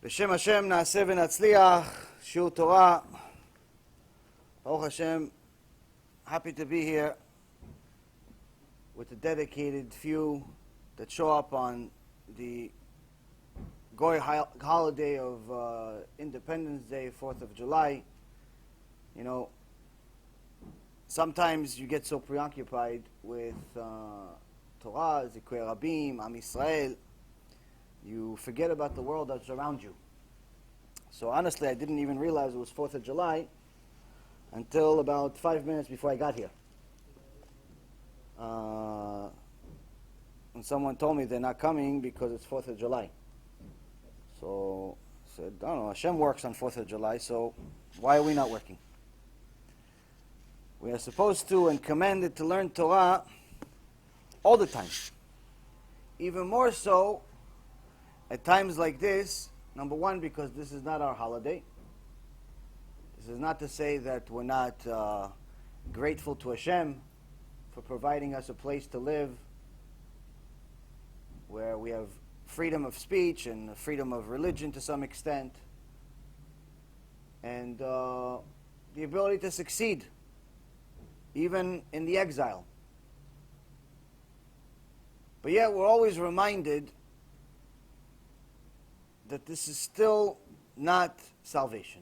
בשם השם נעשה ונצליח, שיעור Torah. Baruch Hashem, happy to be here with the dedicated few that show up on the Goy holiday of Independence Day, 4th of July. You know, sometimes you get so preoccupied with Torah, Zikray Rabim, Am Yisrael, you forget about the world that's around you. So honestly, I didn't even realize it was 4th of July until about 5 minutes before I got here. When someone told me they're not coming because it's 4th of July. So I said, I don't know, Hashem works on 4th of July, so why are we not working? We are supposed to and commanded to learn Torah all the time. Even more so at times like this, number one, because this is not our holiday. This is not to say that we're not grateful to Hashem for providing us a place to live where we have freedom of speech and freedom of religion to some extent, and the ability to succeed, even in the exile. But yet we're always reminded that this is still not salvation.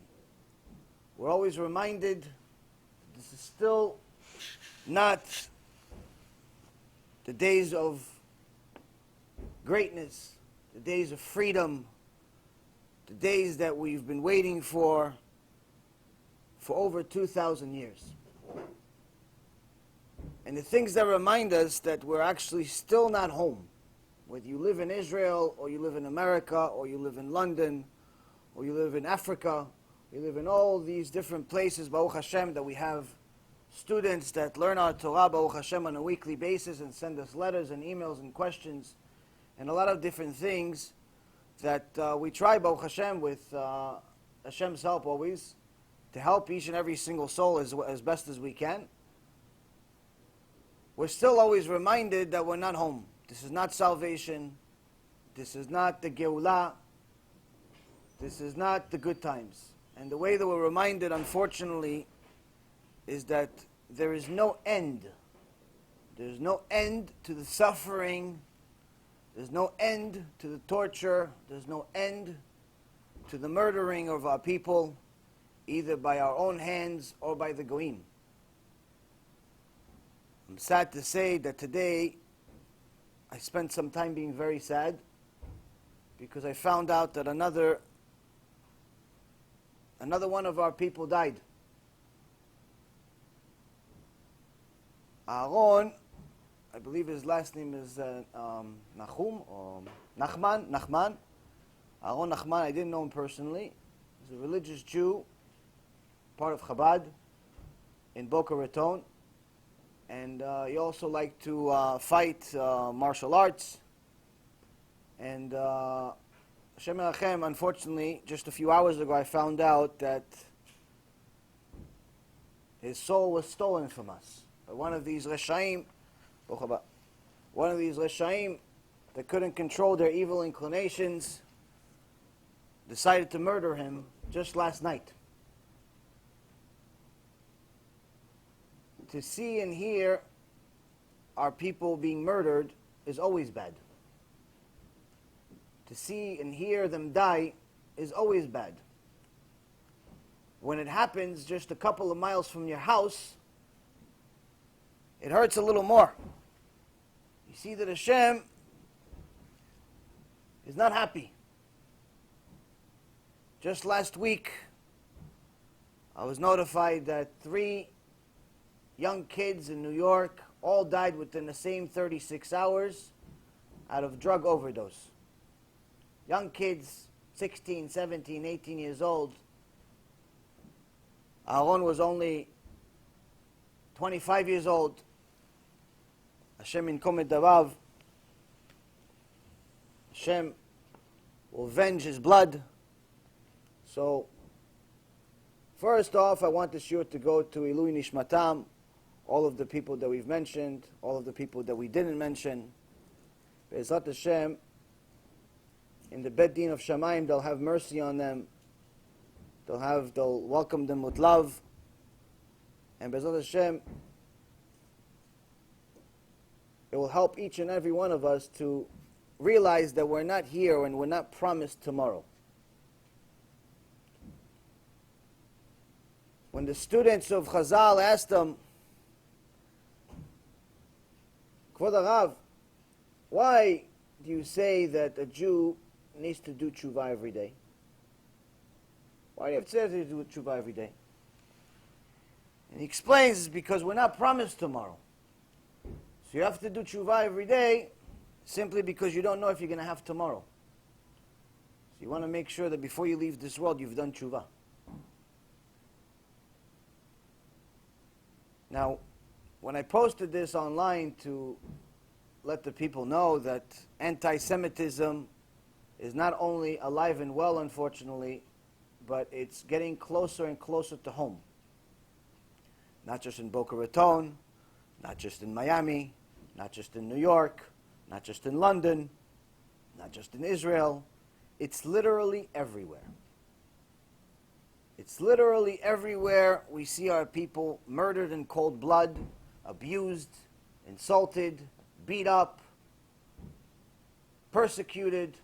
We're always reminded that this is still not the days of greatness, the days of freedom, the days that we've been waiting for over 2,000 years. And the things that remind us that we're actually still not home. Whether you live in Israel, or you live in America, or you live in London, or you live in Africa, you live in all these different places, Baruch Hashem, that we have students that learn our Torah, Baruch Hashem, on a weekly basis and send us letters and emails and questions and a lot of different things that we try, Baruch Hashem, with Hashem's help always, to help each and every single soul as best as we can. We're still always reminded that we're not home. This is not salvation. This is not the Geulah. This is not the good times. And the way that we're reminded, unfortunately, is that there is no end. There's no end to the suffering. There's no end to the torture. There's no end to the murdering of our people, either by our own hands or by the Goyim. I'm sad to say that today I spent some time being very sad because I found out that another one of our people died. Aaron, I believe his last name is Nachum or Nachman. Aaron Nachman, I didn't know him personally. He's a religious Jew, part of Chabad in Boca Raton. And he also liked to fight martial arts. And Hashem Elachem, unfortunately, just a few hours ago, I found out that his soul was stolen from us by one of these Reshaim, that couldn't control their evil inclinations, decided to murder him just last night. To see and hear our people being murdered is always bad. To see and hear them die is always bad. When it happens just a couple of miles from your house, it hurts a little more. You see that Hashem is not happy. Just last week, I was notified that 3 young kids in New York all died within the same 36 hours out of drug overdose. Young kids, 16, 17, 18 years old. Aaron was only 25 years old. Hashem inkom darav. Hashem will avenge his blood. So, first off, I want the shiur to go to Ilui Nishmatam, all of the people that we've mentioned, all of the people that we didn't mention. BeEzrat Hashem, in the Bet Din of Shamayim, they'll have mercy on them. They'll welcome them with love. And Be'ezrat Hashem, it will help each and every one of us to realize that we're not here and we're not promised tomorrow. When the students of Chazal asked them, Kvod Harav, why do you say that a Jew needs to do teshuva every day? Why do you have to say to do teshuva every day? And he explains it's because we're not promised tomorrow. So you have to do teshuva every day simply because you don't know if you're going to have tomorrow. So you want to make sure that before you leave this world, you've done teshuva. Now, when I posted this online to let the people know that antisemitism is not only alive and well, unfortunately, but it's getting closer and closer to home. Not just in Boca Raton, not just in Miami, not just in New York, not just in London, not just in Israel. It's literally everywhere. It's literally everywhere. We see our people murdered in cold blood, abused, insulted, beat up, persecuted.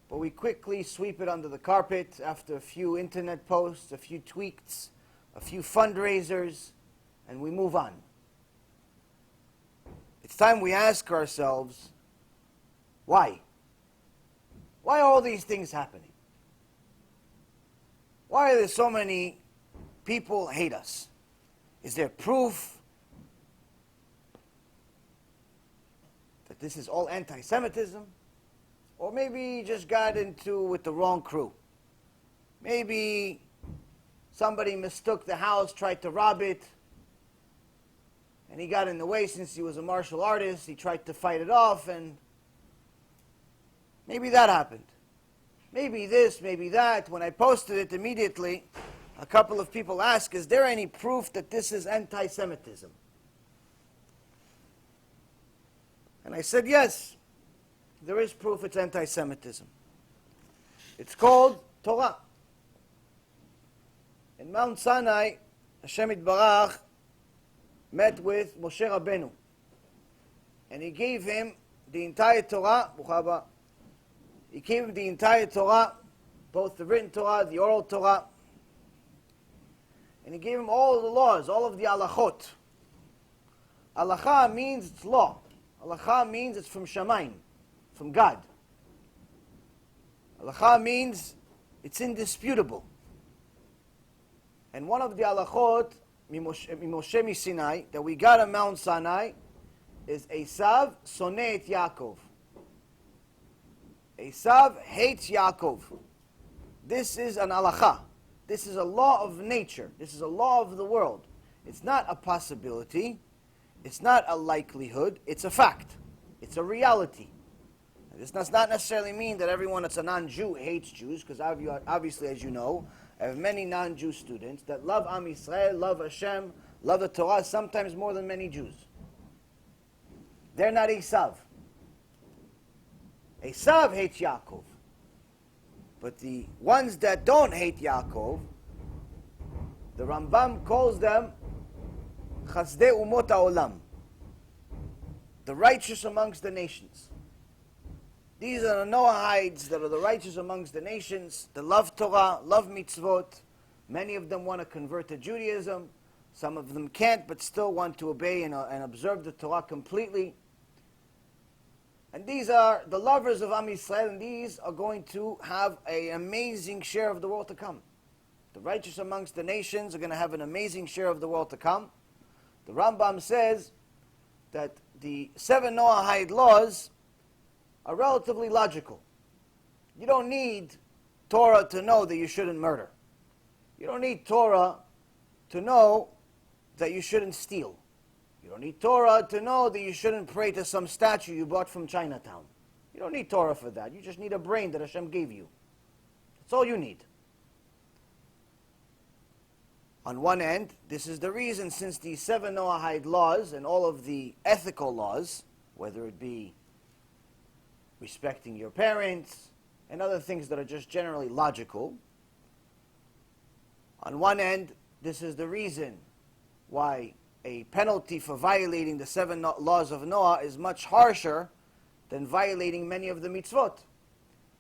But we quickly sweep it under the carpet after a few internet posts, a few tweets, a few fundraisers, and we move on. It's time we ask ourselves, why? Why are all these things happening? Why are there so many people hate us? Is there proof that this is all anti-Semitism? Or maybe he just got into with the wrong crew. Maybe somebody mistook the house, tried to rob it, and he got in the way since he was a martial artist. He tried to fight it off, and maybe that happened. Maybe this, maybe that. When I posted it immediately, a couple of people asked, is there any proof that this is anti-Semitism? And I said, yes, there is proof it's anti-Semitism. It's called Torah. In Mount Sinai, Hashem Yitbarach met with Moshe Rabbeinu. And he gave him the entire Torah. He gave him the entire Torah, both the written Torah, the oral Torah. And he gave him all of the laws, all of the halachot. Halacha means it's law. Halacha means it's from Shamayim, from God. Halacha means it's indisputable. And one of the halachot, Moshe Sinai, that we got on Mount Sinai, is Esau soneh et Yaakov. Esau hates Yaakov. This is an halacha. This is a law of nature. This is a law of the world. It's not a possibility. It's not a likelihood. It's a fact. It's a reality. This does not necessarily mean that everyone that's a non-Jew hates Jews, because obviously, as you know, I have many non-Jew students that love Am Yisrael, love Hashem, love the Torah, sometimes more than many Jews. They're not Esau. Esau hates Yaakov. But the ones that don't hate Yaakov, the Rambam calls them Chasdei Umot HaOlam, the righteous amongst the nations. These are the Noahides that are the righteous amongst the nations. They love Torah, love mitzvot. Many of them want to convert to Judaism. Some of them can't, but still want to obey and observe the Torah completely. And these are the lovers of Am Yisrael, and these are going to have an amazing share of the world to come. The righteous amongst the nations are going to have an amazing share of the world to come. The Rambam says that the 7 Noahide laws are relatively logical. You don't need Torah to know that you shouldn't murder. You don't need Torah to know that you shouldn't steal. You don't need Torah to know that you shouldn't pray to some statue you bought from Chinatown. You don't need Torah for that. You just need a brain that Hashem gave you. That's all you need. On one end, this is the reason, since the 7 Noahide laws and all of the ethical laws, whether it be respecting your parents, and other things that are just generally logical. On one end, this is the reason why a penalty for violating the 7 laws of Noah is much harsher than violating many of the mitzvot.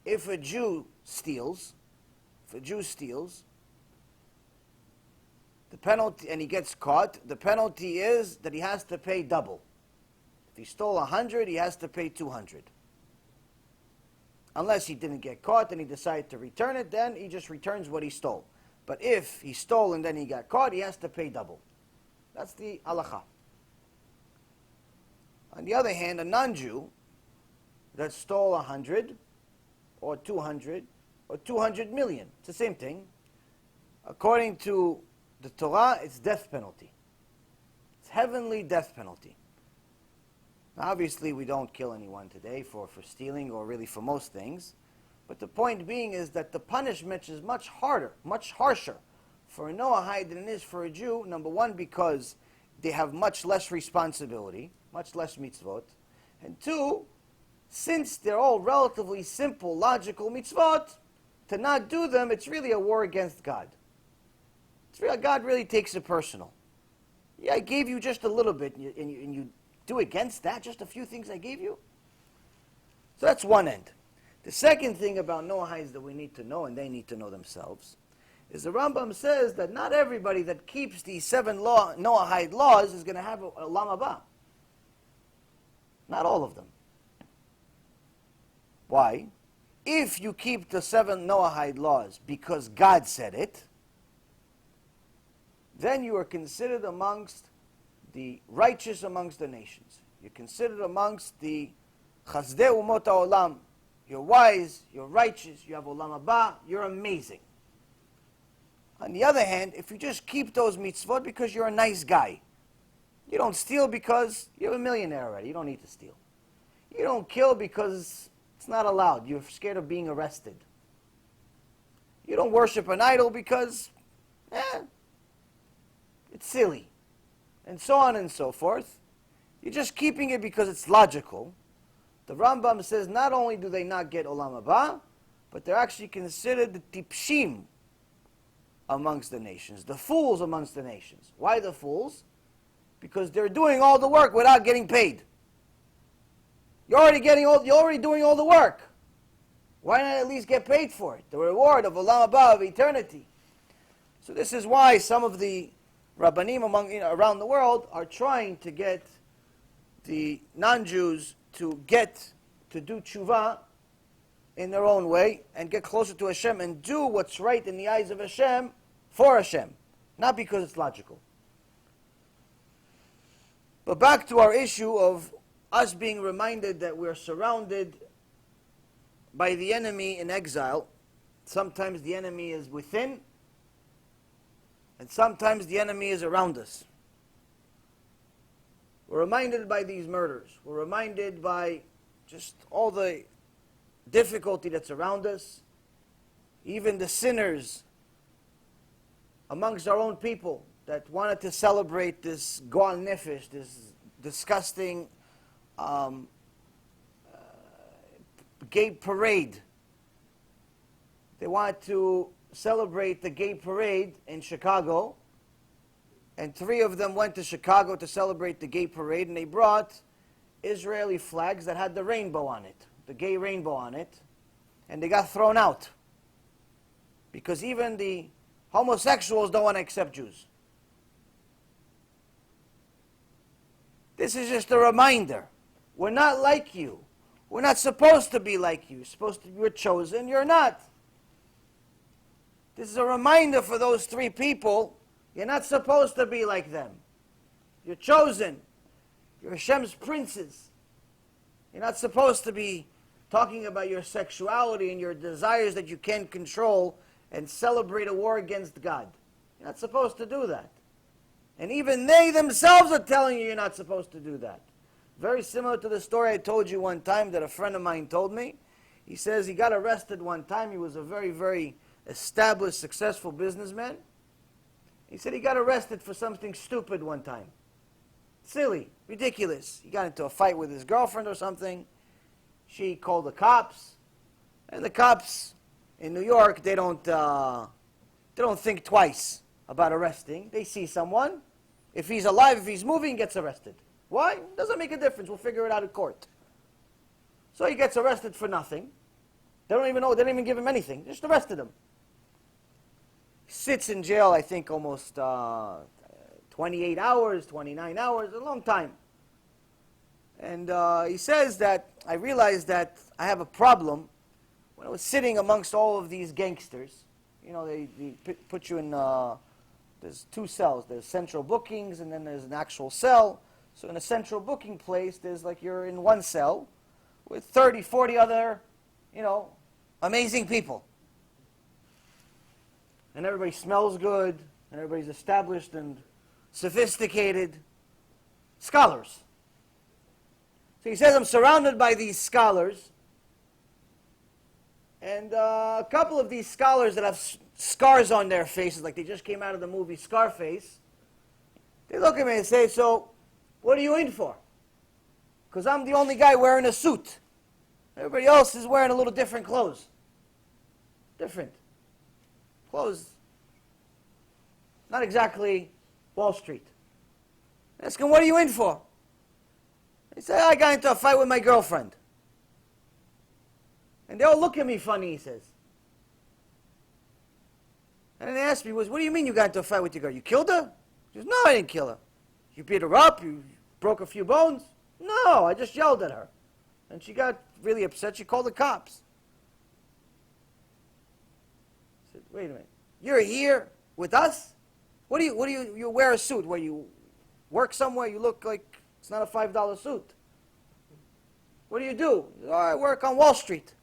If a Jew steals, the penalty, and he gets caught, the penalty is that he has to pay double. If he stole 100, he has to pay 200. Unless he didn't get caught and he decided to return it, then he just returns what he stole. But if he stole and then he got caught, he has to pay double. That's the halakha. On the other hand, a non-Jew that stole 100 or 200 or 200 million, it's the same thing. According to the Torah, it's death penalty. It's heavenly death penalty. Now, obviously, we don't kill anyone today for stealing or really for most things. But the point being is that the punishment is much harder, much harsher for a Noahide than it is for a Jew. Number one, because they have much less responsibility, much less mitzvot. And two, since they're all relatively simple, logical mitzvot, to not do them, it's really a war against God. It's real, God really takes it personal. Yeah, I gave you just a little bit, and you do against that, just a few things I gave you? So that's one end. The second thing about Noahides that we need to know, and they need to know themselves, is the Rambam says that not everybody that keeps these 7 Noahide laws is going to have a olam haba. Not all of them. Why? If you keep the 7 Noahide laws because God said it, then you are considered amongst the righteous amongst the nations. You're considered amongst the chazdei umot ha'olam. You're wise, you're righteous, you have olam haba, you're amazing. On the other hand, if you just keep those mitzvot because you're a nice guy, you don't steal because you're a millionaire already, you don't need to steal. You don't kill because it's not allowed, you're scared of being arrested. You don't worship an idol because, it's silly. And so on and so forth. You're just keeping it because it's logical. The Rambam says not only do they not get olam haba, but they're actually considered the tipshim amongst the nations, the fools amongst the nations. Why the fools? Because they're doing all the work without getting paid. You're already doing all the work. Why not at least get paid for it? The reward of olam haba, of eternity. So this is why some of the Rabbanim around the world are trying to get the non-Jews to do teshuva in their own way and get closer to Hashem and do what's right in the eyes of Hashem for Hashem, not because it's logical. But back to our issue of us being reminded that we're surrounded by the enemy in exile. Sometimes the enemy is within, and sometimes the enemy is around us. We're reminded by these murders. We're reminded by just all the difficulty that's around us. Even the sinners amongst our own people that wanted to celebrate this goal nefesh, this disgusting gay parade. They wanted to celebrate the gay parade in Chicago, and 3 of them went to Chicago to celebrate the gay parade, and they brought Israeli flags that had the rainbow on it, the gay rainbow on it, and they got thrown out because even the homosexuals don't want to accept Jews. This is just a reminder. We're not like you. We're not supposed to be like you. You're chosen, you're not. This is a reminder for those 3 people. You're not supposed to be like them. You're chosen. You're Hashem's princes. You're not supposed to be talking about your sexuality and your desires that you can't control and celebrate a war against God. You're not supposed to do that. And even they themselves are telling you you're not supposed to do that. Very similar to the story I told you one time that a friend of mine told me. He says he got arrested one time. He was a very, very established, successful businessman. He said he got arrested for something stupid one time. Silly, ridiculous. He got into a fight with his girlfriend or something. She called the cops, and the cops in New York, they don't think twice about arresting. They see someone. If he's alive, if he's moving, he gets arrested. Why? Doesn't make a difference. We'll figure it out in court. So he gets arrested for nothing. They don't even know. They didn't even give him anything. Just arrested him. He sits in jail, I think, almost 28 hours, 29 hours, a long time. And he says that, I realized that I have a problem when I was sitting amongst all of these gangsters. You know, they put you in, there's two cells. There's central bookings, and then there's an actual cell. So in a central booking place, there's like you're in one cell with 30, 40 other, you know, amazing people. And everybody smells good, and everybody's established and sophisticated scholars. So he says, I'm surrounded by these scholars, and a couple of these scholars that have scars on their faces, like they just came out of the movie Scarface, they look at me and say, so, what are you in for? Because I'm the only guy wearing a suit. Everybody else is wearing a little different clothes. Different clothes. Not exactly Wall Street. I ask him, what are you in for? He said, I got into a fight with my girlfriend. And they all look at me funny, he says. And then they asked me, what do you mean you got into a fight with your girl? You killed her? He says, no, I didn't kill her. You beat her up? You broke a few bones? No, I just yelled at her. And she got really upset. She called the cops. I said, wait a minute. You're here with us? What do you wear a suit? Where you work somewhere, you look like it's not a $5 suit. What do you do? Oh, I work on Wall Street.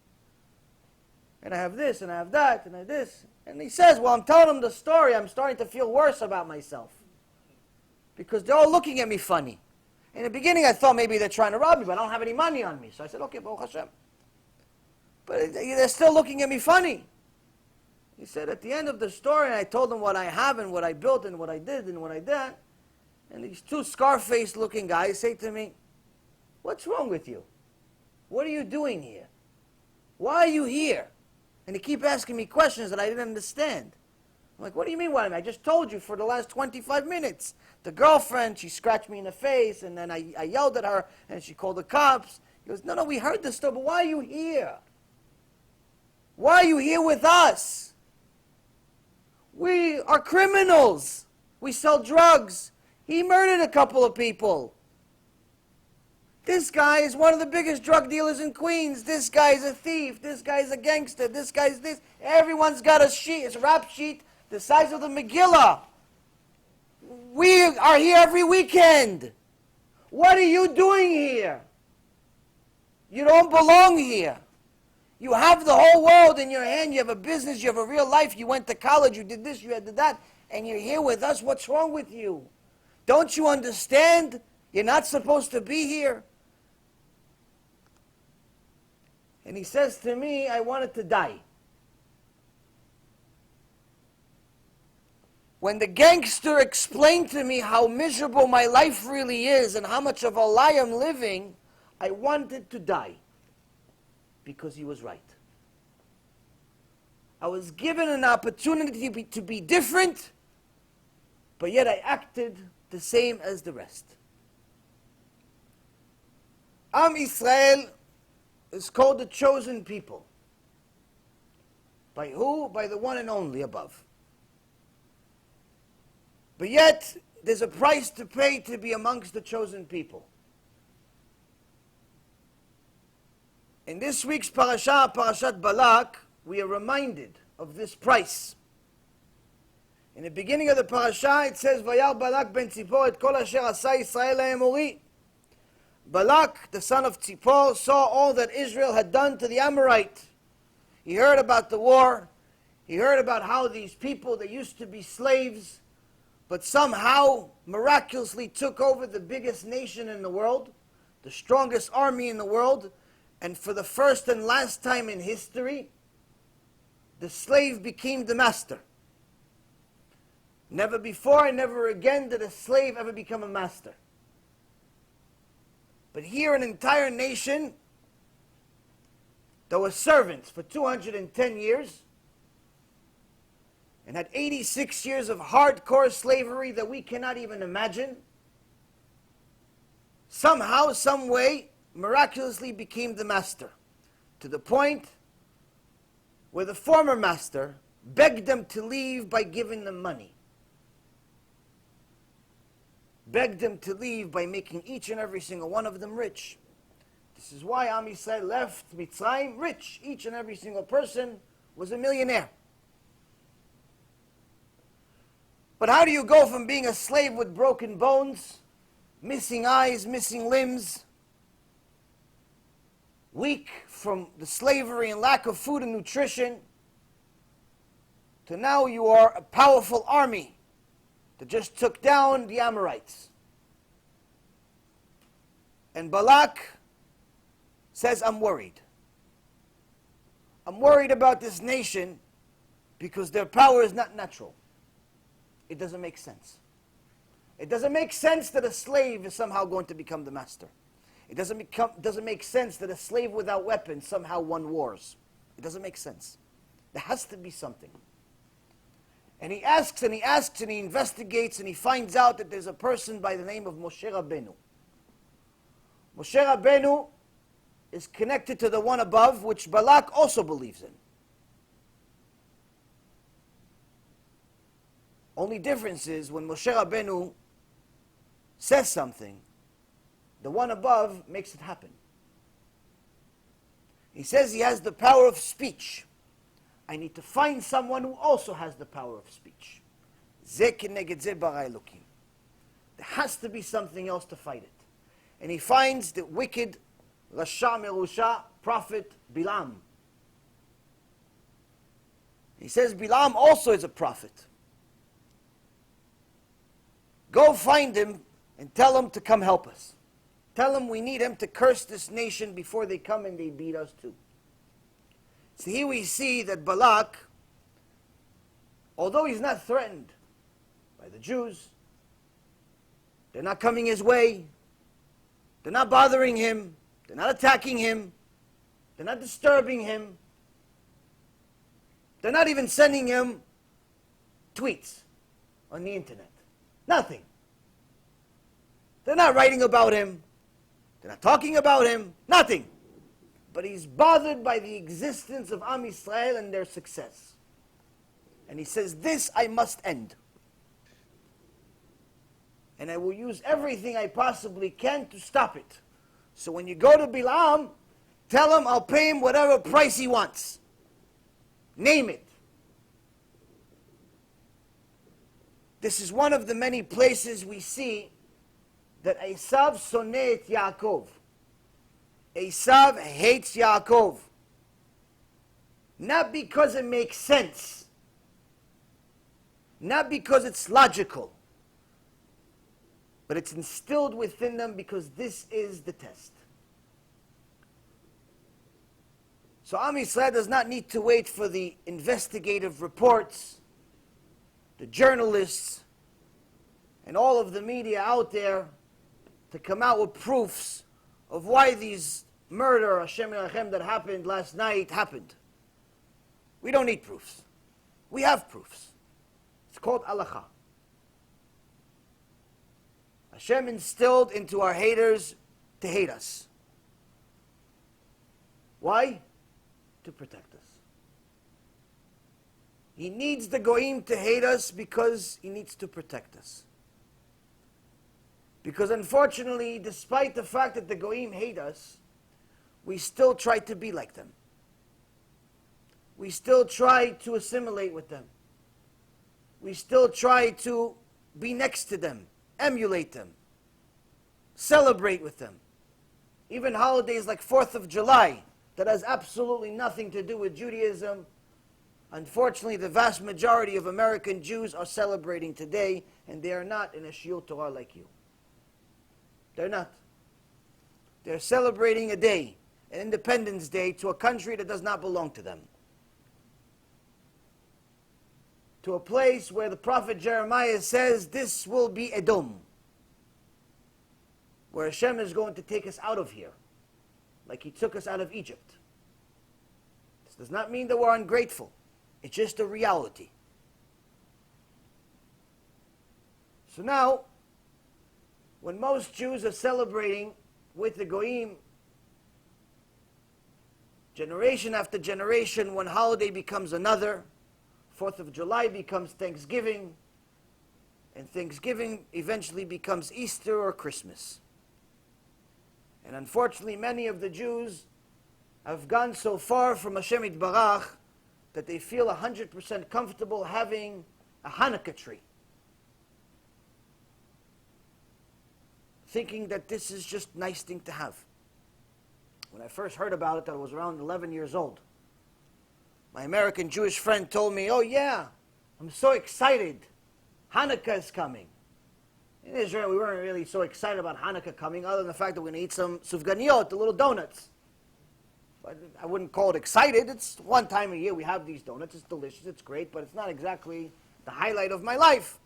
And I have this, and I have that, and I have this. And he says, well, I'm telling him the story. I'm starting to feel worse about myself. Because they're all looking at me funny. In the beginning, I thought maybe they're trying to rob me, but I don't have any money on me. So I said, okay, Baruch Hashem. But they're still looking at me funny. He said, at the end of the story, I told them what I have and what I built and what I did and what I did. And these two scar-faced looking guys say to me, what's wrong with you? What are you doing here? Why are you here? And they keep asking me questions that I didn't understand. I'm like, what do you mean, what? I just told you for the last 25 minutes. The girlfriend, she scratched me in the face, and then I yelled at her, and she called the cops. He goes, no, we heard this stuff, but why are you here? Why are you here with us? We are criminals. We sell drugs. He murdered a couple of people. This guy is one of the biggest drug dealers in Queens. This guy is a thief. This guy is a gangster. This guy's this. Everyone's got a sheet, it's a rap sheet the size of the Megillah. We are here every weekend. What are you doing here? You don't belong here. You have the whole world in your hand. You have a business. You have a real life. You went to college. You did this. You did that. And you're here with us. What's wrong with you? Don't you understand? You're not supposed to be here. And he says to me, I wanted to die. When the gangster explained to me how miserable my life really is and how much of a lie I'm living, I wanted to die. Because he was right. I was given an opportunity to be different, but yet I acted the same as the rest. Am Israel is called the chosen people. By who? By the one and only above. But yet, there's a price to pay to be amongst the chosen people. In this week's parasha, Parashat Balak, we are reminded of this price. In the beginning of the parasha, it says, Vayar Balak ben Tzipor et kol asher asa Yisrael ha'emori. Balak, the son of Tzipor, saw all that Israel had done to the Amorite. He heard about the war. He heard about how these people, they used to be slaves, but somehow, miraculously took over the biggest nation in the world, the strongest army in the world, and for the first and last time in history, the slave became the master. Never before and never again did a slave ever become a master. But here an entire nation that was servants for 210 years and had 86 years of hardcore slavery that we cannot even imagine, somehow, some way, miraculously became the master, to the point where the former master begged them to leave by giving them money. Begged them to leave by making each and every single one of them rich. This is why Am Yisrael left Mitzrayim rich. Each and every single person was a millionaire. But how do you go from being a slave with broken bones, missing eyes, missing limbs, weak from the slavery and lack of food and nutrition, to now you are a powerful army that just took down the Amorites? And Balak says, I'm worried. I'm worried about this nation because their power is not natural. It doesn't make sense. It doesn't make sense that a slave is somehow going to become the master. It doesn't make sense that a slave without weapons somehow won wars. It doesn't make sense. There has to be something. And he asks and he asks and he investigates and he finds out that there's a person by the name of Moshe Rabbeinu. Moshe Rabbeinu is connected to the one above, which Balak also believes in. Only difference is when Moshe Rabbeinu says something, the one above makes it happen. He says he has the power of speech. I need to find someone who also has the power of speech. There has to be something else to fight it. And he finds the wicked Rasha Merusha prophet Bilam. He says Bilam also is a prophet. Go find him and tell him to come help us. Tell him we need him to curse this nation before they come and they beat us too. So here we see that Balak, although he's not threatened by the Jews, they're not coming his way, they're not bothering him, they're not attacking him, they're not disturbing him, they're not even sending him tweets on the internet. Nothing. They're not writing about him. They're not talking about him. Nothing. But he's bothered by the existence of Am Yisrael and their success. And he says, this I must end. And I will use everything I possibly can to stop it. So when you go to Bilam, tell him I'll pay him whatever price he wants. Name it. This is one of the many places we see that Esau sonnet Yaakov. Esau hates Yaakov. Not because it makes sense. Not because it's logical. But it's instilled within them because this is the test. So Am Yisrael does not need to wait for the investigative reports, the journalists, and all of the media out there to come out with proofs of why these murder, Hashem Yerachem, that happened last night happened. We don't need proofs. We have proofs. It's called Halacha. Hashem instilled into our haters to hate us. Why? To protect us. He needs the Goyim to hate us because he needs to protect us. Because unfortunately, despite the fact that the Goyim hate us, we still try to be like them. We still try to assimilate with them. We still try to be next to them, emulate them, celebrate with them. Even holidays like 4th of July, that has absolutely nothing to do with Judaism. Unfortunately, the vast majority of American Jews are celebrating today, and they are not in a shiur Torah like you. They're not. They're celebrating a day, an Independence Day, to a country that does not belong to them. To a place where the prophet Jeremiah says, this will be Edom, where Hashem is going to take us out of here, like he took us out of Egypt. This does not mean that we're ungrateful. It's just a reality. So now, when most Jews are celebrating with the Goyim, generation after generation, one holiday becomes another. 4th of July becomes Thanksgiving, and Thanksgiving eventually becomes Easter or Christmas. And unfortunately, many of the Jews have gone so far from Hashem Yitbarach that they feel 100% comfortable having a Hanukkah tree, thinking that this is just a nice thing to have. When I first heard about it, I was around 11 years old. My American Jewish friend told me, "Oh yeah, I'm so excited. Hanukkah is coming." In Israel, we weren't really so excited about Hanukkah coming, other than the fact that we're going to eat some sufganiyot, the little donuts. But I wouldn't call it excited. It's one time a year we have these donuts. It's delicious, it's great, but it's not exactly the highlight of my life.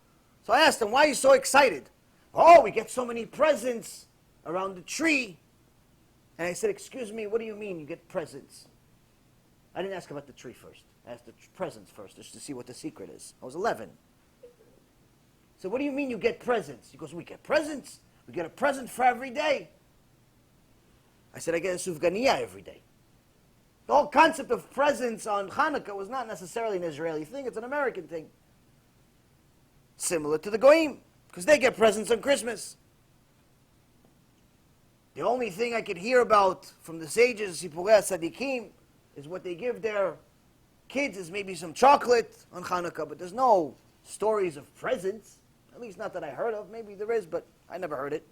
So I asked him, "Why are you so excited?" "Oh, we get so many presents around the tree." And I said, "Excuse me, what do you mean you get presents?" I didn't ask about the tree first. I asked the presents first, just to see what the secret is. I was 11. So what do you mean you get presents? He goes, "We get presents. We get a present for every day." I said, "I get a sufganiyah every day." The whole concept of presents on Hanukkah was not necessarily an Israeli thing. It's an American thing. Similar to the Goyim, because they get presents on Christmas. The only thing I could hear about from the sages, Sipurei Tzadikim, is what they give their kids is maybe some chocolate on Hanukkah, but there's no stories of presents, at least not that I heard of. Maybe there is, but I never heard it.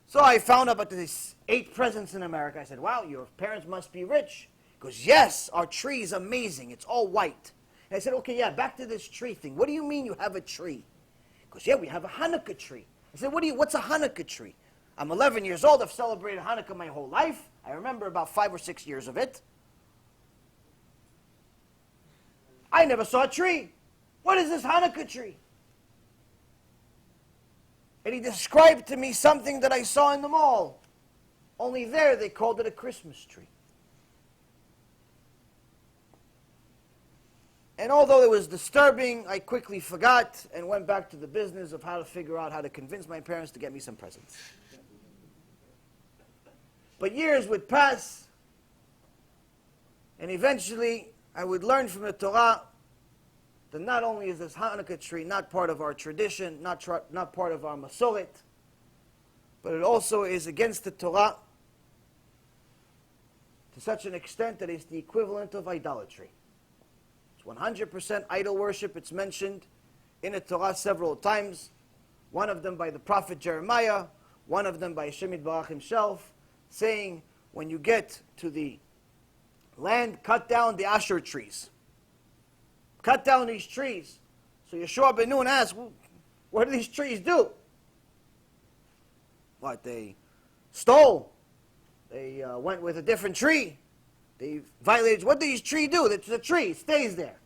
So I found out about these 8 presents in America. I said, "Wow, your parents must be rich." He goes, "Yes, our tree is amazing. It's all white." And I said, "Okay, yeah, back to this tree thing. What do you mean you have a tree?" He goes, "Yeah, we have a Hanukkah tree." I said, "What's a Hanukkah tree?" I'm 11 years old. I've celebrated Hanukkah my whole life. I remember about 5 or 6 years of it. I never saw a tree. What is this Hanukkah tree? And he described to me something that I saw in the mall. Only there they called it a Christmas tree. And although it was disturbing, I quickly forgot and went back to the business of how to figure out how to convince my parents to get me some presents. But years would pass, and eventually I would learn from the Torah that not only is this Hanukkah tree not part of our tradition, not part of our Masoret, but it also is against the Torah to such an extent that it's the equivalent of idolatry. It's 100% idol worship. It's mentioned in the Torah several times, one of them by the prophet Jeremiah, one of them by Hashem Yitbarach himself, saying, when you get to the land, cut down the Asher trees. Cut down these trees. So Yeshua ben Nun asked, what do these trees do? What, they stole? They went with a different tree. They violated. What does this tree do? It's a tree. It stays there.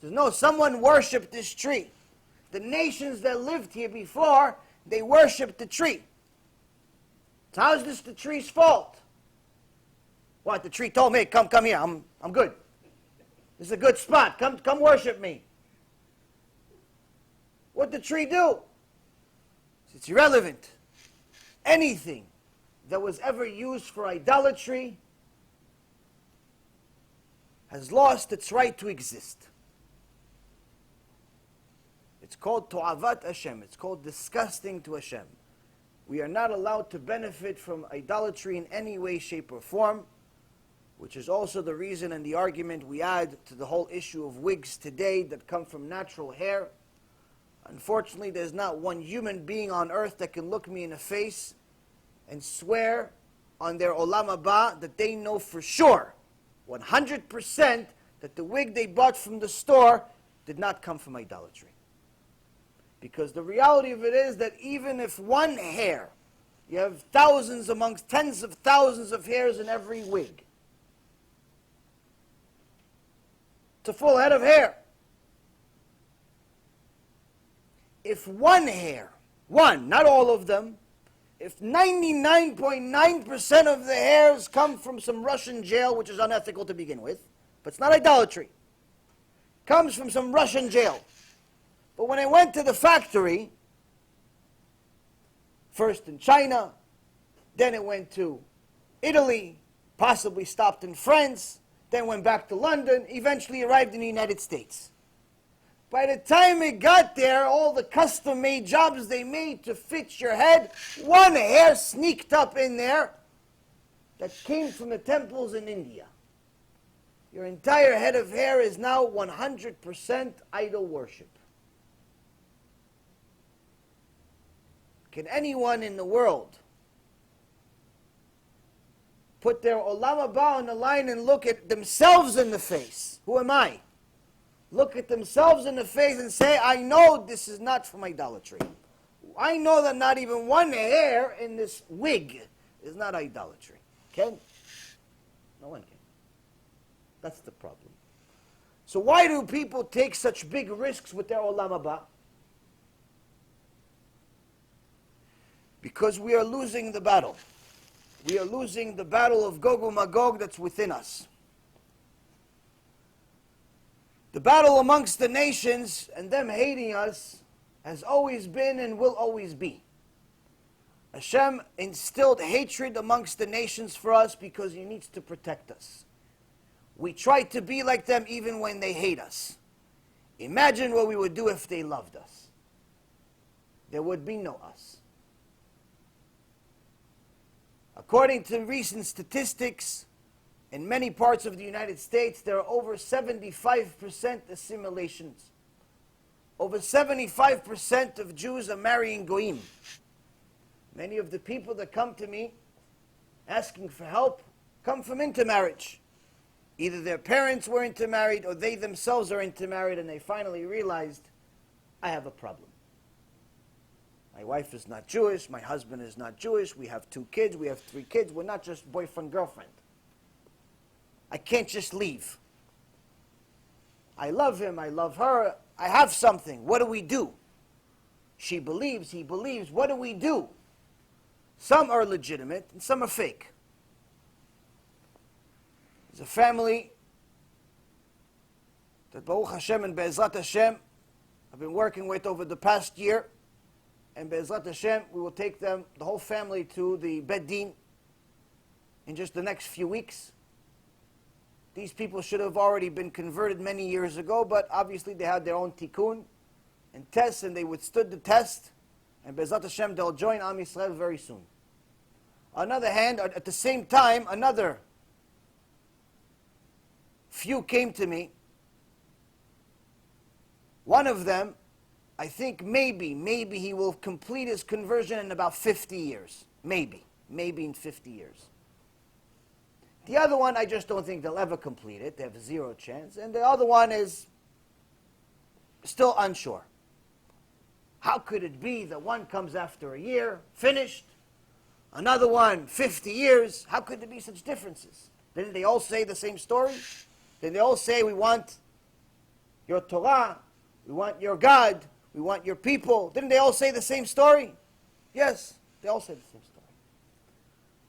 Says, no, someone worshipped this tree. The nations that lived here before, they worshipped the tree. So how is this the tree's fault? What, the tree told me, come here, I'm good. This is a good spot. Come worship me. What did the tree do? It's irrelevant. Anything that was ever used for idolatry has lost its right to exist. It's called to'avat Hashem. It's called disgusting to Hashem. We are not allowed to benefit from idolatry in any way, shape, or form, which is also the reason and the argument we add to the whole issue of wigs today that come from natural hair. Unfortunately, there's not one human being on earth that can look me in the face and swear on their olam haba that they know for sure, 100%, that the wig they bought from the store did not come from idolatry. Because the reality of it is that even if one hair, you have thousands amongst tens of thousands of hairs in every wig. It's a full head of hair. If one hair, one, not all of them, if 99.9% of the hairs come from some Russian jail, which is unethical to begin with, but it's not idolatry, comes from some Russian jail. But when I went to the factory, first in China, then it went to Italy, possibly stopped in France, then went back to London, eventually arrived in the United States. By the time it got there, all the custom-made jobs they made to fit your head, one hair sneaked up in there that came from the temples in India. Your entire head of hair is now 100% idol worship. Can anyone in the world put their olam haba on the line and look at themselves in the face? Who am I? Look at themselves in the face and say, I know this is not from idolatry. I know that not even one hair in this wig is not idolatry. Can? No one can. That's the problem. So why do people take such big risks with their olam haba? Because we are losing the battle. We are losing the battle of Gog Umagog that's within us. The battle amongst the nations and them hating us has always been and will always be. Hashem instilled hatred amongst the nations for us because He needs to protect us. We try to be like them even when they hate us. Imagine what we would do if they loved us. There would be no us. According to recent statistics, in many parts of the United States, there are over 75% assimilations. Over 75% of Jews are marrying goyim. Many of the people that come to me asking for help come from intermarriage. Either their parents were intermarried or they themselves are intermarried and they finally realized, I have a problem. My wife is not Jewish, my husband is not Jewish, we have 2 kids, we have 3 kids, we're not just boyfriend, girlfriend. I can't just leave. I love him, I love her, I have something. What do we do? She believes, he believes. What do we do? Some are legitimate and some are fake. There's a family that Baruch Hashem and BeEzrat Hashem I've been working with over the past year. And BeEzrat Hashem, we will take them, the whole family, to the Bet Din in just the next few weeks. These people should have already been converted many years ago, but obviously they had their own tikkun and tests, and they withstood the test. And BeEzrat Hashem, they'll join Am Yisrael very soon. On the other hand, at the same time, another few came to me. One of them, I think maybe he will complete his conversion in about 50 years. Maybe in 50 years. The other one, I just don't think they'll ever complete it. They have 0 chance. And the other one is still unsure. How could it be that one comes after a year, finished, another one 50 years? How could there be such differences? Didn't they all say the same story? Didn't they all say, we want your Torah, we want your God, we want your people? Didn't they all say the same story? Yes, they all said the same story.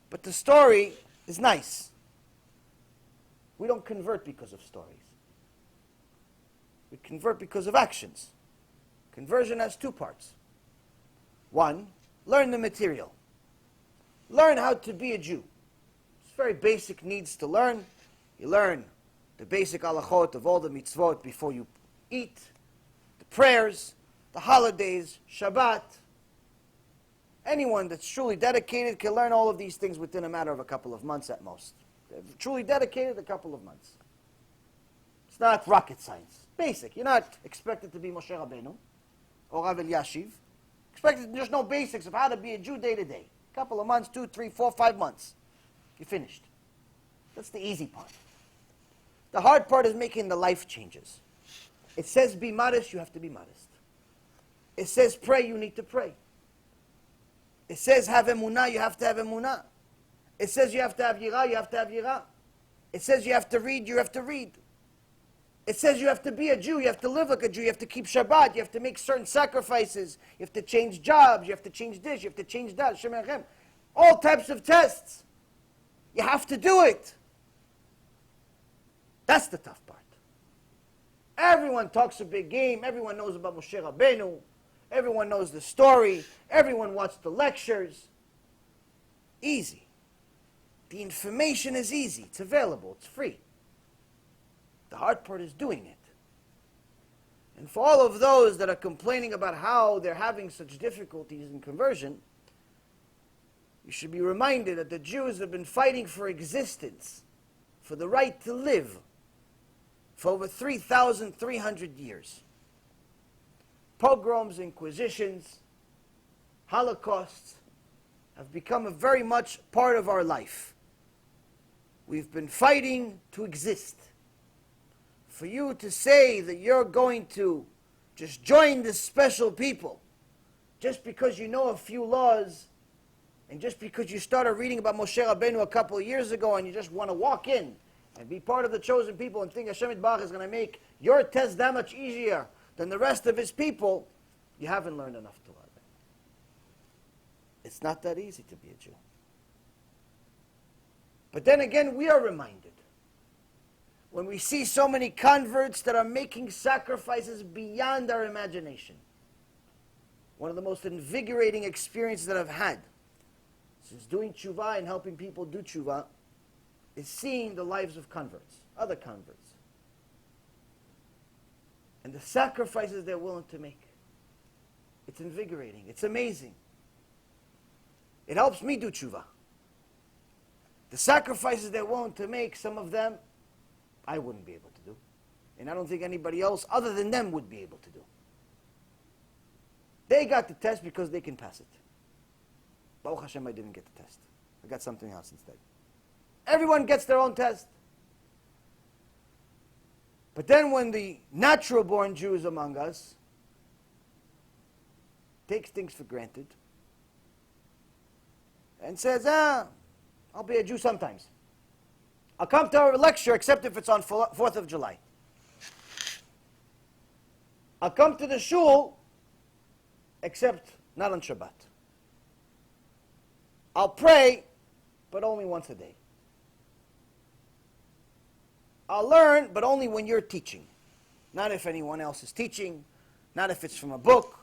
But the story is nice. We don't convert because of stories. We convert because of actions. Conversion has 2 parts. 1, learn the material. Learn how to be a Jew. It's very basic needs to learn. You learn the basic halachot of all the mitzvot before you eat, the prayers, the holidays, Shabbat. Anyone that's truly dedicated can learn all of these things within a matter of a couple of months at most. They're truly dedicated, a couple of months. It's not rocket science. Basic. You're not expected to be Moshe Rabbeinu or Rav Yashiv. Expected to just know basics of how to be a Jew day to day. A couple of months, 2, 3, 4, 5 months. You're finished. That's the easy part. The hard part is making the life changes. It says be modest, you have to be modest. It says pray, you need to pray. It says have emunah, you have to have emunah. It says you have to have yirah, you have to have yirah. It says you have to read, you have to read. It says you have to be a Jew, you have to live like a Jew, you have to keep Shabbat, you have to make certain sacrifices, you have to change jobs, you have to change this, you have to change that, Hashem Elohim. All types of tests. You have to do it. That's the tough part. Everyone talks a big game, everyone knows about Moshe Rabbeinu, everyone knows the story, everyone watched the lectures. Easy. The information is easy, it's available, it's free. The hard part is doing it. And for all of those that are complaining about how they're having such difficulties in conversion, you should be reminded that the Jews have been fighting for existence, for the right to live, for over 3,300 years. Pogroms, inquisitions, holocausts have become a very much part of our life. We've been fighting to exist. For you to say that you're going to just join this special people just because you know a few laws and just because you started reading about Moshe Rabbeinu a couple of years ago and you just want to walk in and be part of the chosen people and think Hashem Yitbarach is going to make your test that much easier than the rest of his people, you haven't learned enough Torah. It's not that easy to be a Jew. But then again, we are reminded when we see so many converts that are making sacrifices beyond our imagination. One of the most invigorating experiences that I've had since doing teshuva and helping people do teshuva is seeing the lives of converts, other converts, and the sacrifices they're willing to make. It's invigorating. It's amazing. It helps me do teshuva. The sacrifices they're willing to make, some of them, I wouldn't be able to do. And I don't think anybody else other than them would be able to do. They got the test because they can pass it. Baruch Hashem, I didn't get the test. I got something else instead. Everyone gets their own test. But then when the natural-born Jews among us takes things for granted and says, I'll be a Jew sometimes. I'll come to a lecture except if it's on 4th of July. I'll come to the shul except not on Shabbat. I'll pray, but only once a day. I'll learn, but only when you're teaching. Not if anyone else is teaching, not if it's from a book,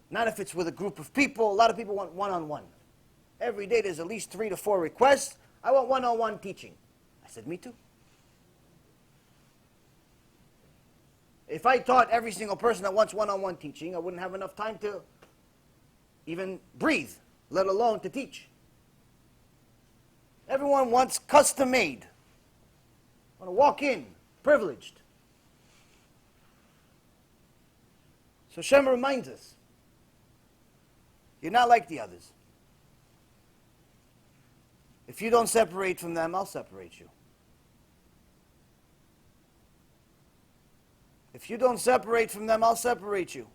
not if it's with a group of people. A lot of people want one-on-one. Every day there's at least 3 to 4 requests. I want one-on-one teaching. I said, me too. If I taught every single person that wants one-on-one teaching, I wouldn't have enough time to even breathe, let alone to teach. Everyone wants custom-made. Want to walk in, privileged. So Shem reminds us, you're not like the others. If you don't separate from them, I'll separate you. If you don't separate from them, I'll separate you.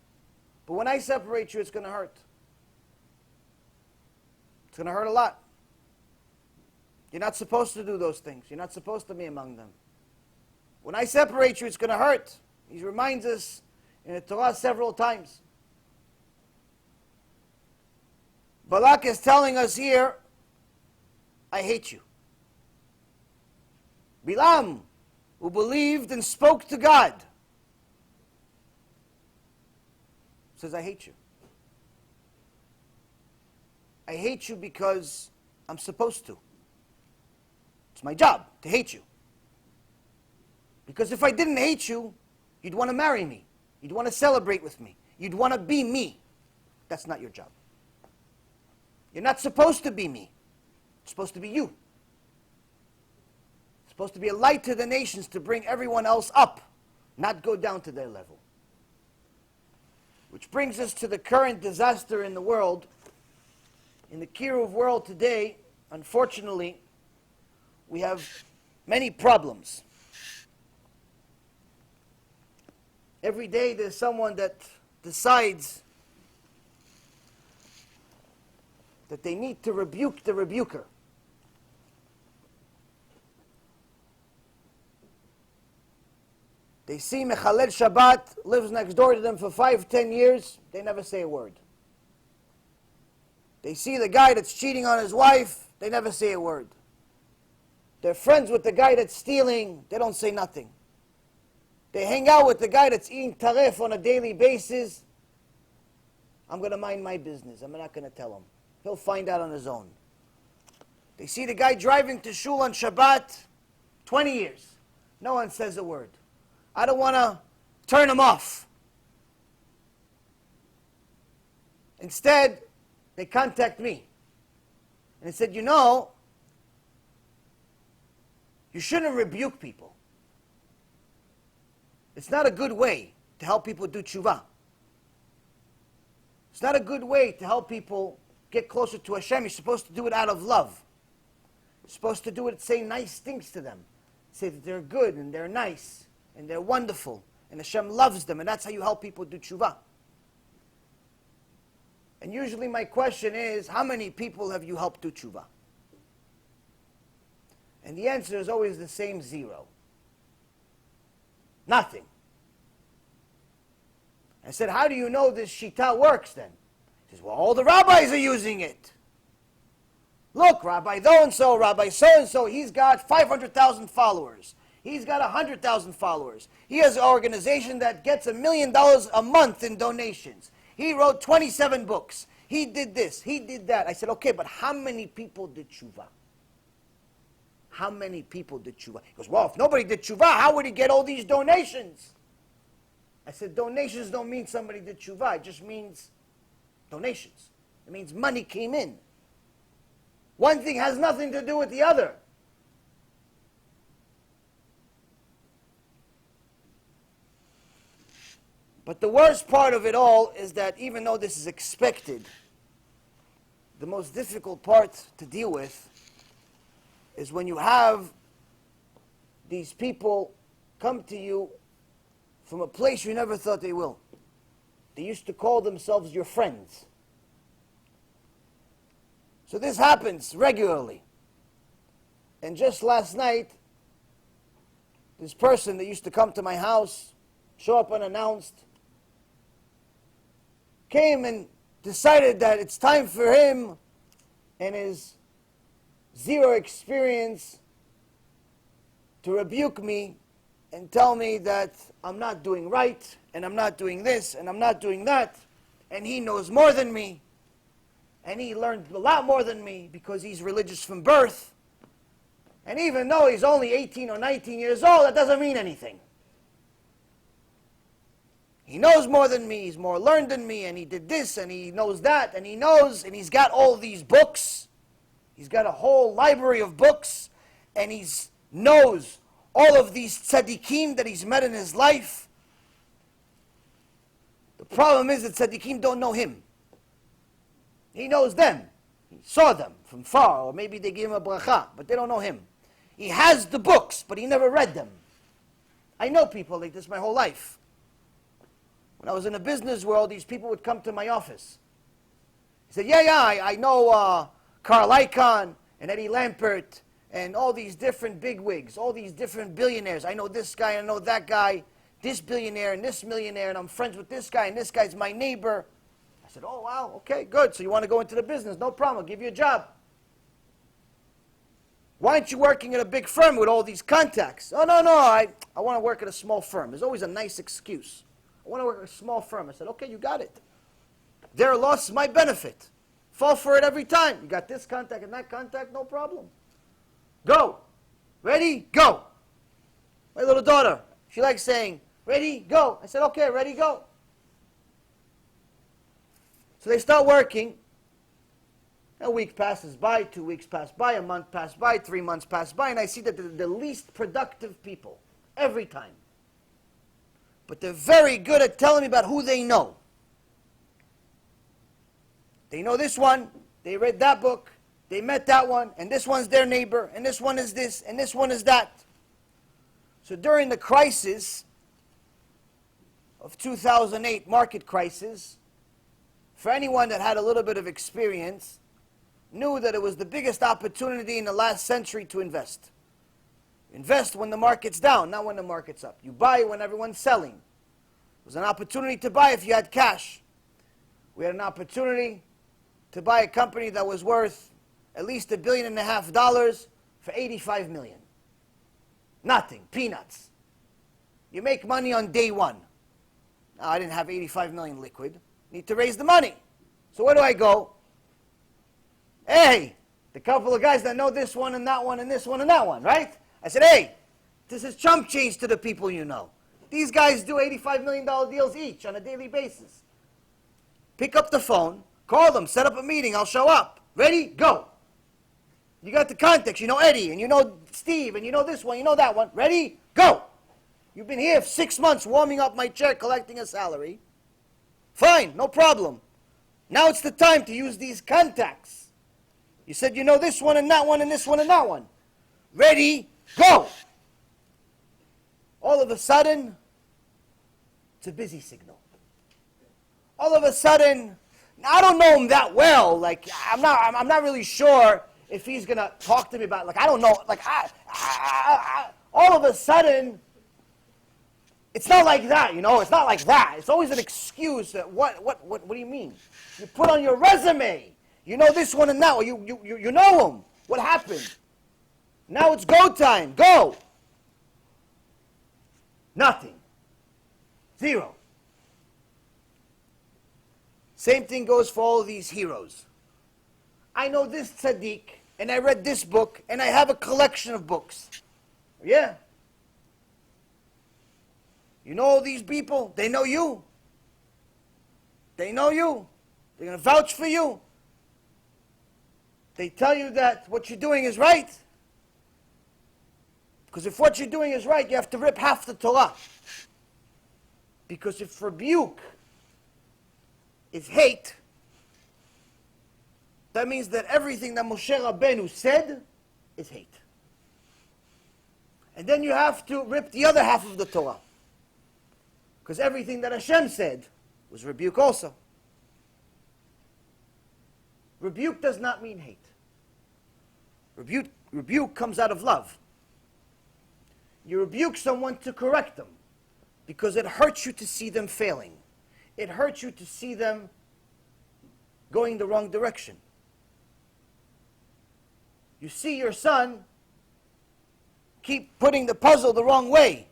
But when I separate you, it's going to hurt. It's going to hurt a lot. You're not supposed to do those things. You're not supposed to be among them. When I separate you, it's going to hurt. He reminds us in the Torah several times. Balak is telling us here, I hate you. Bilam, who believed and spoke to God, says, I hate you. I hate you because I'm supposed to. It's my job to hate you. Because if I didn't hate you, you'd want to marry me. You'd want to celebrate with me. You'd want to be me. That's not your job. You're not supposed to be me. It's supposed to be you. It's supposed to be a light to the nations to bring everyone else up, not go down to their level. Which brings us to the current disaster in the world. In the Kiruv world today, unfortunately, we have many problems. Every day there's someone that decides that they need to rebuke the rebuker. They see Mechalel Shabbat, lives next door to them for 5-10 years, they never say a word. They see the guy that's cheating on his wife, they never say a word. They're friends with the guy that's stealing, they don't say nothing. They hang out with the guy that's eating taref on a daily basis. I'm going to mind my business, I'm not going to tell him. He'll find out on his own. They see the guy driving to shul on Shabbat, 20 years. No one says a word. I don't want to turn him off. Instead, they contact me. And they said, you know, you shouldn't rebuke people. It's not a good way to help people do teshuva. It's not a good way to help people get closer to Hashem. You're supposed to do it out of love. You're supposed to do it, say nice things to them. Say that they're good and they're nice and they're wonderful and Hashem loves them, and that's how you help people do teshuva. And usually my question is, how many people have you helped do teshuva? And the answer is always the same: 0. Nothing. I said, how do you know this shita works then? He says, well, all the rabbis are using it. Look, Rabbi so-and-so, Rabbi so-and-so, he's got 500,000 followers. He's got 100,000 followers. He has an organization that gets $1 million a month in donations. He wrote 27 books. He did this, he did that. I said, okay, but how many people did teshuva? How many people did teshuva? He goes, well, if nobody did teshuva, how would he get all these donations? I said, donations don't mean somebody did teshuva. It just means donations. It means money came in. One thing has nothing to do with the other. But the worst part of it all is that even though this is expected, the most difficult part to deal with is when you have these people come to you from a place you never thought they will. They used to call themselves your friends. So this happens regularly. And just last night, this person that used to come to my house, show up unannounced, came and decided that it's time for him and his 0 experience to rebuke me and tell me that I'm not doing right, and I'm not doing this, and I'm not doing that, and he knows more than me, and he learned a lot more than me because he's religious from birth, and even though he's only 18 or 19 years old, that doesn't mean anything. He knows more than me, he's more learned than me, and he did this, and he knows that, and he knows, and he's got all these books. He's got a whole library of books, and he knows all of these tzaddikim that he's met in his life. The problem is that tzaddikim don't know him. He knows them. He saw them from far, or maybe they gave him a bracha, but they don't know him. He has the books, but he never read them. I know people like this my whole life. When I was in a business world, these people would come to my office. He said, I know Carl Icahn and Eddie Lampert and all these different bigwigs, all these different billionaires. I know this guy, I know that guy, this billionaire and this millionaire, and I'm friends with this guy, and this guy's my neighbor. I said, oh, wow, okay, good. So you want to go into the business? No problem, I'll give you a job. Why aren't you working at a big firm with all these contacts? Oh, no, I want to work at a small firm. There's always a nice excuse. I want to work at a small firm. I said, okay, you got it. Their loss is my benefit. Fall for it every time. You got this contact and that contact, no problem. Go. Ready? Go. My little daughter, she likes saying, ready? Go. I said, okay, ready? Go. So they start working. A week passes by, 2 weeks pass by, a month pass by, 3 months pass by, and I see that they're the least productive people every time. But they're very good at telling me about who they know. They know this one, they read that book, they met that one, and this one's their neighbor, and this one is this, and this one is that. So during the crisis of 2008, market crisis, for anyone that had a little bit of experience, knew that it was the biggest opportunity in the last century to invest. Invest when the market's down, not when the market's up. You buy when everyone's selling. It was an opportunity to buy if you had cash. We had an opportunity to buy a company that was worth at least $1.5 billion for $85 million. Nothing, peanuts. You make money on day one. Now, I didn't have $85 million liquid. Need to raise the money. So where do I go? Hey, the couple of guys that know this one and that one and this one and that one, right? I said, hey, this is chump change to the people you know. These guys do $85 million deals each on a daily basis. Pick up the phone, call them, set up a meeting, I'll show up. Ready? Go. You got the context, you know Eddie, and you know Steve, and you know this one, you know that one. Ready? Go. You've been here for 6 months warming up my chair, collecting a salary. Fine, no problem. Now it's the time to use these contacts. You said you know this one and that one and this one and that one. Ready? Go. All of a sudden, it's a busy signal. All of a sudden, I don't know him that well. Like I'm not really sure if he's gonna talk to me about. Like I don't know. Like all of a sudden, it's not like that. You know, it's not like that. It's always an excuse. What do you mean? You put on your resume. You know this one and that one. You know him. What happened? Now it's go time. Go. Nothing. Zero. Same thing goes for all of these heroes. I know this tzaddik, and I read this book, and I have a collection of books. Yeah. You know all these people? They know you. They know you. They're going to vouch for you. They tell you that what you're doing is right. Because if what you're doing is right, you have to rip half the Torah. Because if rebuke is hate, that means that everything that Moshe Rabbeinu said is hate. And then you have to rip the other half of the Torah. Because everything that Hashem said was rebuke also. Rebuke does not mean hate. Rebuke comes out of love. You rebuke someone to correct them because it hurts you to see them failing. It hurts you to see them going the wrong direction. You see your son keep putting the puzzle the wrong way.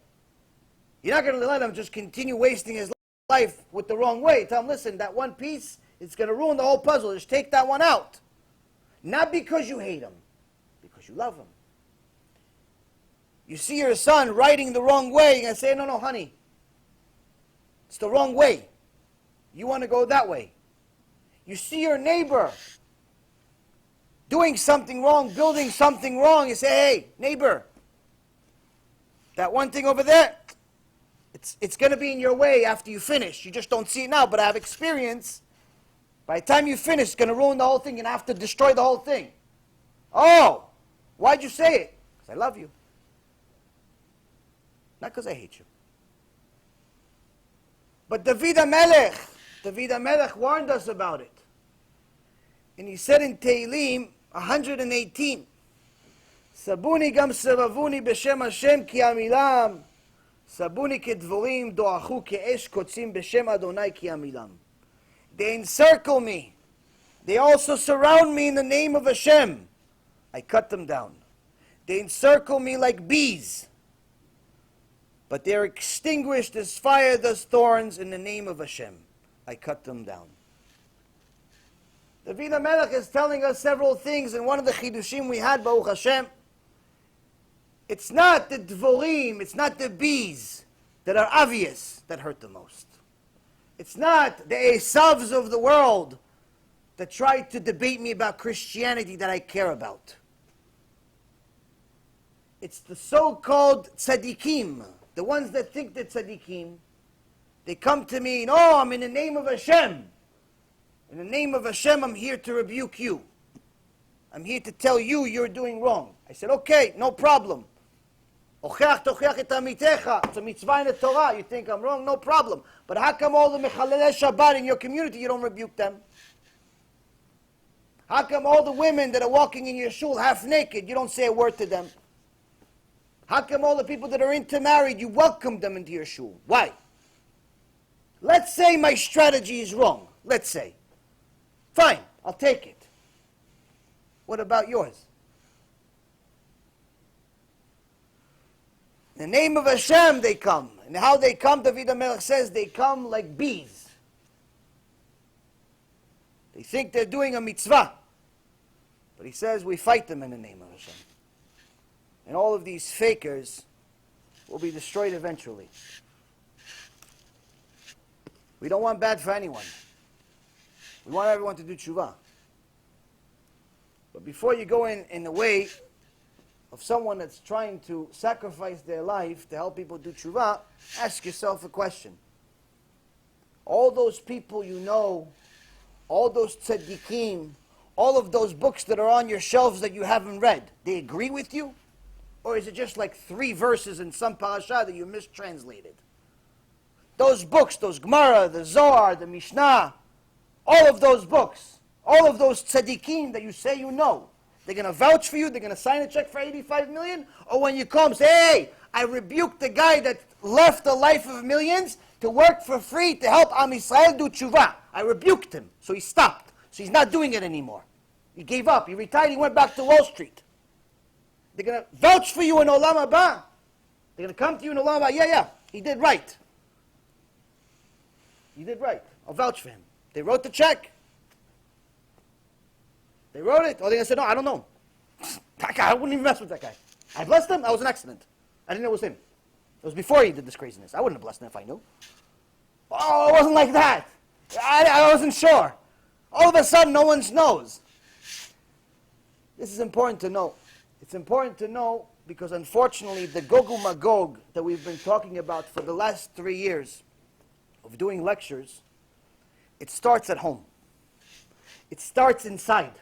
You're not going to let him just continue wasting his life with the wrong way. Tell him, listen, that one piece, it's going to ruin the whole puzzle. Just take that one out. Not because you hate him, because you love him. You see your son riding the wrong way, you're going to say, no, honey, it's the wrong way. You want to go that way. You see your neighbor doing something wrong, building something wrong, you say, hey, neighbor, that one thing over there, it's going to be in your way after you finish. You just don't see it now, but I have experience. By the time you finish, it's going to ruin the whole thing. You're going to have to destroy the whole thing. Oh, why'd you say it? Because I love you. Not because I hate you. But David HaMelech warned us about it. And he said in Tehillim 118, Sabuni gam sevavuni b'shem Hashem ki amilam, Sabuni kedvorim doachu ke'esh kotzim b'shem Adonai ki amilam. They encircle me. They also surround me in the name of Hashem. I cut them down. They encircle me like bees. But they are extinguished as fire does thorns in the name of Hashem. I cut them down. David HaMelech is telling us several things, and one of the chidushim we had, Baruch Hashem, it's not the dvorim, it's not the bees that are obvious that hurt the most. It's not the Esavs of the world that try to debate me about Christianity that I care about. It's the so-called tzaddikim, the ones that think they're tzaddikim. They come to me, oh, I'm in the name of Hashem. In the name of Hashem, I'm here to rebuke you. I'm here to tell you you're doing wrong. I said, okay, no problem. Ocheach tocheach et amitecha. It's a mitzvah in the Torah. You think I'm wrong? No problem. But how come all the mechalelei Shabbat in your community, you don't rebuke them? How come all the women that are walking in your shul half naked, you don't say a word to them? How come all the people that are intermarried, you welcome them into your shul? Why? Let's say my strategy is wrong. Let's say. Fine, I'll take it. What about yours? In the name of Hashem they come. And how they come, David HaMelech says, they come like bees. They think they're doing a mitzvah. But he says, we fight them in the name of Hashem. And all of these fakers will be destroyed eventually. We don't want bad for anyone. We want everyone to do teshuva. But before you go in the way of someone that's trying to sacrifice their life to help people do teshuva, ask yourself a question. All those people you know, all those tzaddikim, all of those books that are on your shelves that you haven't read, they agree with you? Or is it just like 3 verses in some parasha that you mistranslated? Those books, those Gemara, the Zohar, the Mishnah, all of those books, all of those tzaddikim that you say you know, they're going to vouch for you, they're going to sign a check for 85 million? Or when you come, say, hey, I rebuked the guy that left a life of millions to work for free to help Am Yisrael do teshuva. I rebuked him, so he stopped. So he's not doing it anymore. He gave up, he retired, he went back to Wall Street. They're going to vouch for you in Olam Haba. They're going to come to you in Olam Haba, yeah, he did right. He did right. I'll vouch for him. They wrote the check. They wrote it. Or they're going to say, no, I don't know. That guy, I wouldn't even mess with that guy. I blessed him, that was an accident. I didn't know it was him. It was before he did this craziness. I wouldn't have blessed him if I knew. Oh, it wasn't like that. I wasn't sure. All of a sudden, no one knows. This is important to know. It's important to know because unfortunately, the Gog Umagog that we've been talking about for the last 3 years of doing lectures, it starts at home. It starts inside.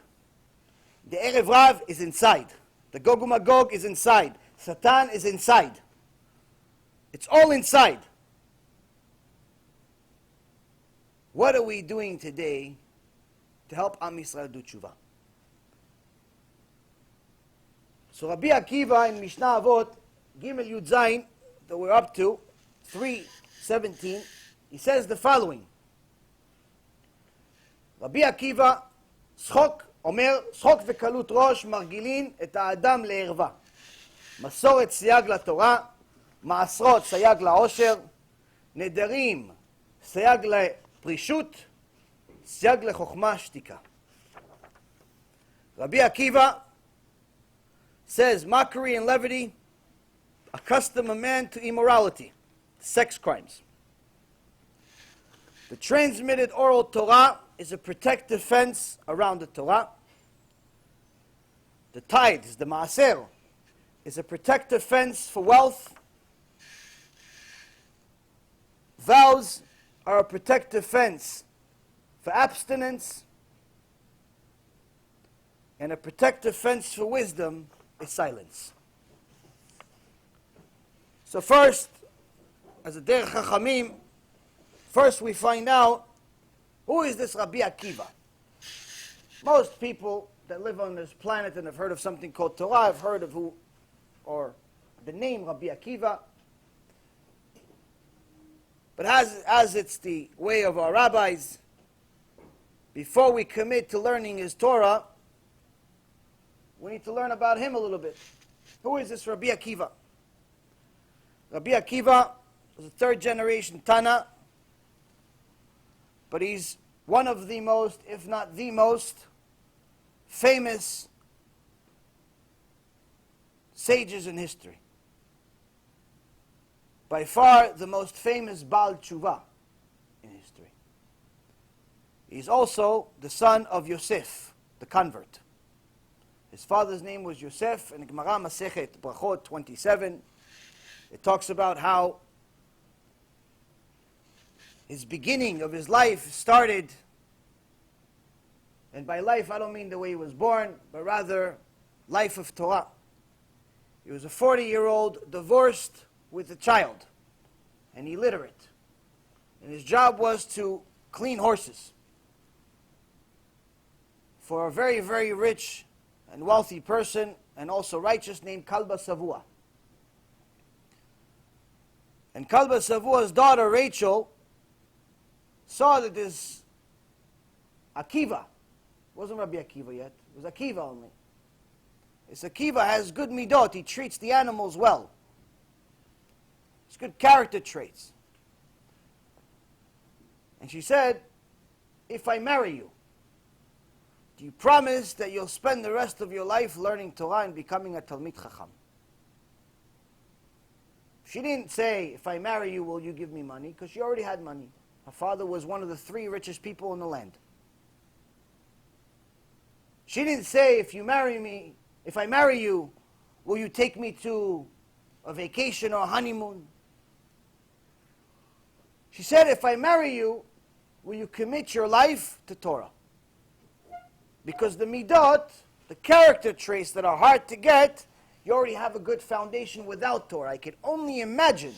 The Erev Rav is inside. The Gog Umagog is inside. Satan is inside. It's all inside. What are we doing today to help Am Yisrael do teshuva? So Rabbi Akiva in Mishnah Avot, Gimel Yud Zayin, that we're up to, 3:17, he says the following. Rabbi Akiva, שחוק, אומר, שחוק וקלות ראש מרגילין את האדם לערווה. מסורת סייג לתורה, מעשרות סייג לעושר, נדרים סייג לפרישות, סייג לחוכמה שתיקה. Rabbi Akiva says mockery and levity accustom a man to immorality, sex crimes. The transmitted oral Torah is a protective fence around the Torah. The tithes, the maaser, is a protective fence for wealth. Vows are a protective fence for abstinence. And a protective fence for wisdom is silence. So first, as a derech chachamim, first we find out who is this Rabbi Akiva. Most people that live on this planet and have heard of something called Torah have heard of who, or the name Rabbi Akiva. But as it's the way of our rabbis, before we commit to learning his Torah, we need to learn about him a little bit. Who is this Rabbi Akiva? Rabbi Akiva was a 3rd generation Tana, but he's one of the most, if not the most, famous sages in history. By far the most famous Baal Tshuva in history. He's also the son of Yosef, the convert. His father's name was Yosef, and Gemara Masechet Brachot 27. It talks about how his beginning of his life started, and by life I don't mean the way he was born, but rather life of Torah. He was a 40-year-old divorced with a child, and illiterate. And his job was to clean horses for a very, very rich and wealthy person, and also righteous, named Kalba Savua. And Kalba Savua's daughter, Rachel, saw that this Akiva, it wasn't Rabbi Akiva yet, it was Akiva only. This Akiva has good midot, he treats the animals well. It's good character traits. And she said, if I marry you, do you promise that you'll spend the rest of your life learning Torah and becoming a Talmid Chacham? She didn't say, if I marry you, will you give me money? Because she already had money. Her father was one of the 3 richest people in the land. She didn't say, if I marry you, will you take me to a vacation or a honeymoon? She said, if I marry you, will you commit your life to Torah? Because the midot, the character traits that are hard to get, you already have a good foundation without Torah. I can only imagine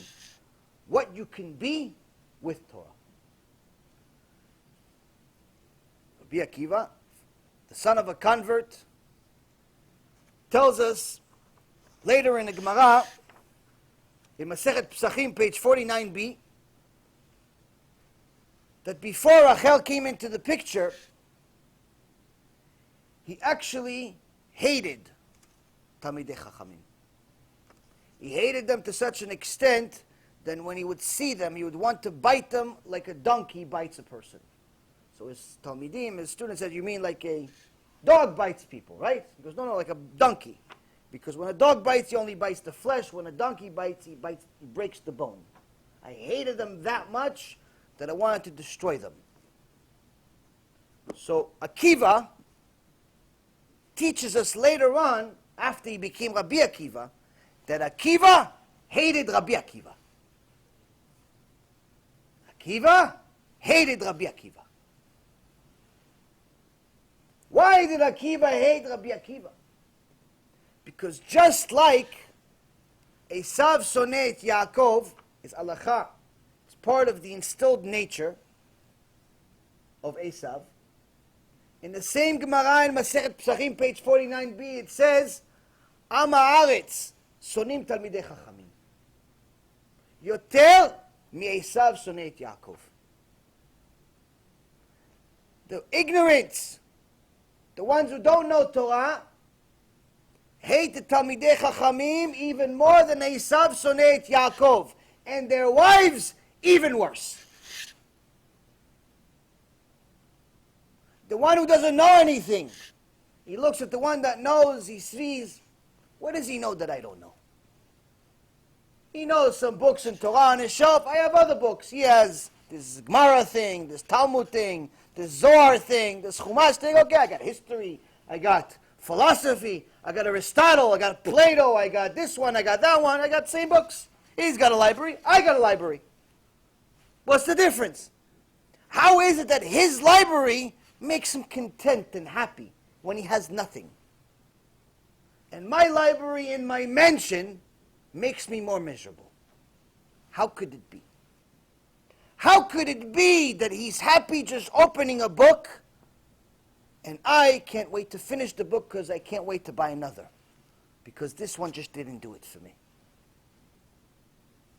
what you can be with Torah. Rabbi Akiva, the son of a convert, tells us later in the Gemara, in Masechet Pesachim, page 49b, that before Rachel came into the picture, he actually hated Talmidei Chachamim. He hated them to such an extent that when he would see them, he would want to bite them like a donkey bites a person. So his Talmidim, his student said, you mean like a dog bites people, right? He goes, no, like a donkey. Because when a dog bites, he only bites the flesh. When a donkey bites, he breaks the bone. I hated them that much that I wanted to destroy them. So Akiva teaches us later on, after he became Rabbi Akiva, that Akiva hated Rabbi Akiva. Akiva hated Rabbi Akiva. Why did Akiva hate Rabbi Akiva? Because just like Esau sonnet Yaakov is alacha, it's part of the instilled nature of Esau. In the same Gemara in Masechet Pesachim, page 49b, it says, Am haaretz sonim talmidei chachamim. Yoter mi-Esav soneh et Yaakov. The ignorants, the ones who don't know Torah, hate the talmidei chachamim even more than Esav soneh et Yaakov. And their wives, even worse. The one who doesn't know anything, he looks at the one that knows, he sees, what does he know that I don't know? He knows some books in Torah on his shelf. I have other books. He has this Gemara thing, this Talmud thing, this Zohar thing, this Chumash thing. Okay, I got history, I got philosophy, I got Aristotle, I got Plato, I got this one, I got that one, I got the same books. He's got a library, I got a library. What's the difference? How is it that his library makes him content and happy when he has nothing? And my library in my mansion makes me more miserable. How could it be? How could it be that he's happy just opening a book and I can't wait to finish the book because I can't wait to buy another? Because this one just didn't do it for me.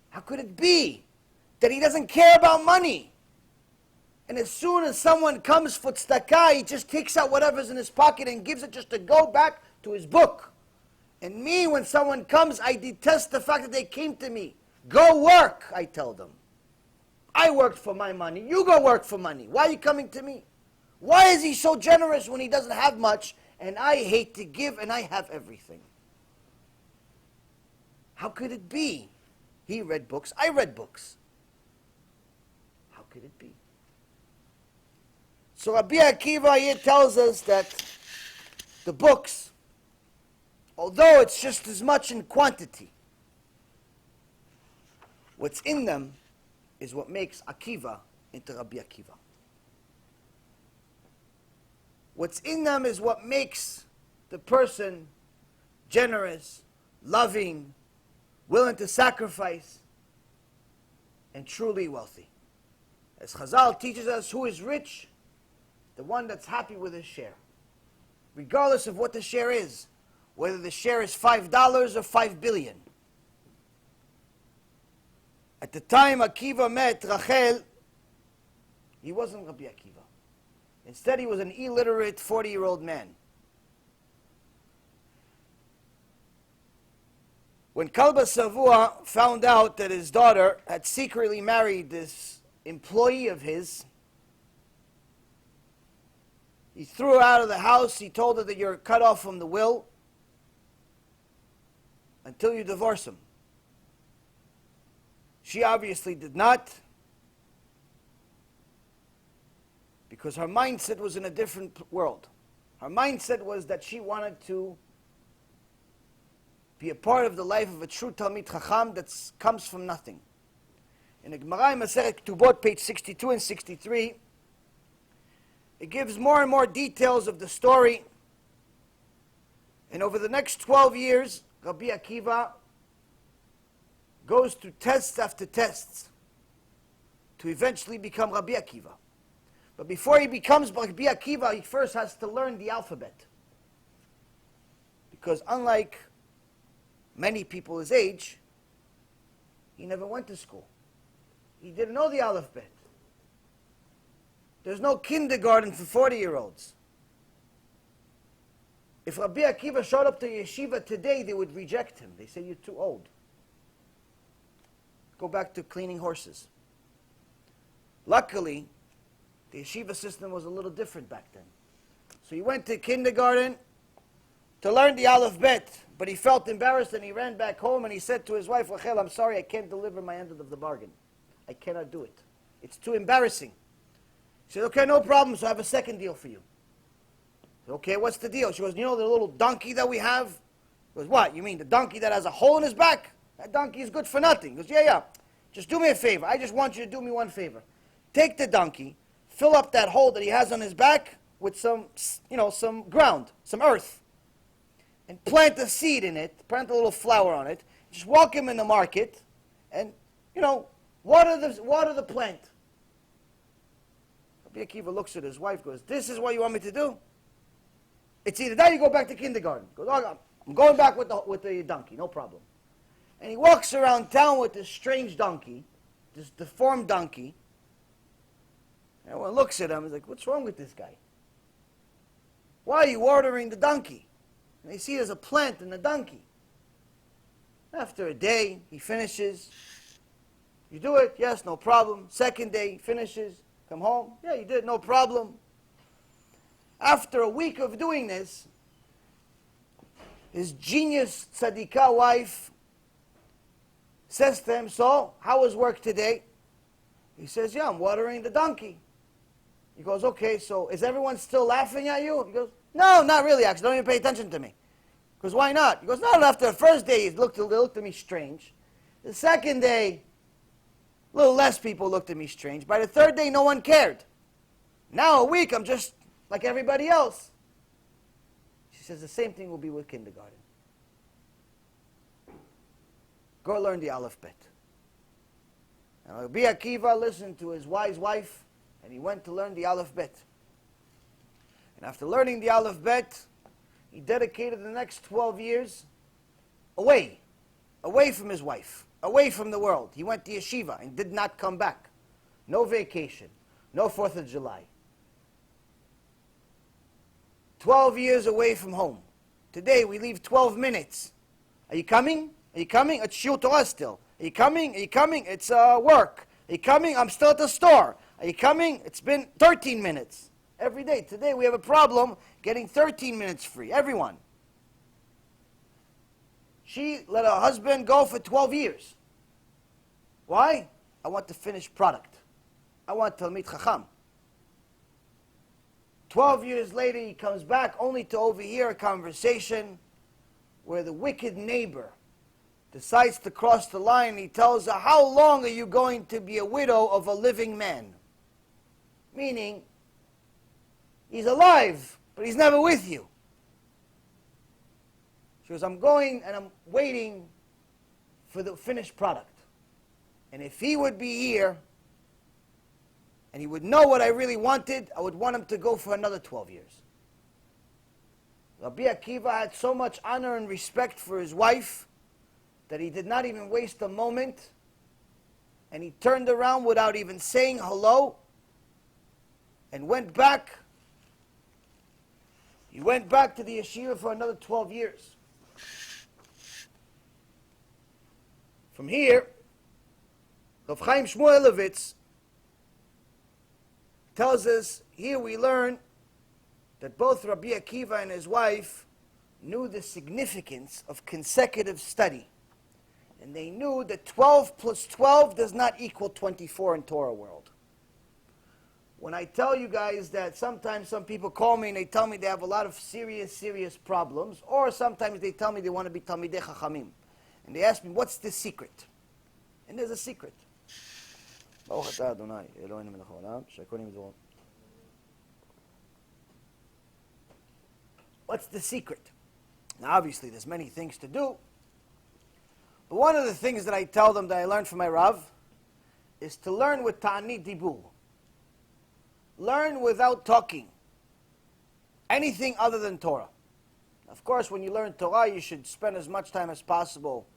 How could it be that he doesn't care about money? And as soon as someone comes for tzedakah, he just takes out whatever's in his pocket and gives it just to go back to his book. And me, when someone comes, I detest the fact that they came to me. Go work, I tell them. I worked for my money. You go work for money. Why are you coming to me? Why is he so generous when he doesn't have much, and I hate to give and I have everything? How could it be? He read books, I read books. How could it be? So Rabbi Akiva here tells us that the books, although it's just as much in quantity, what's in them is what makes Akiva into Rabbi Akiva. What's in them is what makes the person generous, loving, willing to sacrifice, and truly wealthy. As Chazal teaches us, who is rich? The one that's happy with his share. Regardless of what the share is. Whether the share is $5 or $5 billion. At the time Akiva met Rachel, he wasn't Rabbi Akiva. Instead, he was an illiterate 40-year-old man. When Kalba Savua found out that his daughter had secretly married this employee of his, he threw her out of the house. He told her that you're cut off from the will until you divorce him. She obviously did not, because her mindset was in a different world. Her mindset was that she wanted to be a part of the life of a true Talmid Chacham that comes from nothing. In the Gemara in Masechet Ketubot, page 62 and 63, it gives more and more details of the story. And over the next 12 years, Rabbi Akiva goes through tests after tests to eventually become Rabbi Akiva. But before he becomes Rabbi Akiva, he first has to learn the alphabet. Because unlike many people his age, he never went to school. He didn't know the alphabet. There's no kindergarten for 40-year-olds. If Rabbi Akiva showed up to yeshiva today, they would reject him. They say, you're too old. Go back to cleaning horses. Luckily, the yeshiva system was a little different back then. So he went to kindergarten to learn the alphabet, but he felt embarrassed and he ran back home and he said to his wife, Rachel, I'm sorry, I can't deliver my end of the bargain. I cannot do it. It's too embarrassing. She said, okay, no problem, so I have a second deal for you. I said, okay, what's the deal? She goes, you know the little donkey that we have? He goes, what? You mean the donkey that has a hole in his back? That donkey is good for nothing. He goes, yeah. Just do me a favor. I just want you to do me one favor. Take the donkey, fill up that hole that he has on his back with some ground, some earth, and plant a seed in it, plant a little flower on it. Just walk him in the market and, water the plant. Rabbi Akiva looks at his wife, goes, this is what you want me to do? It's either that or you go back to kindergarten. He goes, oh, I'm going back with the donkey, no problem. And he walks around town with this strange donkey, this deformed donkey. And everyone looks at him and is like, what's wrong with this guy? Why are you watering the donkey? And they see there's a plant in the donkey. After a day, he finishes. You do it? Yes, no problem. Second day, he finishes. Come home? Yeah, you did, no problem. After a week of doing this, his genius tzadikah wife says to him, so, how was work today? He says, yeah, I'm watering the donkey. He goes, okay, so is everyone still laughing at you? He goes, no, not really, actually, don't even pay attention to me. He goes, why not? He goes, no, after the first day, they looked at me strange. The second day, a little less people looked at me strange. By the third day, no one cared. Now a week, I'm just like everybody else. She says the same thing will be with kindergarten. Go learn the alphabet. And Rabbi Akiva listened to his wise wife, and he went to learn the alphabet. And after learning the alphabet, he dedicated the next 12 years away from his wife, away from the world. He went to yeshiva and did not come back. No vacation, no 4th of July. 12 years away from home. Today we leave 12 minutes. Are you coming? Are you coming? It's Shul Torah still. Are you coming? Are you coming? It's work. Are you coming? I'm still at the store. Are you coming? It's been 13 minutes. Every day. Today we have a problem getting 13 minutes free. Everyone. She let her husband go for 12 years. Why? I want the finished product. I want Talmid Chacham. 12 years later, he comes back only to overhear a conversation where the wicked neighbor decides to cross the line. He tells her, how long are you going to be a widow of a living man? Meaning, he's alive, but he's never with you. She goes, I'm going and I'm waiting for the finished product. And if he would be here, and he would know what I really wanted, I would want him to go for another 12 years. Rabbi Akiva had so much honor and respect for his wife that he did not even waste a moment and he turned around without even saying hello and went back. He went back to the yeshiva for another 12 years. From here, Rav Chaim Shmuelevitz tells us, here we learn that both Rabbi Akiva and his wife knew the significance of consecutive study. And they knew that 12 plus 12 does not equal 24 in Torah world. When I tell you guys that sometimes some people call me and they tell me they have a lot of serious problems, or sometimes they tell me they want to be Talmidei Chachamim. And they ask me, what's the secret? And there's a secret. What's the secret? Now obviously there's many things to do. But one of the things that I tell them that I learned from my Rav is to learn with ta'ani dibur. Learn without talking. Anything other than Torah. Of course, when you learn Torah, you should spend as much time as possible,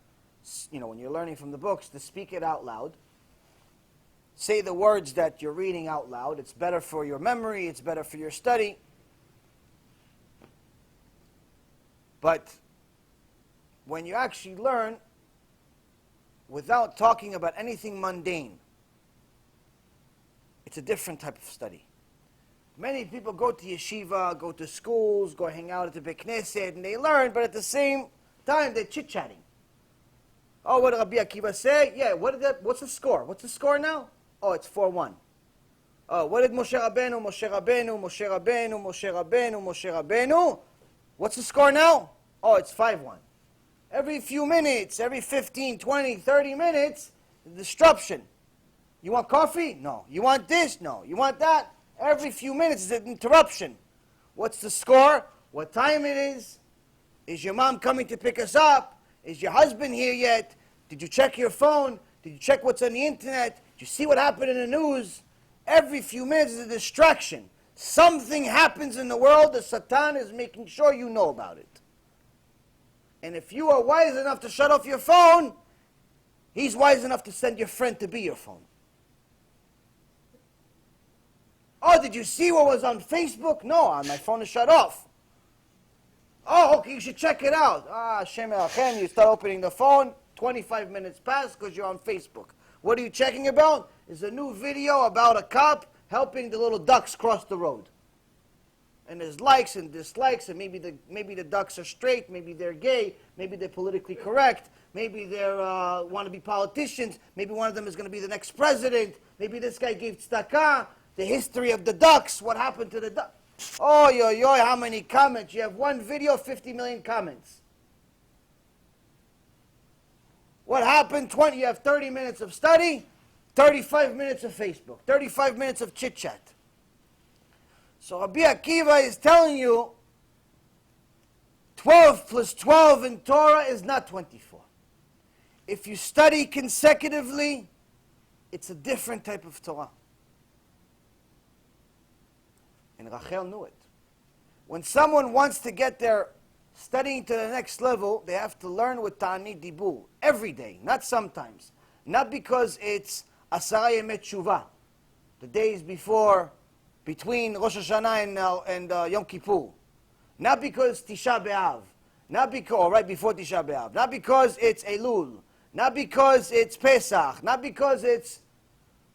when you're learning from the books, to speak it out loud. Say the words that you're reading out loud. It's better for your memory. It's better for your study. But when you actually learn without talking about anything mundane, it's a different type of study. Many people go to yeshiva, go to schools, go hang out at the Beit Knesset, and they learn, but at the same time they're chit-chatting. Oh, what did Rabbi Akiva say? Yeah, what's the score? What's the score now? Oh, it's 4-1. Oh, what did Moshe Rabbeinu? What's the score now? Oh, it's 5-1. Every few minutes, every 15, 20, 30 minutes, disruption. You want coffee? No. You want this? No. You want that? Every few minutes is an interruption. What's the score? What time it is? Is your mom coming to pick us up? Is your husband here yet? Did you check your phone? Did you check what's on the internet? Did you see what happened in the news? Every few minutes is a distraction. Something happens in the world, the Satan is making sure you know about it. And if you are wise enough to shut off your phone, he's wise enough to send your friend to be your phone. Oh, did you see what was on Facebook? No, my phone is shut off. Oh, okay, you should check it out. Hashem Elachem, you start opening the phone, 25 minutes pass because you're on Facebook. What are you checking about? It's a new video about a cop helping the little ducks cross the road. And there's likes and dislikes, and maybe the ducks are straight, maybe they're gay, maybe they're politically correct, maybe they want to be politicians, maybe one of them is going to be the next president, maybe this guy gave tzedakah, the history of the ducks, what happened to the ducks. Oh, how many comments? You have one video, 50 million comments. What happened? You have 30 minutes of study, 35 minutes of Facebook, 35 minutes of chit-chat. So Rabbi Akiva is telling you 12 plus 12 in Torah is not 24. If you study consecutively, it's a different type of Torah. And Rachel knew it. When someone wants to get their studying to the next level, they have to learn with ta'ani dibur every day, not sometimes. Not because it's Asara Yemei Teshuva, the days between Rosh Hashanah and Yom Kippur. Not because Tisha B'Av, or right before Tisha B'Av. Not because it's Elul. Not because it's Pesach. Not because it's,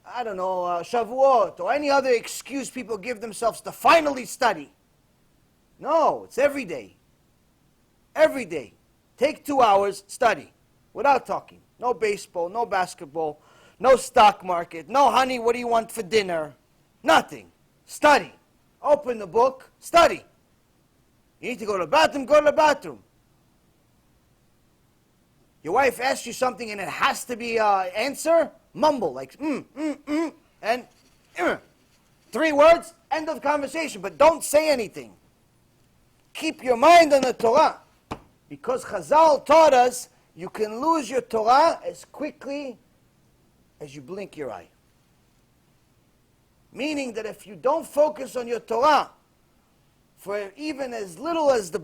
Shavuot, or any other excuse people give themselves to finally study. No, it's every day. Every day. Take 2 hours, study, without talking. No baseball, no basketball, no stock market, no honey, what do you want for dinner? Nothing. Study. Open the book, study. You need to go to the bathroom, go to the bathroom. Your wife asks you something and it has to be an answer, mumble, like, and 3 words, end of conversation, but don't say anything. Keep your mind on the Torah. Because Chazal taught us, you can lose your Torah as quickly as you blink your eye. Meaning that if you don't focus on your Torah for even as little as the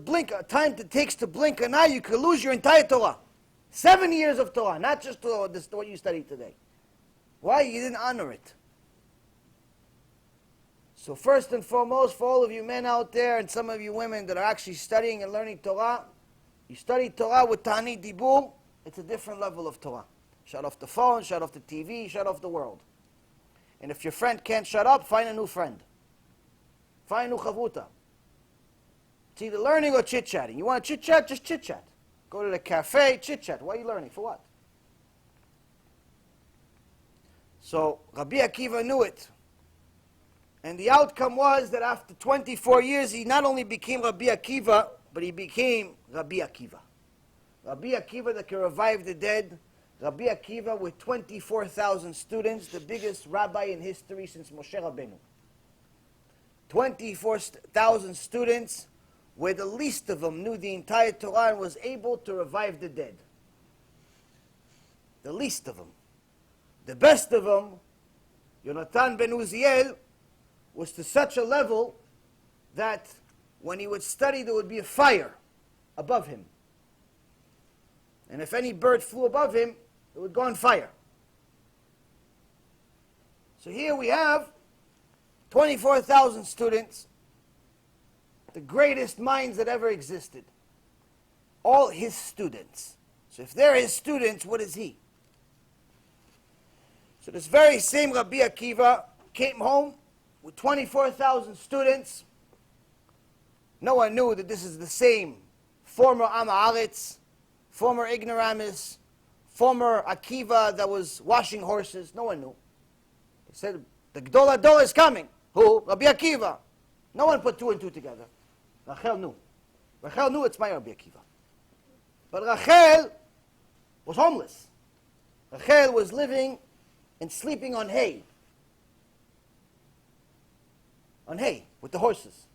time it takes to blink an eye, you could lose your entire Torah. 7 years of Torah, not just what you study today. Why? You didn't honor it. So first and foremost, for all of you men out there and some of you women that are actually studying and learning Torah, you study Torah with Ta'anit Dibur, it's a different level of Torah. Shut off the phone, shut off the TV, shut off the world. And if your friend can't shut up, find a new friend. Find a new chavuta. It's either learning or chit-chatting. You want to chit-chat? Just chit-chat. Go to the cafe, chit-chat. What are you learning? For what? So Rabbi Akiva knew it. And the outcome was that after 24 years, he not only became Rabbi Akiva, but he became Rabbi Akiva. Rabbi Akiva that can revive the dead. Rabbi Akiva with 24,000 students, the biggest rabbi in history since Moshe Rabbeinu. 24,000 students, where the least of them knew the entire Torah and was able to revive the dead. The least of them. The best of them, Yonatan ben Uziel, was to such a level that when he would study, there would be a fire above him. And if any bird flew above him, it would go on fire. So here we have 24,000 students, the greatest minds that ever existed. All his students. So if they're his students, what is he? So this very same Rabbi Akiva came home with 24,000 students. No one knew that this is the same former Am Haaretz, former ignoramus, former Akiva that was washing horses. No one knew. They said, the Gdol Ador is coming. Who? Rabbi Akiva. No one put two and two together. Rachel knew. Rachel knew it's my Rabbi Akiva. But Rachel was homeless. Rachel was living and sleeping on hay. On hay, with the horses.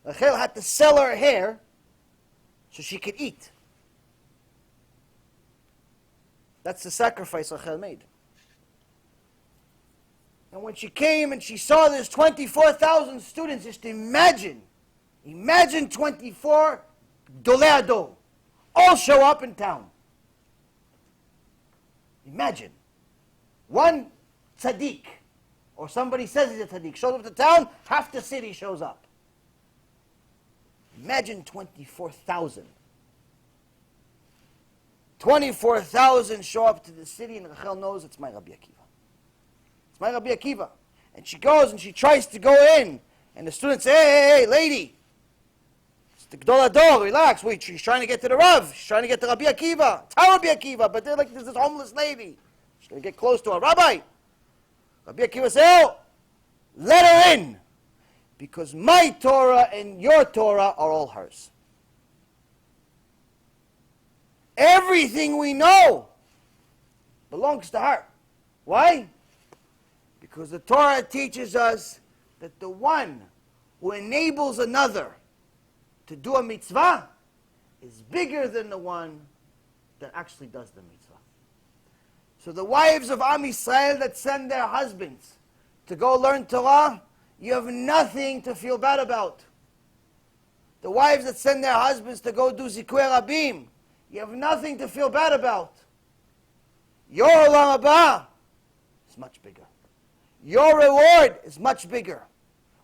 Rachel had to sell her hair so she could eat. That's the sacrifice Rachel made. And when she came and she saw there's 24,000 students, just imagine 24 Dolei Ador, all show up in town. Imagine. One tzaddik, or somebody says he's a tzaddik, shows up to town, half the city shows up. Imagine 24,000. 24,000 show up to the city, and Rachel knows it's my Rabbi Akiva. It's my Rabbi Akiva. And she goes and she tries to go in, and the students say, hey, lady, it's the Gdol Ador, relax. Wait, she's trying to get to the Rav. She's trying to get to Rabbi Akiva. It's our Rabbi Akiva, but they're like, there's this homeless lady. She's going to get close to her. Rabbi, Rabbi Akiva says, oh, let her in, because my Torah and your Torah are all hers. Everything we know belongs to her. Why? Because the Torah teaches us that the one who enables another to do a mitzvah is bigger than the one that actually does the mitzvah. So the wives of Am Yisrael that send their husbands to go learn Torah, you have nothing to feel bad about. The wives that send their husbands to go do Zikui Rabim, you have nothing to feel bad about. Your Olam Haba is much bigger. Your reward is much bigger.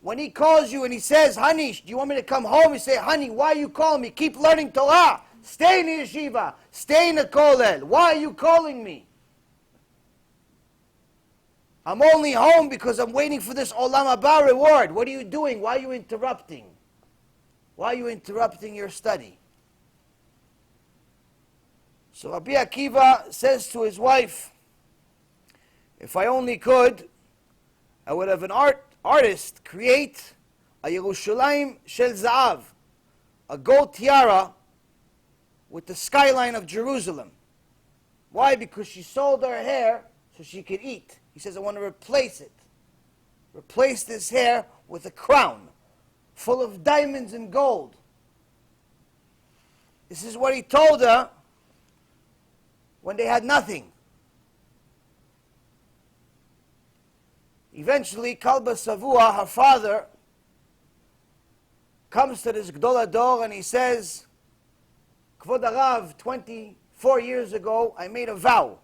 When he calls you and he says, honey, do you want me to come home? You say, honey, why are you calling me? Keep learning Torah. Stay in the yeshiva. Stay in the kollel. Why are you calling me? I'm only home because I'm waiting for this Olam Haba reward. What are you doing? Why are you interrupting? Why are you interrupting your study? So Rabbi Akiva says to his wife, if I only could, I would have an artist create a Yerushalayim Shel Za'av, a gold tiara with the skyline of Jerusalem. Why? Because she sold her hair so she could eat. He says, I want to replace it. Replace this hair with a crown full of diamonds and gold. This is what he told her when they had nothing. Eventually, Kalba Savua, her father, comes to this Gdol Ador and he says, Kvod Arav, 24 years ago, I made a vow.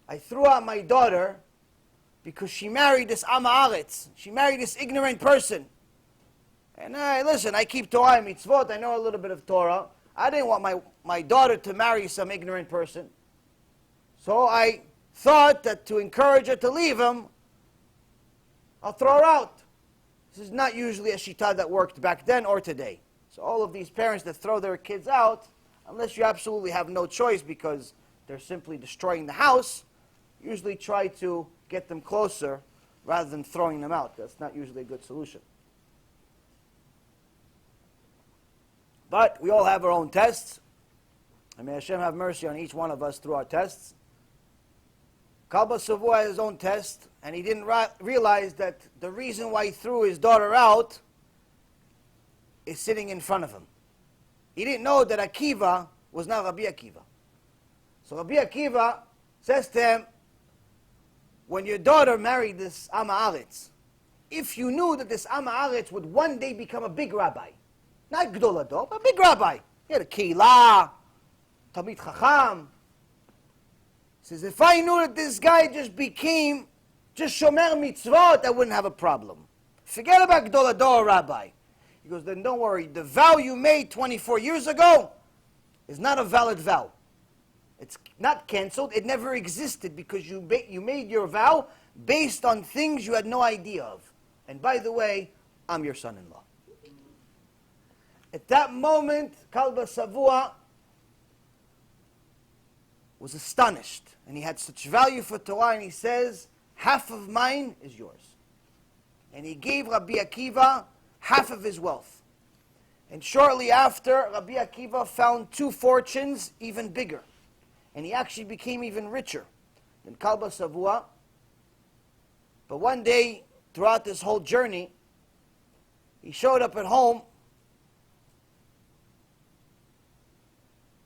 I threw out my daughter because she married this Amaretz. She married this ignorant person. And listen, I keep Torah and mitzvot. I know a little bit of Torah. I didn't want my daughter to marry some ignorant person. So I thought that to encourage her to leave him, I'll throw her out. This is not usually a shita that worked back then or today. So all of these parents that throw their kids out, unless you absolutely have no choice because they're simply destroying the house, usually try to get them closer rather than throwing them out. That's not usually a good solution. But we all have our own tests. And may Hashem have mercy on each one of us through our tests. Kalba Savua had his own test, and he didn't realize that the reason why he threw his daughter out is sitting in front of him. He didn't know that Akiva was not Rabbi Akiva. So Rabbi Akiva says to him, when your daughter married this Amaretz, if you knew that this Amaretz would one day become a big rabbi, not Gdol Ador, but a big rabbi, he had a Keilah, Talmid Chacham. He says, if I knew that this guy just became just Shomer Mitzvot, I wouldn't have a problem. Forget about Gdol Ador rabbi. He goes, then don't worry, the vow you made 24 years ago is not a valid vow. It's not canceled. It never existed because you made your vow based on things you had no idea of. And by the way, I'm your son-in-law. At that moment, Kalba Savua was astonished. And he had such value for Torah, and he says, half of mine is yours. And he gave Rabbi Akiva half of his wealth. And shortly after, Rabbi Akiva found two fortunes even bigger. And he actually became even richer than Kalba Savua. But one day, throughout this whole journey, he showed up at home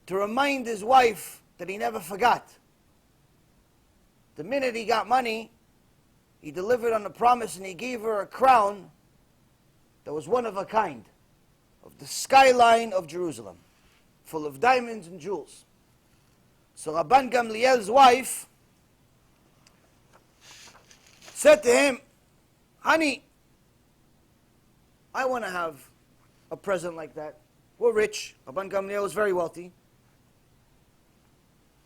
to remind his wife that he never forgot. The minute he got money, he delivered on the promise and he gave her a crown that was one of a kind, of the skyline of Jerusalem, full of diamonds and jewels. So Rabban Gamliel's wife said to him, honey, I want to have a present like that. We're rich. Rabban Gamliel was very wealthy.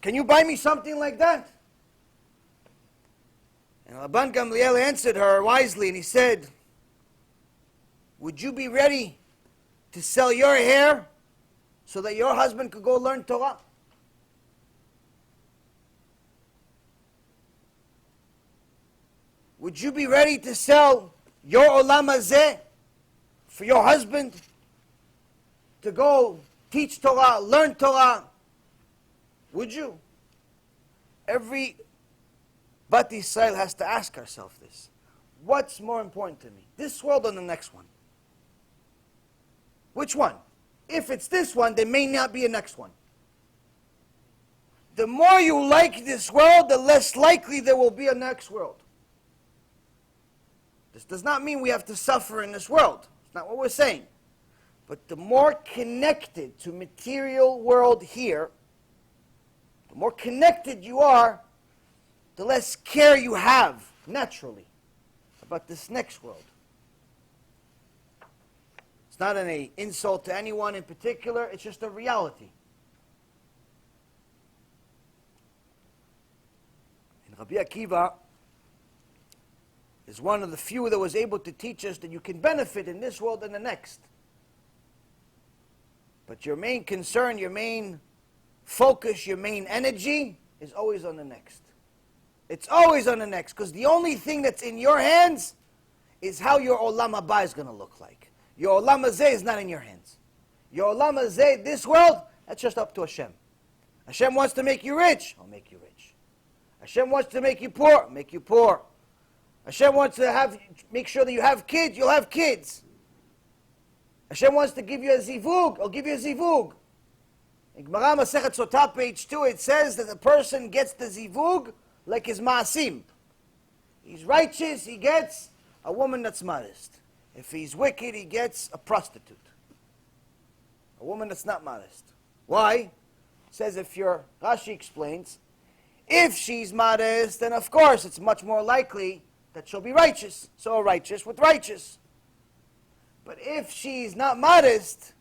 Can you buy me something like that? And Rabban Gamliel answered her wisely, and he said, would you be ready to sell your hair so that your husband could go learn Torah? Would you be ready to sell your olam hazeh for your husband to go teach Torah, learn Torah? Would you? Every Bat Yisrael has to ask herself this. What's more important to me? This world or the next one? Which one? If it's this one, there may not be a next one. The more you like this world, the less likely there will be a next world. This does not mean we have to suffer in this world. It's not what we're saying. But the more connected to material world here, the more connected you are, the less care you have, naturally, about this next world. It's not an insult to anyone in particular, it's just a reality. And Rabbi Akiva is one of the few that was able to teach us that you can benefit in this world and the next. But your main concern, your main focus, your main energy is always on the next. It's always on the next, because the only thing that's in your hands is how your olam haba is going to look like. Your olam hazeh is not in your hands. Your olam hazeh, this world, that's just up to Hashem. Hashem wants to make you rich, I'll make you rich. Hashem wants to make you poor, I'll make you poor. Hashem wants to make sure that you have kids, you'll have kids. Hashem wants to give you a zivug, I'll give you a zivug. In Gemara Masechet Sotah, page 2, it says that the person gets the zivug like his maasim. He's righteous, he gets a woman that's modest. If he's wicked, he gets a prostitute. A woman that's not modest. Why? It says Rashi explains, If she's modest, then of course it's much more likely that she'll be righteous. So righteous with righteous. But if she's not modest,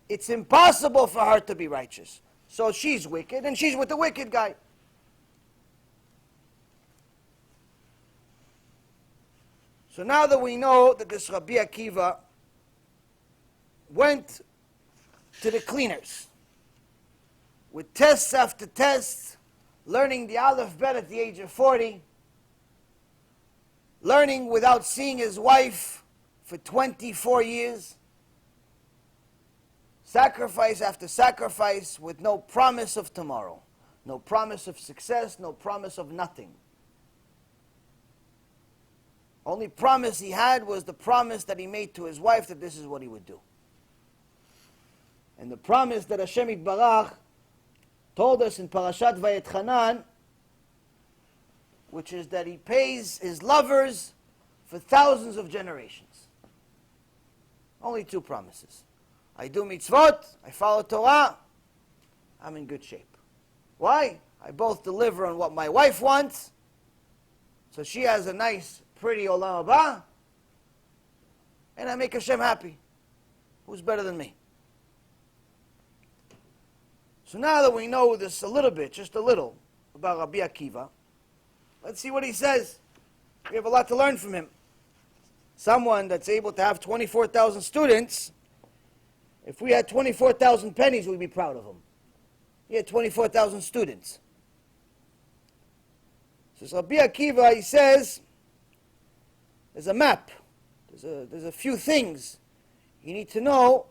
it's impossible for her to be righteous. So she's wicked, and she's with the wicked guy. So now that we know that this Rabbi Akiva went to the cleaners with tests after tests, learning the Aleph Bet at the age of 40, learning without seeing his wife for 24 years, sacrifice after sacrifice with no promise of tomorrow, no promise of success, no promise of nothing. Only promise he had was the promise that he made to his wife that this is what he would do. And the promise that Hashem Yitbarach told us in Parashat Vayetchanan, which is that he pays his lovers for thousands of generations. Only two promises. I do mitzvot, I follow Torah, I'm in good shape. Why? I both deliver on what my wife wants, so she has a nice, pretty olam haba, and I make Hashem happy. Who's better than me? So now that we know this a little bit, just a little, about Rabbi Akiva, let's see what he says. We have a lot to learn from him. Someone that's able to have 24,000 students, if we had 24,000 pennies, we'd be proud of him. He had 24,000 students. So Rabbi Akiva, he says, there's a map. There's a few things you need to know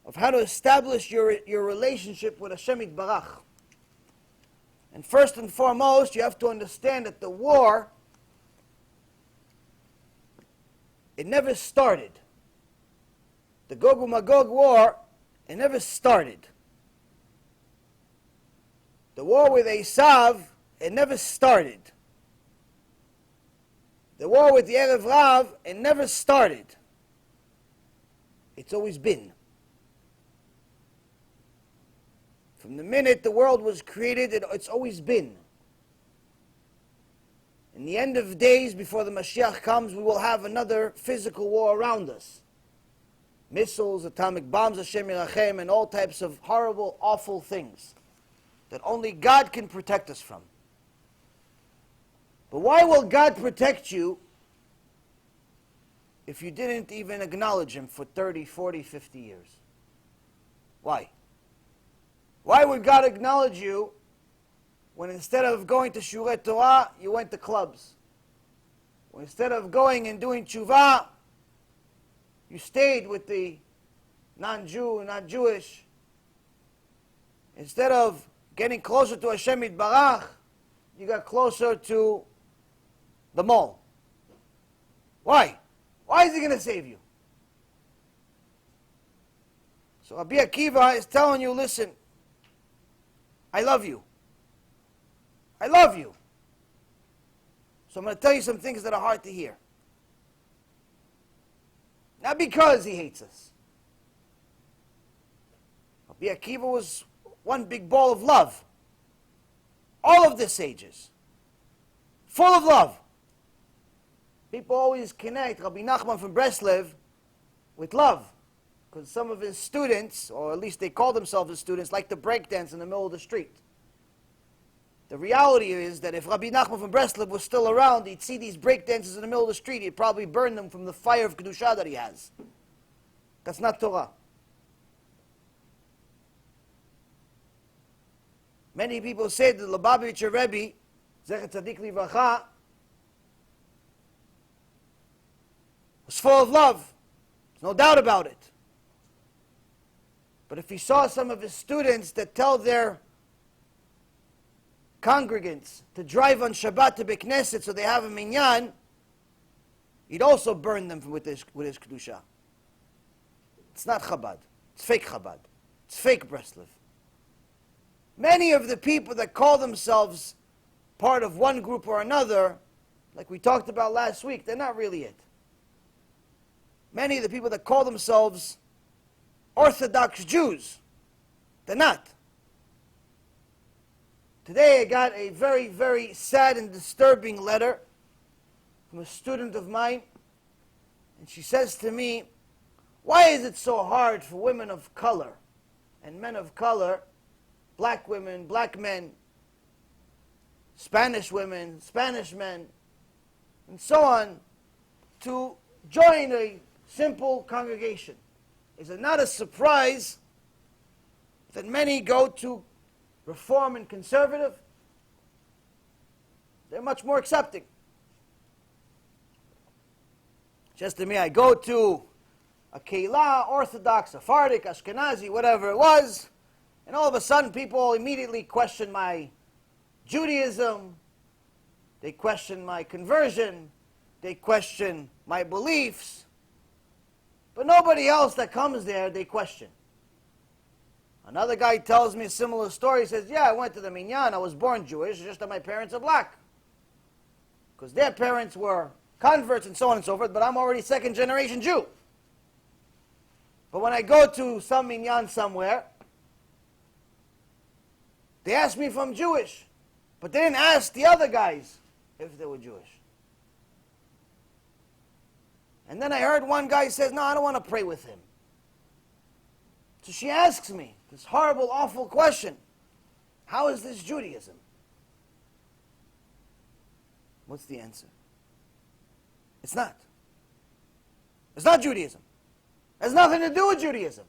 of how to establish your relationship with Hashem Yitbarach. And first and foremost, you have to understand that the war, it never started. The Gog Umagog war, it never started. The war with Esau, it never started. The war with the Erev Rav, it never started. It's always been. From the minute the world was created, it's always been. In the end of days, before the Mashiach comes, we will have another physical war around us. Missiles, atomic bombs, Hashem Yirachem, and all types of horrible, awful things that only God can protect us from. But why will God protect you if you didn't even acknowledge Him for 30, 40, 50 years? Why? Why would God acknowledge you when instead of going to Shurei Torah, you went to clubs? When instead of going and doing teshuva, you stayed with the non-Jew, non-Jewish. Instead of getting closer to Hashem Yitbarach, you got closer to the mall. Why? Why is He going to save you? So Rabbi Akiva is telling you, listen, I love you. I love you. So I'm going to tell you some things that are hard to hear. Not because He hates us. Rabbi Akiva was one big ball of love. All of the sages. Full of love. People always connect Rabbi Nachman from Breslev with love. Because some of his students, or at least they call themselves his students, like to break dance in the middle of the street. The reality is that if Rabbi Nachman from Breslev was still around, he'd see these break dances in the middle of the street, he'd probably burn them from the fire of Kedusha that he has. That's not Torah. Many people say that Lubavitcher Rebbe, Zecher Tzadik Livracha, was full of love. There's no doubt about it. But if he saw some of his students that tell their congregants to drive on Shabbat to Beit Knesset so they have a minyan, he'd also burn them with his Kedusha. It's not Chabad. It's fake Chabad. It's fake Breslev. Many of the people that call themselves part of one group or another, like we talked about last week, they're not really it. Many of the people that call themselves Orthodox Jews, they're not. Today I got a very, very sad and disturbing letter from a student of mine, and she says to me, why is it so hard for women of color and men of color, black women, black men, Spanish women, Spanish men, and so on, to join a simple congregation? Is it not a surprise that many go to Reform and Conservative? They're much more accepting. Just to me, I go to a Keilah, Orthodox, Sephardic, Ashkenazi, whatever it was, and all of a sudden people immediately question my Judaism, they question my conversion, they question my beliefs, but nobody else that comes there, they question. Another guy tells me a similar story. He says, yeah, I went to the minyan, I was born Jewish, just that my parents are black. Because their parents were converts and so on and so forth, but I'm already second generation Jew. But when I go to some minyan somewhere, they ask me if I'm Jewish, but they didn't ask the other guys if they were Jewish. And then I heard one guy says, no, I don't want to pray with him. So she asks me this horrible, awful question. How is this Judaism? What's the answer? It's not. It's not Judaism. It has nothing to do with Judaism.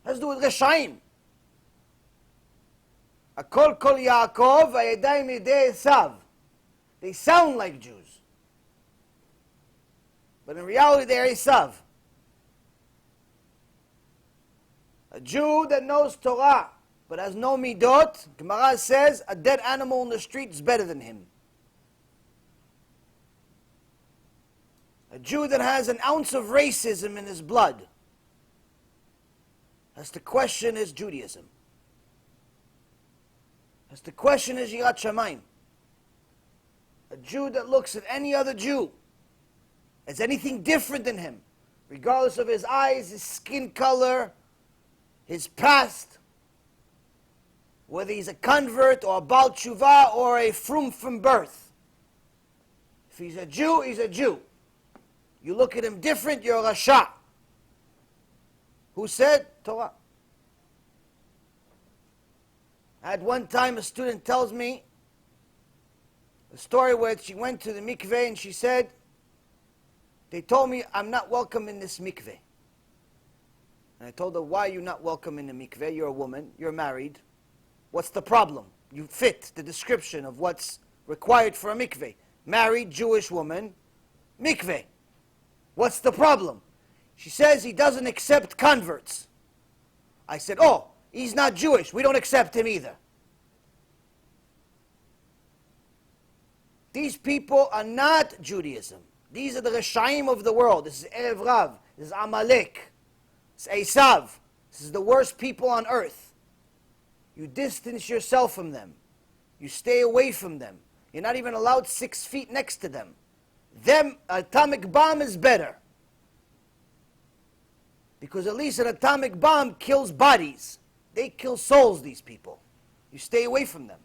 It has to do with Reshaim. Akol kol Yaakov, vayedayim yedei Esau. They sound like Jews, but in reality they're Esau. A Jew that knows Torah but has no midot, Gemara says a dead animal in the street is better than him. A Jew that has an ounce of racism in his blood has to question his Judaism. Has to question his Yirat Shamayim. A Jew that looks at any other Jew as anything different than him, regardless of his eyes, his skin color, his past, whether he's a convert or a Baal Tshuva or a frum from birth. If he's a Jew, he's a Jew. You look at him different, you're a Rasha. Who said? Torah. I had one time a student tells me a story where she went to the mikveh and she said, they told me I'm not welcome in this mikveh. And I told her, why are you not welcome in the mikveh? You're a woman, you're married. What's the problem? You fit the description of what's required for a mikveh. Married, Jewish woman, mikveh. What's the problem? She says he doesn't accept converts. I said, oh, he's not Jewish. We don't accept him either. These people are not Judaism. These are the Reshaim of the world. This is Erev Rav. This is Amalek. This is Esau. This is the worst people on earth. You distance yourself from them. You stay away from them. You're not even allowed 6 feet next to them. Them, atomic bomb is better. Because at least an atomic bomb kills bodies. They kill souls, these people. You stay away from them.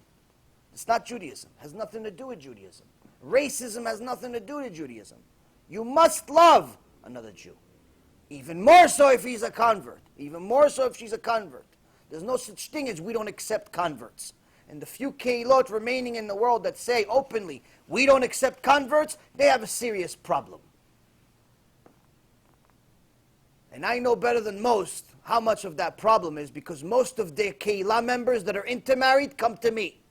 It's not Judaism. It has nothing to do with Judaism. Racism has nothing to do with Judaism. You must love another Jew. Even more so if he's a convert. Even more so if she's a convert. There's no such thing as we don't accept converts. And the few keilot remaining in the world that say openly, we don't accept converts, they have a serious problem. And I know better than most how much of that problem is, because most of their keilah members that are intermarried come to me.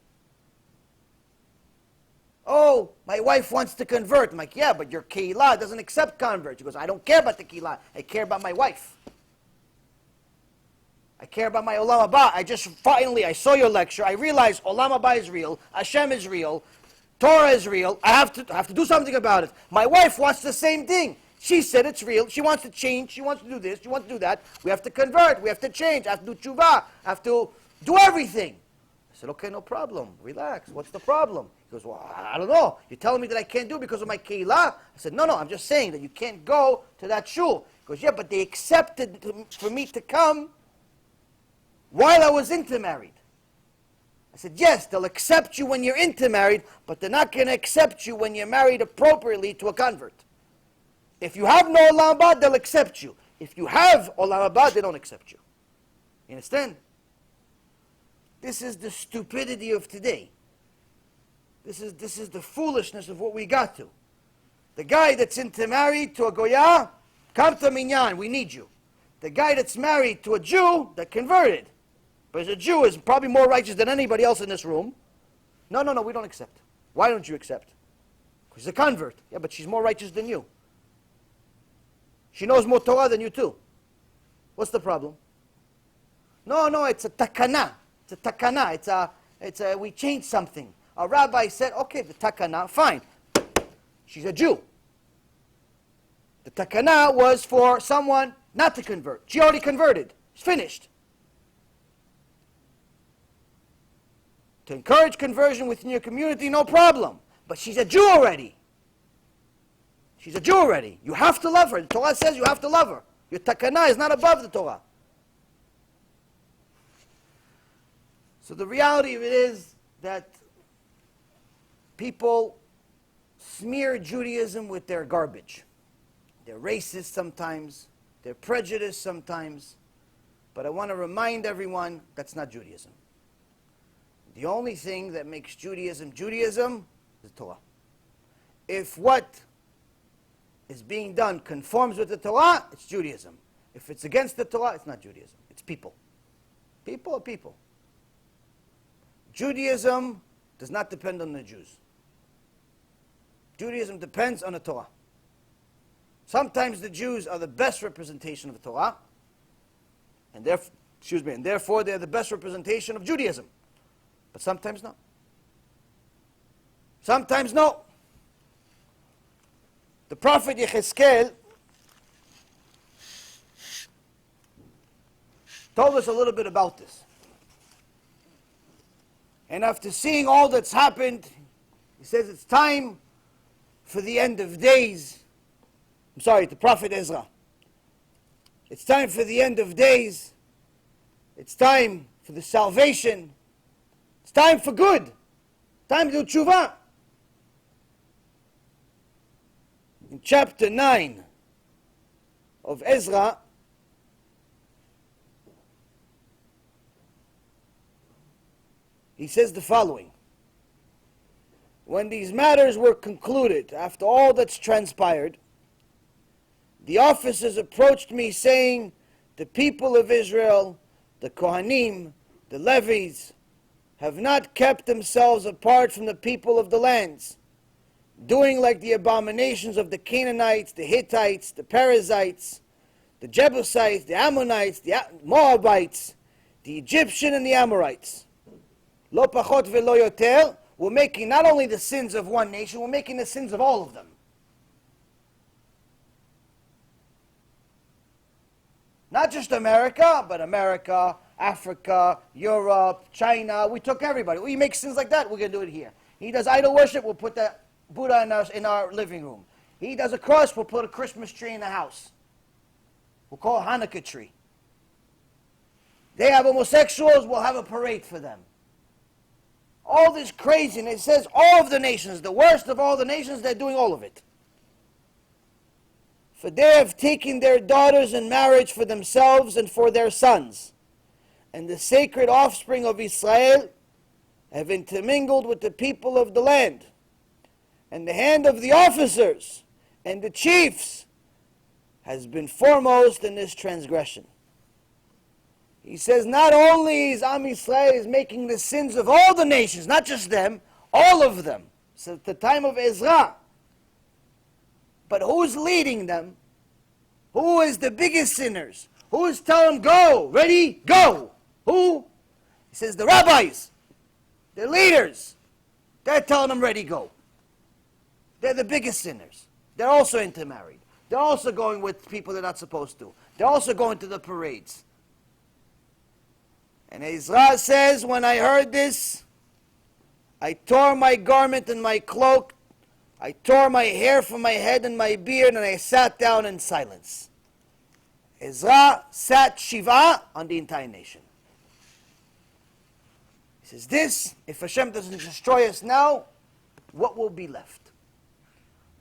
Oh, my wife wants to convert. I'm like, yeah, but your keilah doesn't accept converts. She goes, I don't care about the keilah. I care about my wife. I care about my Olam Haba. I saw your lecture. I realized Olam Haba is real. Hashem is real. Torah is real. I have to do something about it. My wife wants the same thing. She said it's real. She wants to change. She wants to do this. She wants to do that. We have to convert. We have to change. I have to do tshuva. I have to do everything. I said, okay, no problem. Relax. What's the problem? He goes, well, I don't know. You're telling me that I can't do it because of my keilah? I said, no, I'm just saying that you can't go to that shul. He goes, yeah, but they accepted for me to come while I was intermarried. I said, yes, they'll accept you when you're intermarried, but they're not going to accept you when you're married appropriately to a convert. If you have no Olam Haba, they'll accept you. If you have Olam Haba, they don't accept you. You understand? This is the stupidity of today. This is the foolishness of what we got to. The guy that's intermarried to a Goya, come to Minyan, we need you. The guy that's married to a Jew that converted, but a Jew is probably more righteous than anybody else in this room. No, we don't accept. Why don't you accept? Because he's a convert. Yeah, but she's more righteous than you. She knows more Torah than you too. What's the problem? No, it's a takana. It's a takana. We changed something. A rabbi said, okay, the takana, fine. She's a Jew. The takana was for someone not to convert. She already converted. It's finished. To encourage conversion within your community, no problem. But she's a Jew already. She's a Jew already. You have to love her. The Torah says you have to love her. Your takana is not above the Torah. So the reality of it is that people smear Judaism with their garbage. They're racist sometimes. They're prejudiced sometimes. But I want to remind everyone that's not Judaism. The only thing that makes Judaism Judaism is the Torah. If what is being done conforms with the Torah, it's Judaism. If it's against the Torah, it's not Judaism. It's people. People are people. Judaism does not depend on the Jews. Judaism depends on the Torah. Sometimes the Jews are the best representation of the Torah, and therefore they're the best representation of Judaism. But sometimes not. Sometimes no. The prophet Yehiskiel told us a little bit about this. And after seeing all that's happened, he says it's time for the end of days. The prophet Ezra. It's time for the end of days. It's time for the salvation. It's time for good. Time to do teshuva. In chapter 9 of Ezra, he says the following. When these matters were concluded, after all that's transpired, the officers approached me saying, the people of Israel, the Kohanim, the Levites, have not kept themselves apart from the people of the lands, doing like the abominations of the Canaanites, the Hittites, the Perizzites, the Jebusites, the Ammonites, the Moabites, the Egyptian and the Amorites. Lo pachot velo yoter, we're making not only the sins of one nation, we're making the sins of all of them. Not just America, but America, Africa, Europe, China. We took everybody. We make sins like that, we're going to do it here. He does idol worship, we'll put that Buddha in our living room. He does a cross, we'll put a Christmas tree in the house. We'll call it a Hanukkah tree. They have homosexuals, we'll have a parade for them. All this craziness, it says all of the nations, the worst of all the nations, they're doing all of it. For they have taken their daughters in marriage for themselves and for their sons, and the sacred offspring of Israel have intermingled with the people of the land. And the hand of the officers and the chiefs has been foremost in this transgression. He says not only is Am Yisrael is making the sins of all the nations, not just them, all of them. So at the time of Ezra. But who's leading them? Who is the biggest sinners? Who is telling them, go, ready, go? Who? He says the rabbis, the leaders. They're telling them, ready, go. They're the biggest sinners. They're also intermarried. They're also going with people they're not supposed to. They're also going to the parades. And Ezra says, when I heard this, I tore my garment and my cloak, I tore my hair from my head and my beard, and I sat down in silence. Ezra sat Shiva on the entire nation. He says, this, if Hashem doesn't destroy us now, what will be left?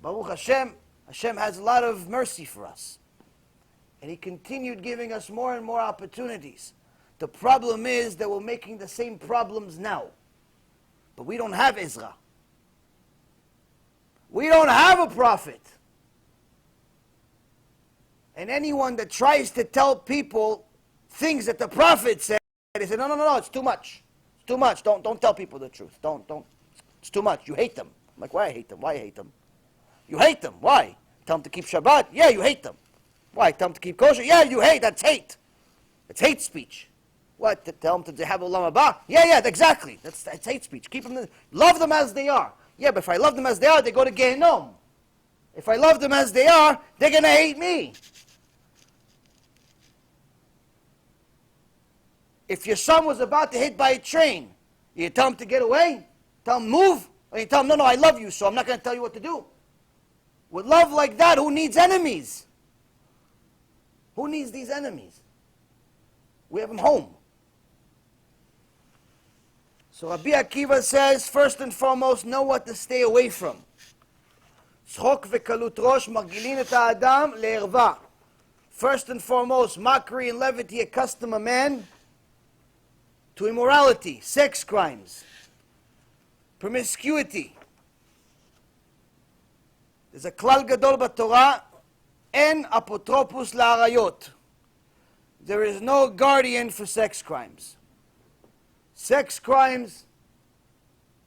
Baruch Hashem, Hashem has a lot of mercy for us. And He continued giving us more and more opportunities. The problem is that we're making the same problems now. But we don't have Ezra. We don't have a prophet. And anyone that tries to tell people things that the prophet said, they say, no, it's too much. It's too much. Don't tell people the truth. Don't. It's too much. You hate them. I'm like, why I hate them? Why I hate them? You hate them. Why? Tell them to keep Shabbat? Yeah, you hate them. Why? Tell them to keep kosher? Yeah, you hate. That's hate. It's hate speech. What? To tell them to have Olam Haba? Yeah, exactly. That's hate speech. Keep them. Love them as they are. Yeah, but if I love them as they are, they go to Gehenom. If I love them as they are, they're going to hate me. If your son was about to hit by a train, you tell him to get away? Tell him move? Or you tell him, no, I love you, so I'm not going to tell you what to do. With love like that, who needs enemies? Who needs these enemies? We have them home. So Rabbi Akiva says, first and foremost, know what to stay away from. First and foremost, mockery and levity accustom a man to immorality, sex crimes, promiscuity. There's a klal gadol b'Torah, en apotropus la'arayot. There is no guardian for sex crimes. Sex crimes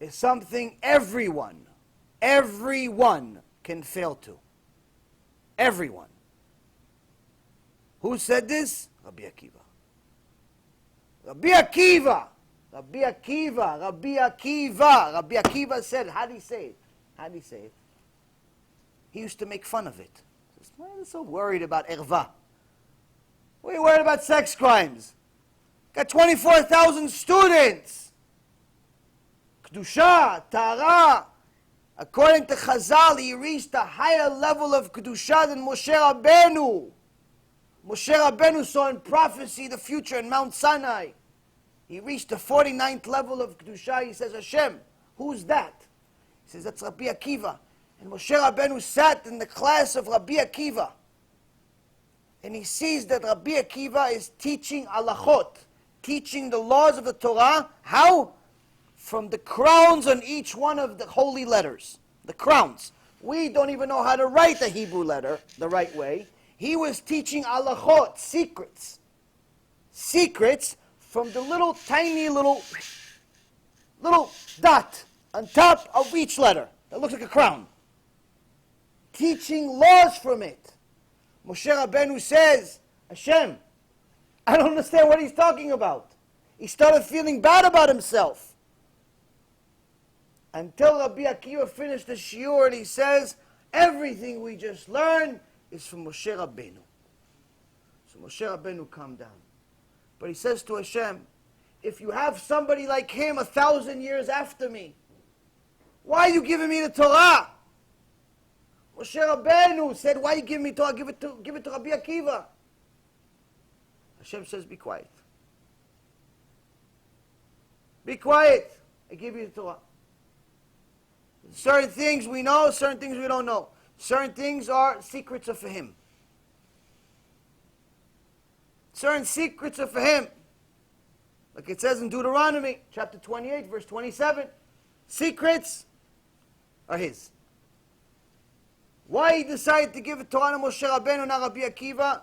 is something everyone can fail to. Everyone. Who said this? Rabbi Akiva. Rabbi Akiva said, how do you say it? He used to make fun of it. He says, why are you so worried about erva? Why are you worried about sex crimes? Got 24,000 students. Kedusha, Torah. According to Chazal, he reached a higher level of Kedusha than Moshe Rabbeinu. Moshe Rabbeinu saw in prophecy the future in Mount Sinai. He reached the 49th level of Kedusha. He says, Hashem, who's that? He says, that's Rabbi Akiva. And Moshe Rabbeinu sat in the class of Rabbi Akiva. And he sees that Rabbi Akiva is teaching halachot, teaching the laws of the Torah. How? From the crowns on each one of the holy letters. The crowns. We don't even know how to write the Hebrew letter the right way. He was teaching halachot, secrets. Secrets from the little tiny little dot on top of each letter. That looks like a crown. Teaching laws from it. Moshe Rabbeinu says, Hashem, I don't understand what he's talking about. He started feeling bad about himself. Until Rabbi Akiva finished the shiur and he says, everything we just learned is from Moshe Rabbeinu. So Moshe Rabbeinu calmed down. But he says to Hashem, if you have somebody like him 1,000 years after me, why are you giving me the Torah? Moshe Rabbeinu said, why you give me Torah? Give it to Rabbi Akiva. Hashem says, be quiet. Be quiet. I give you the Torah. Certain things we know, certain things we don't know. Certain things are secrets are for him. Certain secrets are for him. Like it says in Deuteronomy, chapter 28, verse 27. Secrets are his. Why he decided to give it Torah to Moshe Rabbeinu, not Rabbi Akiva,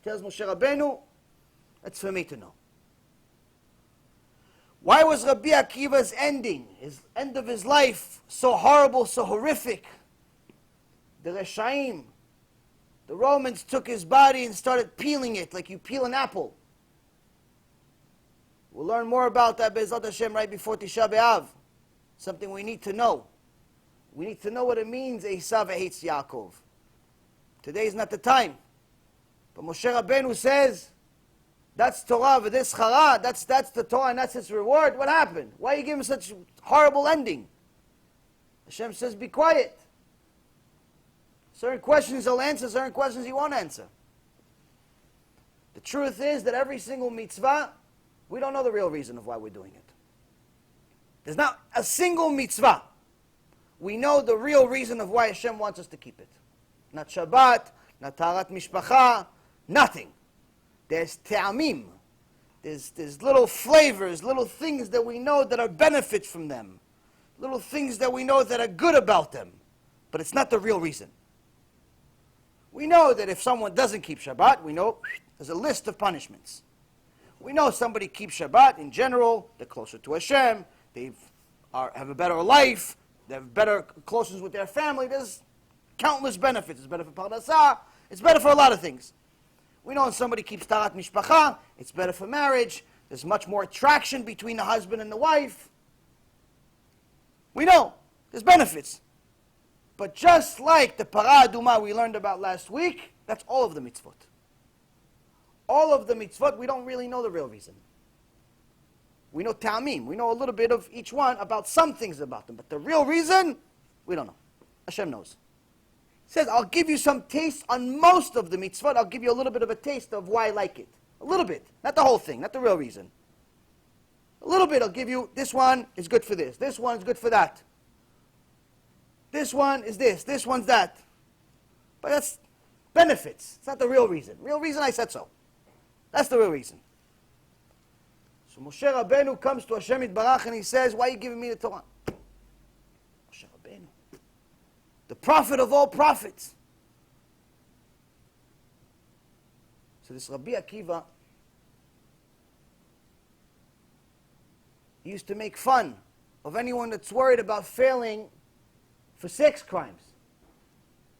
tells Moshe Rabbeinu, that's for me to know. Why was Rabbi Akiva's ending, his end of his life, so horrible, so horrific? The Reshaim, the Romans took his body and started peeling it like you peel an apple. We'll learn more about that BeEzrat Hashem right before Tisha B'Av. Something we need to know. We need to know what it means Esau hates Yaakov. Today is not the time. But Moshe Rabbeinu says, that's Torah, v'des chara, that's the Torah and that's its reward. What happened? Why are you giving such horrible ending? Hashem says, be quiet. Certain questions he'll answer, certain questions he won't answer. The truth is that every single mitzvah, we don't know the real reason of why we're doing it. There's not a single mitzvah. We know the real reason of why Hashem wants us to keep it. Not Shabbat, not Taharat Mishpacha, nothing. There's ta'amim. There's little flavors, little things that we know that are benefits from them. Little things that we know that are good about them. But it's not the real reason. We know that if someone doesn't keep Shabbat, we know there's a list of punishments. We know somebody keeps Shabbat in general, they're closer to Hashem, they have a better life, they have better closeness with their family. There's countless benefits. It's better for parnasah, it's better for a lot of things. We know when somebody keeps taharat mishpacha, it's better for marriage. There's much more attraction between the husband and the wife. We know there's benefits. But just like the para aduma we learned about last week, that's all of the mitzvot. All of the mitzvot, we don't really know the real reason. We know ta'amim. We know a little bit of each one about some things about them. But the real reason, we don't know. Hashem knows. He says, I'll give you some taste on most of the mitzvot. I'll give you a little bit of a taste of why I like it. A little bit. Not the whole thing. Not the real reason. A little bit. I'll give you, this one is good for this. This one is good for that. This one is this. This one's that. But that's benefits. It's not the real reason. Real reason, I said so. That's the real reason. So Moshe Rabbeinu comes to Hashem Yitbarach and he says, why are you giving me the Torah? Moshe Rabbeinu, the prophet of all prophets. So this Rabbi Akiva, he used to make fun of anyone that's worried about failing for sex crimes.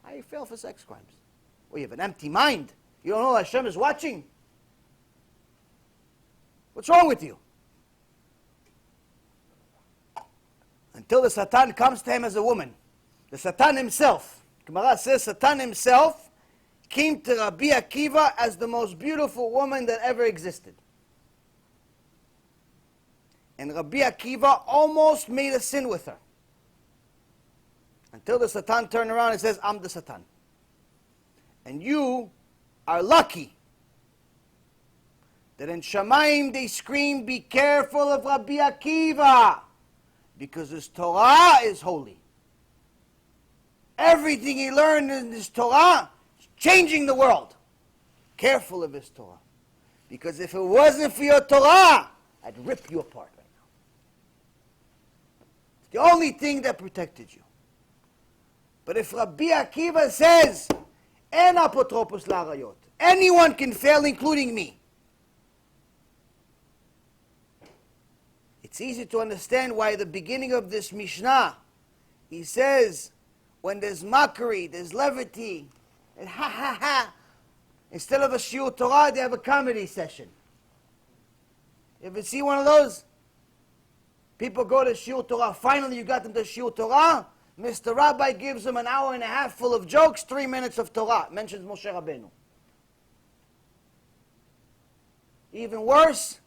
How do you fail for sex crimes? Well, you have an empty mind. You don't know Hashem is watching. What's wrong with you? Until the Satan comes to him as a woman. The Satan himself, Gemara says, Satan himself came to Rabbi Akiva as the most beautiful woman that ever existed. And Rabbi Akiva almost made a sin with her. Until the Satan turned around and says, I'm the Satan. And you are lucky that in Shamayim they scream, be careful of Rabbi Akiva, because his Torah is holy. Everything he learned in his Torah is changing the world. Careful of his Torah. Because if it wasn't for your Torah, I'd rip you apart right now. It's the only thing that protected you. But if Rabbi Akiva says, En apotropos la'arayot, anyone can fail, including me, it's easy to understand why at the beginning of this Mishnah, he says, when there's mockery, there's levity, and ha ha ha, instead of a shiur Torah, they have a comedy session. You ever see one of those? People go to shiur Torah, finally you got them to shiur Torah, Mr. Rabbi gives them an hour and a half full of jokes, 3 minutes of Torah, mentions Moshe Rabbeinu. Even worse,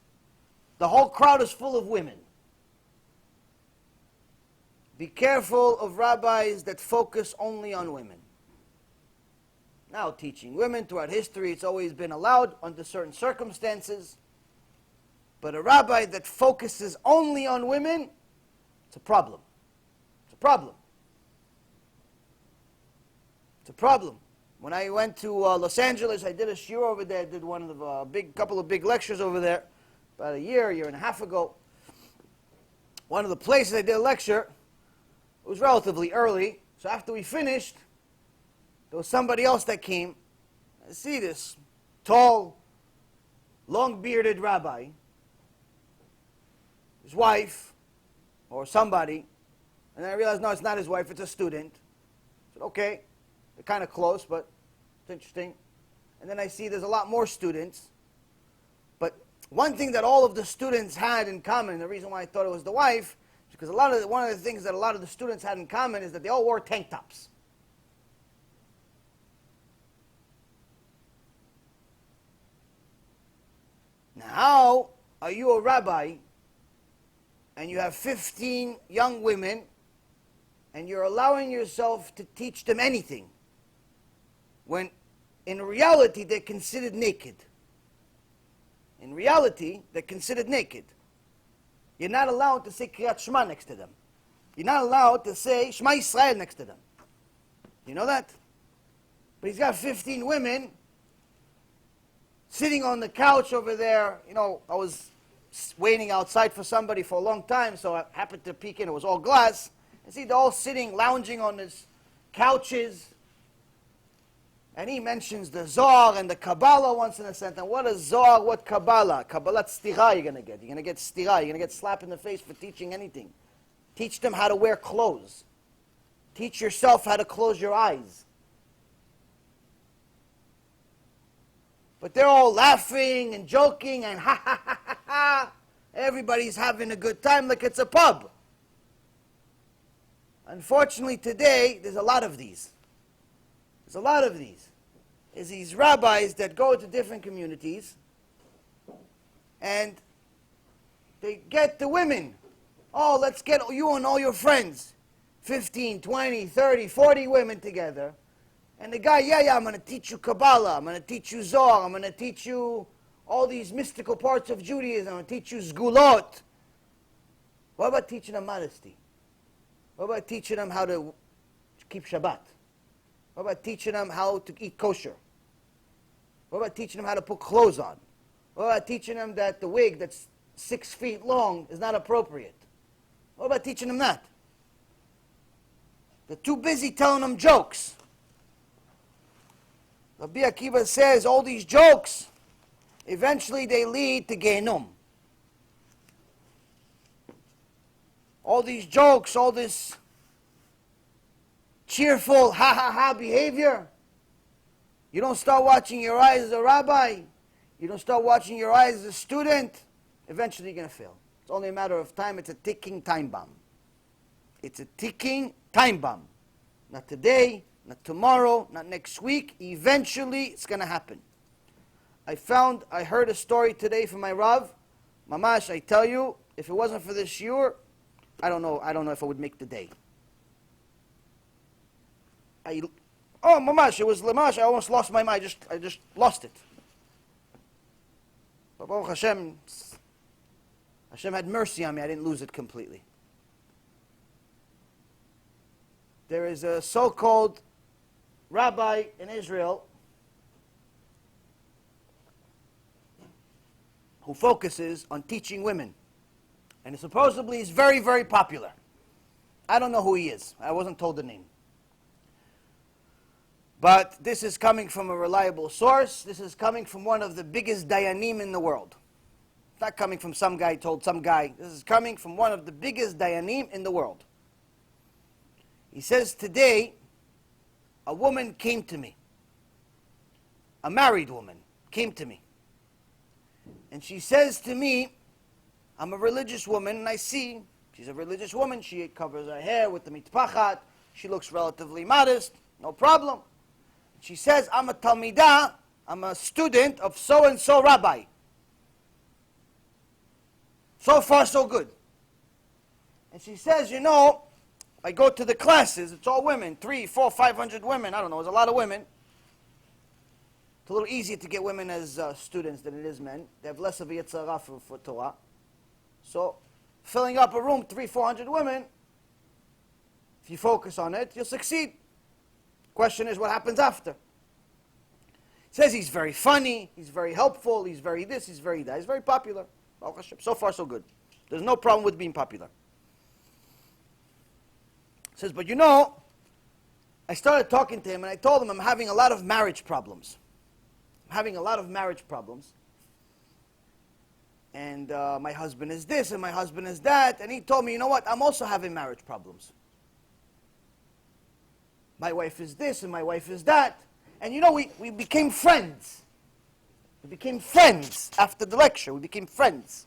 the whole crowd is full of women. Be careful of rabbis that focus only on women. Now, teaching women throughout history, it's always been allowed under certain circumstances. But a rabbi that focuses only on women, it's a problem. It's a problem. It's a problem. When I went to Los Angeles, I did a shiur over there. I did one of the couple of big lectures over there. About a year and a half ago, one of the places I did a lecture, it was relatively early, so after we finished, there was somebody else that came. I see this tall, long-bearded rabbi, his wife, or somebody, and then I realized, no, it's not his wife, it's a student. I said, okay, they're kind of close, but it's interesting. And then I see there's a lot more students. But one thing that all of the students had in common, the reason why I thought it was the wife, is because one of the things that a lot of the students had in common is that they all wore tank tops. Now, how are you a rabbi and you have 15 young women and you're allowing yourself to teach them anything when in reality they're considered naked? In reality, they're considered naked. You're not allowed to say Kriyat Shema next to them. You're not allowed to say Shema Yisrael next to them. You know that? But he's got 15 women sitting on the couch over there. You know, I was waiting outside for somebody for a long time, so I happened to peek in. It was all glass. And see, they're all sitting, lounging on these couches. And he mentions the Zohar and the Kabbalah once in a sentence. What is Zohar? What Kabbalah? Kabbalah stira you're going to get. You're going to get stira. You're going to get slapped in the face for teaching anything. Teach them how to wear clothes. Teach yourself how to close your eyes. But they're all laughing and joking and ha ha ha ha ha. Everybody's having a good time like it's a pub. Unfortunately today, there's a lot of these. There's a lot of these. There's these rabbis that go to different communities and they get the women. Oh, let's get you and all your friends. 15, 20, 30, 40 women together. And the guy, yeah, I'm going to teach you Kabbalah. I'm going to teach you Zohar. I'm going to teach you all these mystical parts of Judaism. I'm going to teach you Sgulot. What about teaching them modesty? What about teaching them how to keep Shabbat? What about teaching them how to eat kosher? What about teaching them how to put clothes on? What about teaching them that the wig that's 6 feet long is not appropriate? What about teaching them that? They're too busy telling them jokes. Rabbi Akiva says all these jokes, eventually they lead to Gehinnom. All these jokes, all this cheerful ha-ha-ha behavior. You don't start watching your eyes as a rabbi. You don't start watching your eyes as a student. Eventually you're going to fail. It's only a matter of time. It's a ticking time bomb. It's a ticking time bomb. Not today, not tomorrow, not next week. Eventually it's going to happen. I heard a story today from my Rav. Mamash, I tell you, if it wasn't for this shiur, I don't know if I would make the day. Mamash, it was Lamash, I almost lost my mind. I just lost it. But Baruch Hashem had mercy on me. I didn't lose it completely. There is a so-called rabbi in Israel who focuses on teaching women. And supposedly he's very, very popular. I don't know who he is. I wasn't told the name. But this is coming from a reliable source. This is coming from one of the biggest dayanim in the world. It's not coming from some guy told some guy. This is coming from one of the biggest dayanim in the world. He says, today, a woman came to me. A married woman came to me. And she says to me, I'm a religious woman, and I see she's a religious woman. She covers her hair with the mitpachat. She looks relatively modest. No problem. She says, I'm a talmidah. I'm a student of so-and-so rabbi. So far, so good. And she says, you know, I go to the classes. It's all women. 300, 400, 500 women. I don't know. There's a lot of women. It's a little easier to get women as students than it is men. They have less of a yitzhara for Torah. So, filling up a room, 300, 400 women, if you focus on it, you'll succeed. Question is, what happens after? He says he's very funny, he's very helpful, he's very this, he's very that. He's very popular. So far, so good. There's no problem with being popular. He says, but you know, I started talking to him and I told him I'm having a lot of marriage problems. I'm having a lot of marriage problems. And my husband is this and my husband is that. And he told me, you know what, I'm also having marriage problems. My wife is this and my wife is that. And you know, we became friends. We became friends after the lecture. We became friends.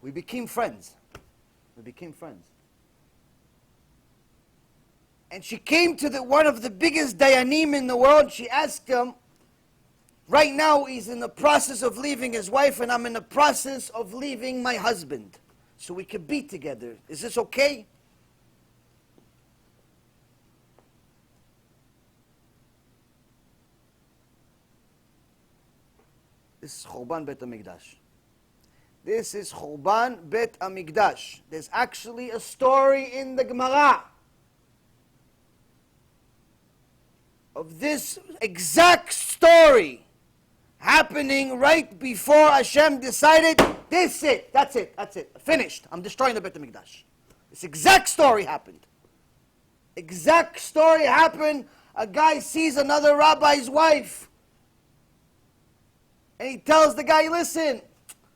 We became friends. We became friends. And she came to one of the biggest dayanim in the world. She asked him, right now he's in the process of leaving his wife and I'm in the process of leaving my husband. So we could be together. Is this okay? This is Churban Bet HaMikdash. This is Churban Bet HaMikdash. There's actually a story in the Gemara of this exact story happening right before Hashem decided, this it, that's it, finished. I'm destroying the Bet HaMikdash. This exact story happened. Exact story happened. A guy sees another rabbi's wife. And he tells the guy, listen,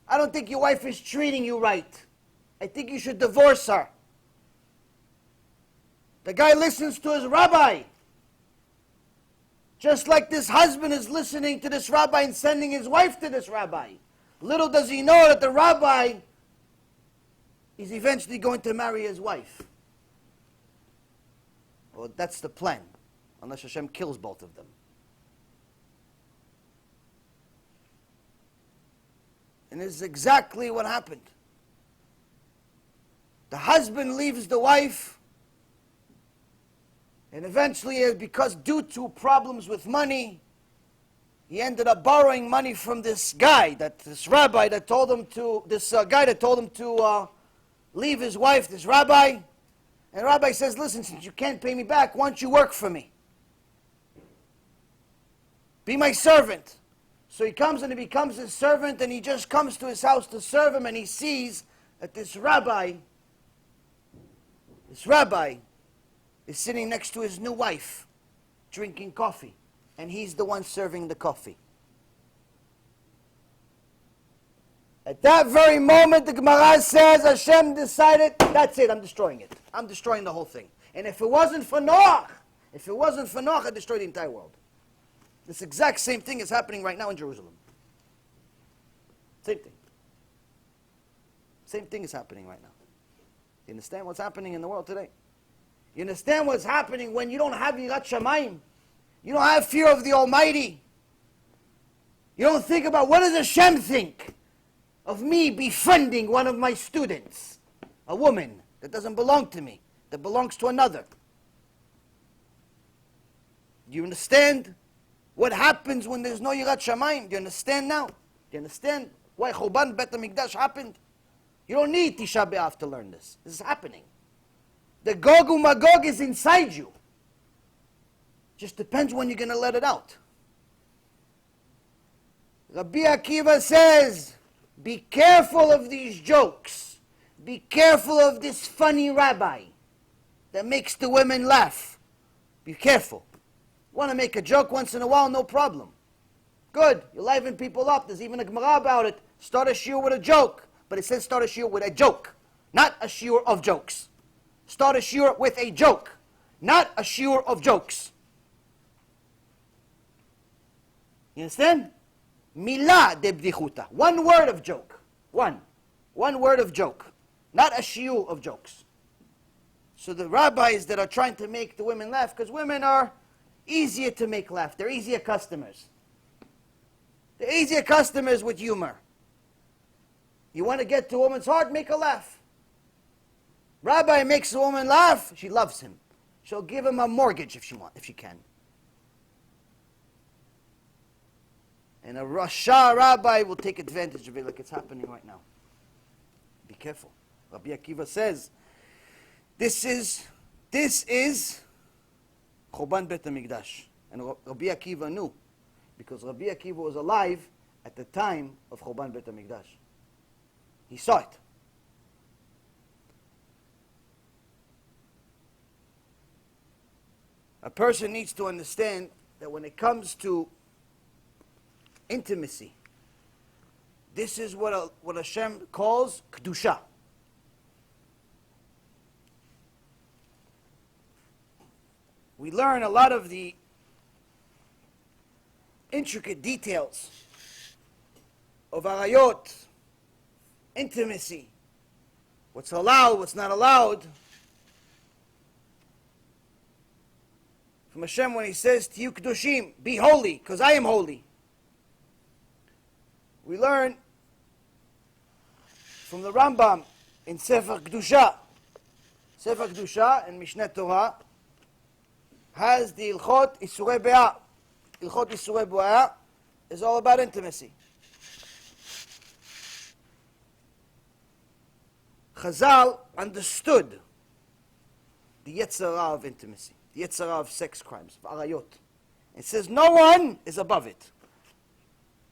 I don't think your wife is treating you right. I think you should divorce her. The guy listens to his rabbi. Just like this husband is listening to this rabbi and sending his wife to this rabbi. Little does he know that the rabbi is eventually going to marry his wife. Well, that's the plan, unless Hashem kills both of them. And this is exactly what happened. The husband leaves the wife, and eventually, because due to problems with money, he ended up borrowing money from this guy, this rabbi that told him to, leave his wife, this rabbi. And the rabbi says, listen, since you can't pay me back, why don't you work for me? Be my servant. So he comes and he becomes his servant, and he just comes to his house to serve him, and he sees that this rabbi is sitting next to his new wife, drinking coffee, and he's the one serving the coffee. At that very moment, the Gemara says, Hashem decided, that's it, I'm destroying it. I'm destroying the whole thing. And if it wasn't for Noach, I'd destroy the entire world. This exact same thing is happening right now in Jerusalem. Same thing. Same thing is happening right now. You understand what's happening in the world today? You understand what's happening when you don't have Yirat Shamayim? You don't have fear of the Almighty. You don't think about, what does Hashem think of me befriending one of my students? A woman that doesn't belong to me, that belongs to another. Do you understand what happens when there's no Yirat Shamayim? Do you understand now? Do you understand why Churban Bet HaMikdash happened? You don't need Tisha B'Av to learn this. This is happening. The Gog Umagog is inside you. Just depends when you're going to let it out. Rabbi Akiva says, be careful of these jokes. Be careful of this funny rabbi that makes the women laugh. Be careful. Want to make a joke once in a while, no problem. Good, you're livening people up. There's even a Gemara about it. Start a shiur with a joke. But it says start a shiur with a joke, not a shiur of jokes. Start a shiur with a joke, not a shiur of jokes. You understand? Milah de bdichuta. One word of joke. One word of joke. Not a shiur of jokes. So the rabbis that are trying to make the women laugh, because women are easier to make laugh. They're easier customers. They're easier customers with humor. You want to get to a woman's heart, make her laugh. Rabbi makes a woman laugh, she loves him. She'll give him a mortgage if she can. And a Rasha rabbi will take advantage of it like it's happening right now. Be careful. Rabbi Akiva says, this is Churban Bet HaMikdash. And Rabbi Akiva knew, because Rabbi Akiva was alive at the time of Churban Bet HaMikdash. He saw it. A person needs to understand that when it comes to intimacy, this is what Hashem calls kedusha. We learn a lot of the intricate details of arayot, intimacy, what's allowed, what's not allowed, from Hashem when He says, Tiyu Kedushim, be holy, because I am holy. We learn from the Rambam in Sefer Kedusha. Sefer Kedusha in Mishnah Torah has the Ilchot Isurei Be'ah. Ilchot Isurei Be'ah is all about intimacy. Chazal understood the yetzirah of intimacy, the yetzirah of sex crimes, of arayot. It says no one is above it.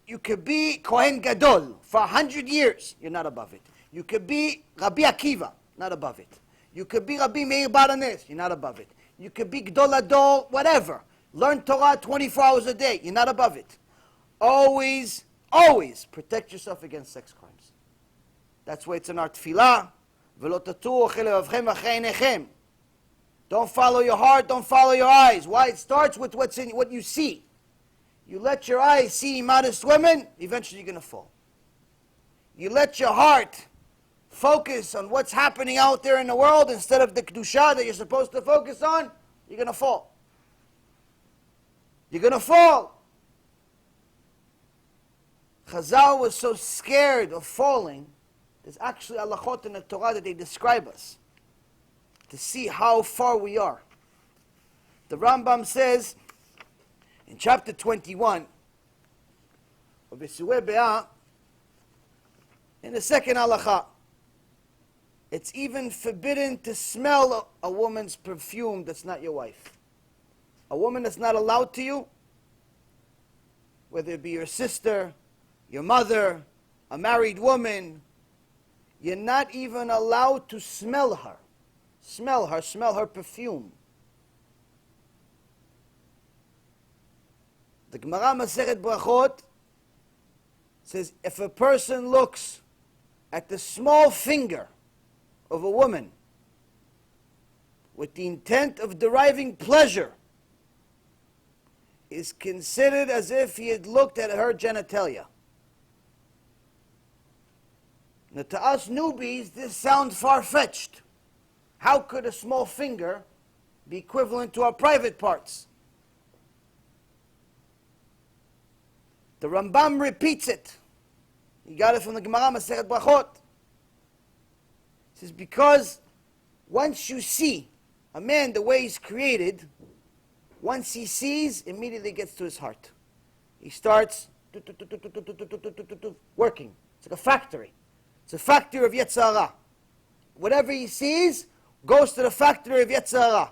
You could be Kohen Gadol for 100 years, you're not above it. You could be Rabbi Akiva, not above it. You could be Rabbi Meir Baranes, you're not above it. You could be Gdol Adol, whatever. Learn Torah 24 hours a day, you're not above it. Always, always protect yourself against sex crimes. That's why it's in our tefillah. Don't follow your heart, don't follow your eyes. Why? It starts with what you see. You let your eyes see modest women, eventually you're going to fall. You let your heart focus on what's happening out there in the world instead of the kedusha that you're supposed to focus on, you're going to fall. You're going to fall. Chazal was so scared of falling, there's actually halachot in the Torah that they describe us to see how far we are. The Rambam says in chapter 21 of BeEzrat Be'ah, in the second halacha, it's even forbidden to smell a woman's perfume that's not your wife. A woman that's not allowed to you, whether it be your sister, your mother, a married woman, you're not even allowed to smell her. Smell her perfume. The Gemara Masechet Brachot says if a person looks at the small finger of a woman with the intent of deriving pleasure, is considered as if he had looked at her genitalia. Now to us newbies, this sounds far-fetched. How could a small finger be equivalent to our private parts? The Rambam repeats it. He got it from the Gemara Masechet Brachot. It says because once you see a man the way he's created, once he sees, immediately gets to his heart. He starts working. It's like a factory. It's a factory of Yetzirah. Whatever he sees goes to the factory of Yetzirah.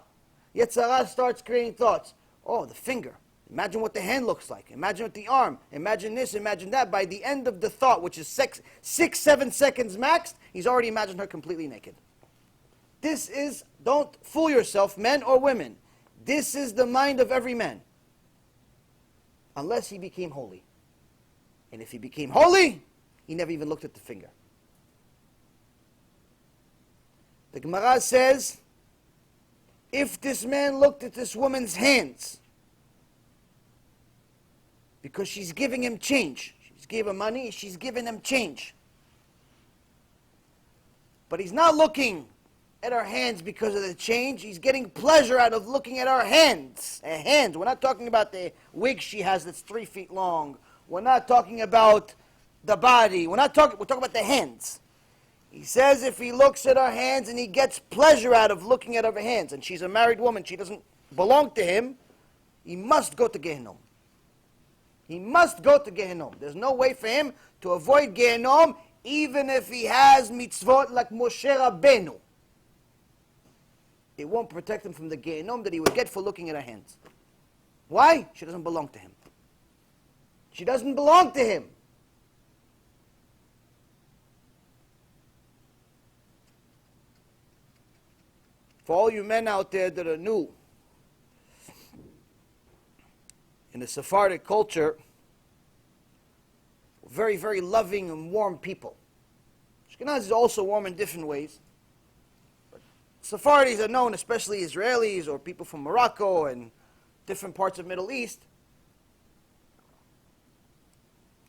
Yetzirah starts creating thoughts. Oh, the finger. Imagine what the hand looks like. Imagine what the arm. Imagine this, imagine that. By the end of the thought, which is 6-7 seconds max, he's already imagined her completely naked. This is, don't fool yourself, men or women. This is the mind of every man. Unless he became holy. And if he became holy, he never even looked at the finger. The Gemara says, if this man looked at this woman's hands, because she's giving him change. She's giving him money, she's giving him change. But he's not looking at our hands because of the change. He's getting pleasure out of looking at our hands. Her hands. We're not talking about the wig she has that's 3 feet long. We're not talking about the body. We're talking about the hands. He says if he looks at her hands and he gets pleasure out of looking at her hands, and she's a married woman, she doesn't belong to him, he must go to Gehinnom. He must go to Gehinnom. There's no way for him to avoid Gehinnom, even if he has mitzvot like Moshe Rabbeinu. It won't protect him from the Gehinnom that he would get for looking at her hands. Why? She doesn't belong to him. She doesn't belong to him. For all you men out there that are new, in the Sephardic culture, very, very loving and warm people. Ashkenazis is also warm in different ways. But Sephardis are known, especially Israelis or people from Morocco and different parts of Middle East,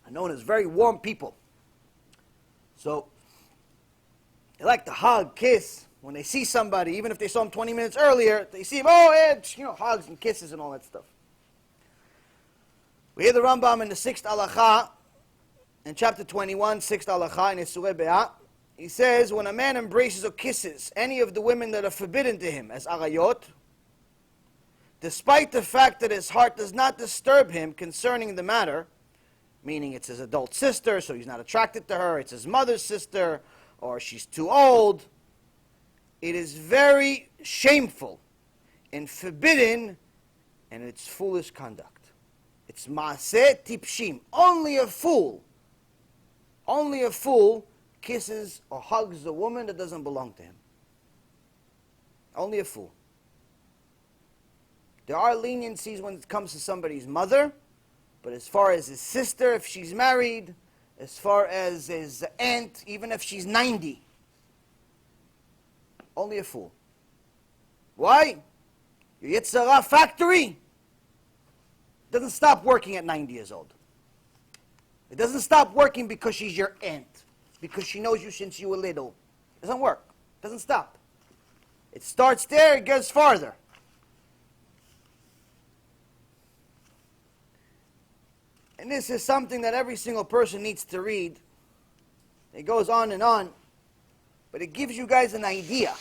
are known as very warm people. So they like to hug, kiss. When they see somebody, even if they saw him 20 minutes earlier, they see him, hugs and kisses and all that stuff. We hear the Rambam in the 6th halacha, in chapter 21, 6th halacha, in BeEzrat Be'ah. He says, when a man embraces or kisses any of the women that are forbidden to him as arayot, despite the fact that his heart does not disturb him concerning the matter, meaning it's his adult sister, so he's not attracted to her, it's his mother's sister, or she's too old, it is very shameful and forbidden, and it's foolish conduct. It's maaser tipshim. Only a fool kisses or hugs a woman that doesn't belong to him. Only a fool. There are leniencies when it comes to somebody's mother, but as far as his sister, if she's married, as far as his aunt, even if she's 90, only a fool. Why? Your Yitzhara factory doesn't stop working at 90 years old. It doesn't stop working because she's your aunt, because she knows you since you were little. It doesn't work. It doesn't stop. It starts there, it goes farther. And this is something that every single person needs to read. It goes on, but it gives you guys an idea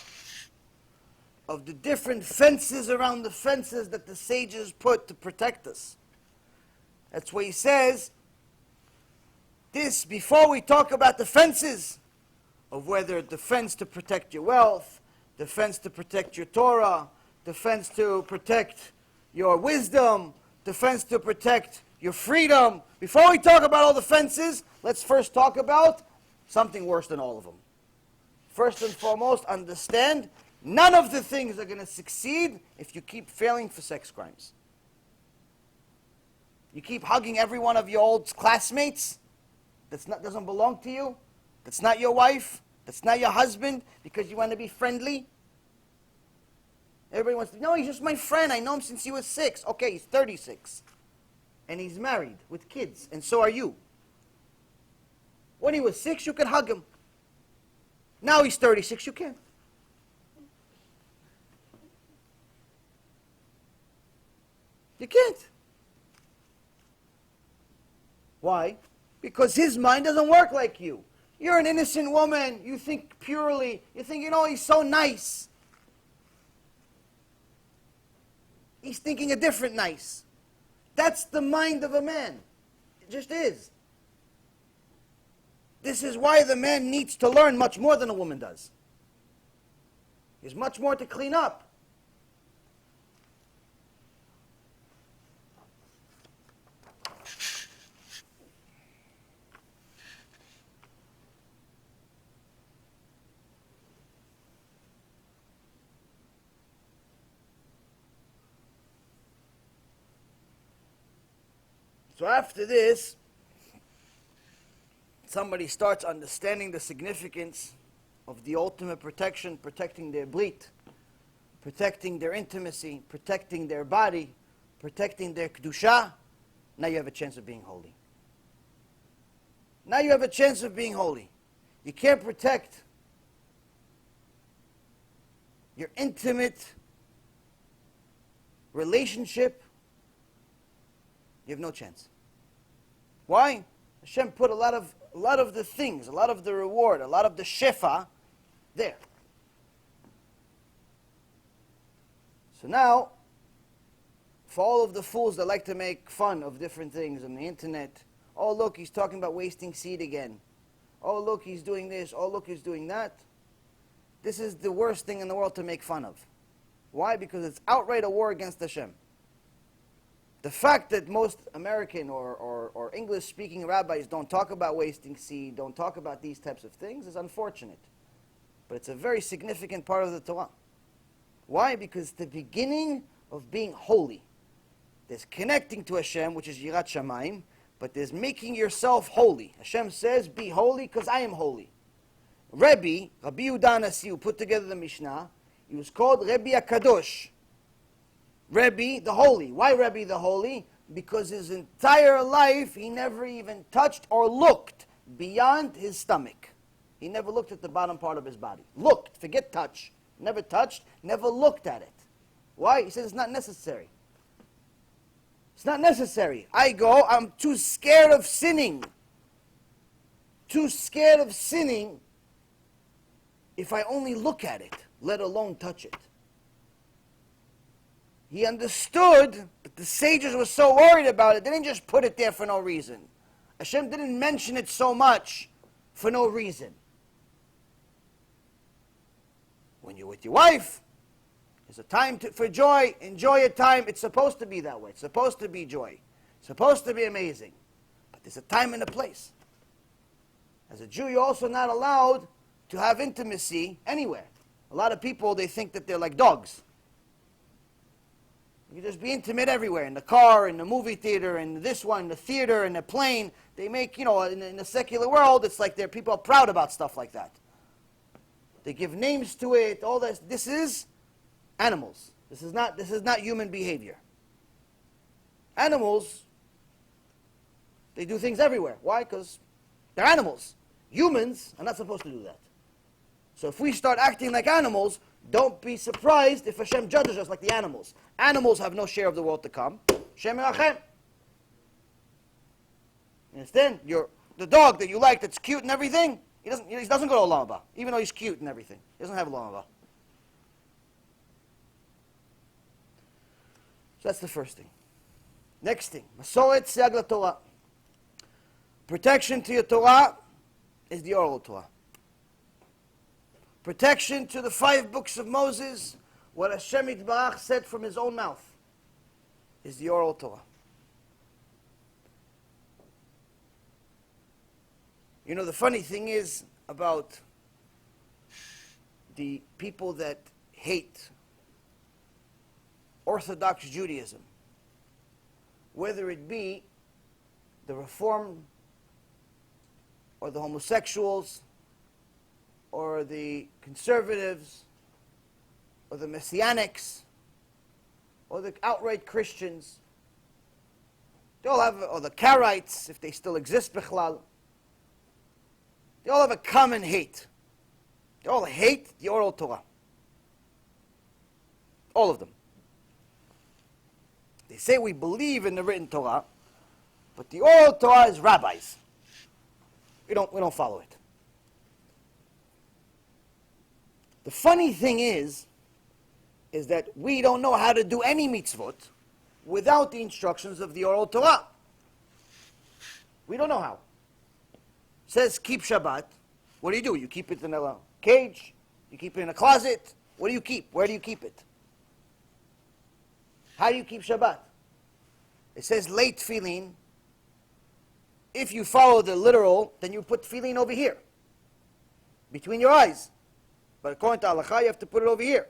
of the different fences around the fences that the sages put to protect us. That's why he says, this, before we talk about the fences, of whether the fence to protect your wealth, the fence to protect your Torah, the fence to protect your wisdom, the fence to protect your freedom. Before we talk about all the fences, let's first talk about something worse than all of them. First and foremost, understand none of the things are going to succeed if you keep failing for sex crimes. You keep hugging every one of your old classmates that doesn't belong to you, that's not your wife, that's not your husband, because you want to be friendly. Everybody wants to, no, he's just my friend. I know him since he was 6. Okay, he's 36. And he's married with kids, and so are you. When he was 6, you could hug him. Now he's 36, you can't. You can't. Why? Because his mind doesn't work like you. You're an innocent woman. You think purely. You think, he's so nice. He's thinking a different nice. That's the mind of a man. It just is. This is why the man needs to learn much more than a woman does. There's much more to clean up. So after this, somebody starts understanding the significance of the ultimate protection, protecting their BEIT, protecting their intimacy, protecting their body, protecting their kedusha. Now you have a chance of being holy. Now you have a chance of being holy. You can't protect your intimate relationship. You have no chance. Why? Hashem put a lot of the things, a lot of the reward, a lot of the shefa there. So now, for all of the fools that like to make fun of different things on the internet, oh look, he's talking about wasting seed again. Oh look, he's doing this. Oh look, he's doing that. This is the worst thing in the world to make fun of. Why? Because it's outright a war against Hashem. The fact that most American or English-speaking rabbis don't talk about wasting seed, don't talk about these types of things, is unfortunate. But it's a very significant part of the Torah. Why? Because the beginning of being holy. There's connecting to Hashem, which is Yirat Shamayim, but there's making yourself holy. Hashem says, be holy because I am holy. Rabbi Yehuda Nasi, who put together the Mishnah, he was called Rabbi HaKadosh. Rabbi the Holy. Why Rabbi the Holy? Because his entire life he never even touched or looked beyond his stomach. He never looked at the bottom part of his body. Looked, forget touch. Never touched, never looked at it. Why? He says it's not necessary. It's not necessary. I'm too scared of sinning. Too scared of sinning if I only look at it, let alone touch it. He understood, but the sages were so worried about it, they didn't just put it there for no reason. Hashem didn't mention it so much for no reason. When you're with your wife, there's a time for joy. Enjoy your time. It's supposed to be that way. It's supposed to be joy. It's supposed to be amazing. But there's a time and a place. As a Jew, you're also not allowed to have intimacy anywhere. A lot of people, they think that they're like dogs. You can just be intimate everywhere, in the car, in the movie theater, in this one, the theater, in the plane. They make, in the secular world, it's like people are proud about stuff like that. They give names to it, all this. This is animals. This is not human behavior. Animals, they do things everywhere. Why? Because they're animals. Humans are not supposed to do that. So if we start acting like animals, don't be surprised if Hashem judges us like the animals. Animals have no share of the world to come. Shem Hashem. You understand? The dog that you like that's cute and everything, he doesn't go to Olam Haba, even though he's cute and everything. He doesn't have Olam Haba. So that's the first thing. Next thing, Masoret Siag LaTorah. Protection to your Torah is the oral Torah. Protection to the 5 books of Moses, what Hashem Yitbarach said from his own mouth, is the oral Torah. The funny thing is about the people that hate Orthodox Judaism, whether it be the Reform or the homosexuals or the conservatives or the Messianics or the outright Christians, they all have, or the Karaites, if they still exist, Bichlal, they all have a common hate. They all hate the oral Torah. All of them. They say we believe in the written Torah, but the oral Torah is rabbis. We don't follow it. The funny thing is that we don't know how to do any mitzvot without the instructions of the oral Torah. We don't know how. It says keep Shabbat. What do? You keep it in a cage? You keep it in a closet? What do you keep? Where do you keep it? How do you keep Shabbat? It says late tefillin. If you follow the literal, then you put tefillin over here, between your eyes. But according to halakha, you have to put it over here.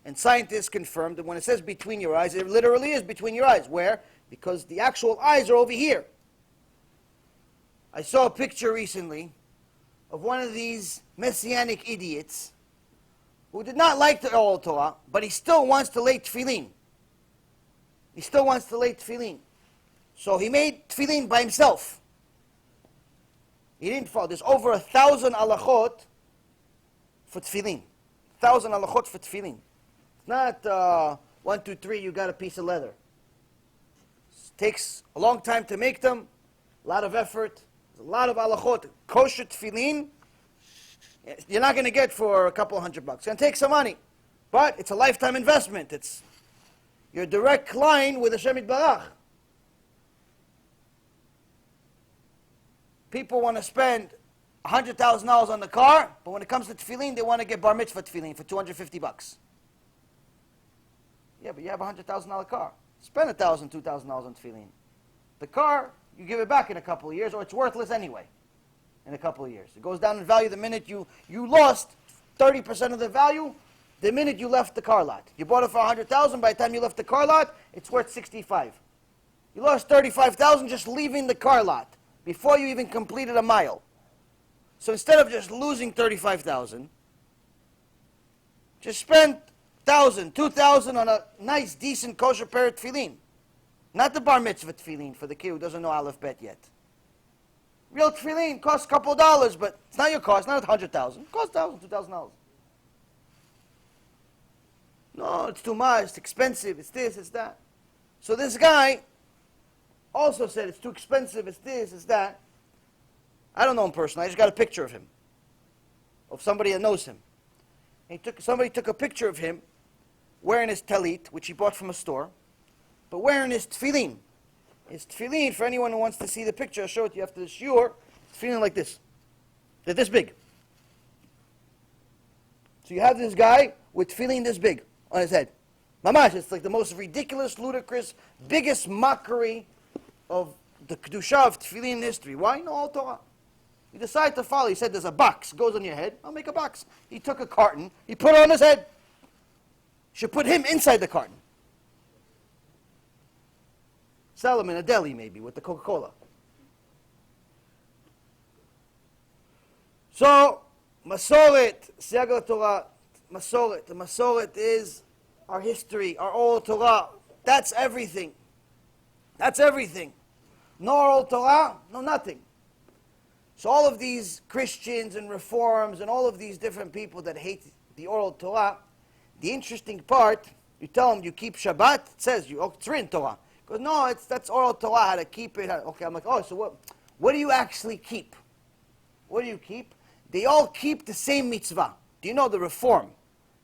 And scientists confirmed that when it says between your eyes, it literally is between your eyes. Where? Because the actual eyes are over here. I saw a picture recently of one of these messianic idiots who did not like the oral Torah, but he still wants to lay tefillin. He still wants to lay tefillin. So he made tefillin by himself. He didn't follow. There's over 1,000 halachot for tefillin. 1,000 halachot for tefillin. It's not 1, 2, 3, you got a piece of leather. It takes a long time to make them, a lot of effort, a lot of halachot. Kosher tefillin, you're not going to get for a couple $100. It's going to take some money. But it's a lifetime investment. It's your direct line with Hashem Yitbarach. People want to spend $100,000 on the car, but when it comes to tefillin, they want to get bar mitzvah tefillin for $250. Yeah, but you have a $100,000 car. Spend $1,000, $2,000 on tefillin. The car, you give it back in a couple of years, or it's worthless anyway in a couple of years. It goes down in value the minute you lost 30% of the value the minute you left the car lot. You bought it for $100,000, by the time you left the car lot, it's worth $65,000. You lost $35,000 just leaving the car lot before you even completed a mile. So instead of just losing $35,000, just spend $1,000, $2,000 on a nice, decent, kosher pair of tefillin. Not the bar mitzvah tefillin for the kid who doesn't know Aleph Bet yet. Real tefillin costs a couple of dollars, but it's not your cost, not $100,000. It costs $1,000, $2,000. No, it's too much, it's expensive, it's this, it's that. So this guy also said it's too expensive, it's this, it's that. I don't know him personally, I just got a picture of him, of somebody that knows him. Somebody took a picture of him wearing his talit, which he bought from a store, but wearing his tefillin. His tefillin, for anyone who wants to see the picture, I'll show it to you after the shiur, it's tefillin like this. They're this big. So you have this guy with tefillin this big on his head. Mamash, it's like the most ridiculous, ludicrous, biggest mockery of the kedusha of tefillin in history. Why? No, all Torah. He decided to follow. He said, there's a box, goes on your head. I'll make a box. He took a carton. He put it on his head. Should put him inside the carton. Sell him in a deli, maybe, with the Coca-Cola. So, Masoret, Siag Torah, Masoret. The Masoret is our history, our oral Torah. That's everything. That's everything. No oral Torah, no nothing. So all of these Christians and Reforms and all of these different people that hate the oral Torah, the interesting part, you tell them you keep Shabbat, it says it's written Torah. Because no, that's oral Torah, how to keep it. Okay, I'm like, oh, so what do you actually keep? What do you keep? They all keep the same mitzvah. Do you know the Reform,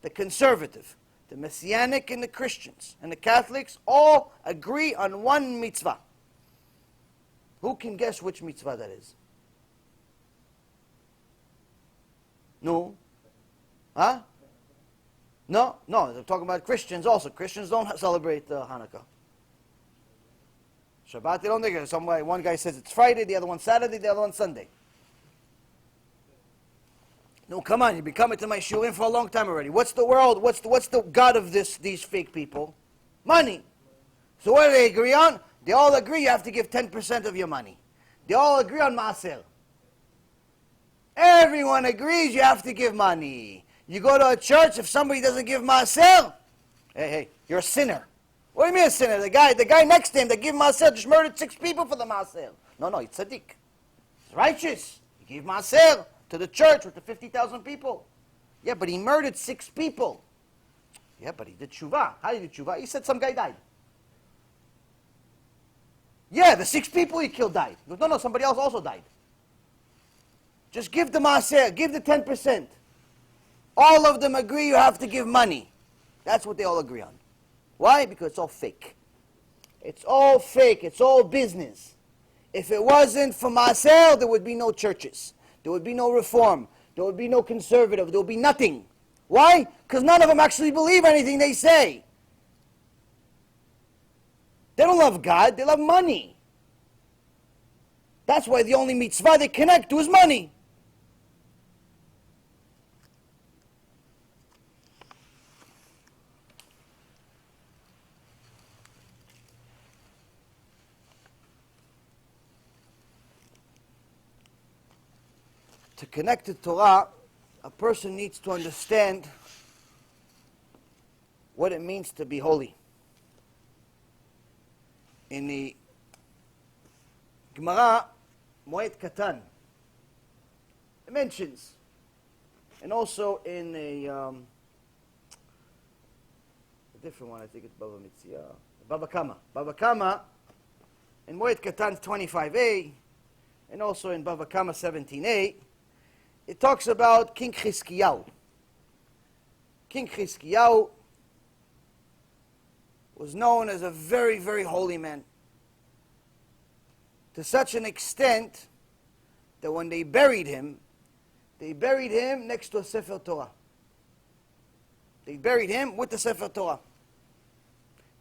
the Conservative, the Messianic and the Christians and the Catholics all agree on one mitzvah? Who can guess which mitzvah that is? No? Huh? No, they're talking about Christians also. Christians don't celebrate Hanukkah. Shabbat, they don't think it. One guy says it's Friday, the other one Saturday, the other one Sunday. No, come on, you've been coming to my shurim for a long time already. What's the world? What's the God of these fake people? Money. So what do they agree on? They all agree you have to give 10% of your money. They all agree on maaser. Everyone agrees you have to give money. You go to a church, if somebody doesn't give maaser, hey, you're a sinner. What do you mean a sinner? The guy next to him that gave maaser just murdered 6 people for the maaser. No, he's tzaddik. He's righteous. He gave maaser to the church with the 50,000 people. Yeah, but he murdered 6 people. Yeah, but he did teshuva. How did he do teshuva? He said some guy died. Yeah, the 6 people he killed died. He goes, no, somebody else also died. Just give the maaser, give the 10%. All of them agree you have to give money. That's what they all agree on. Why? Because it's all fake. It's all fake. It's all business. If it wasn't for maaser, there would be no churches. There would be no reform. There would be no conservative. There would be nothing. Why? Because none of them actually believe anything they say. They don't love God. They love money. That's why the only mitzvah they connect to is money. To connect to Torah, a person needs to understand what it means to be holy. In the Gemara, Moed Katan, it mentions, and also in a different one, I think it's Bava Mitzia, Bava Kama. Bava Kama, in Moed Katan 25a, and also in Bava Kama 17a, it talks about King Hezekiah. King Hezekiah was known as a very, very holy man. To such an extent that when they buried him next to a Sefer Torah. They buried him with the Sefer Torah.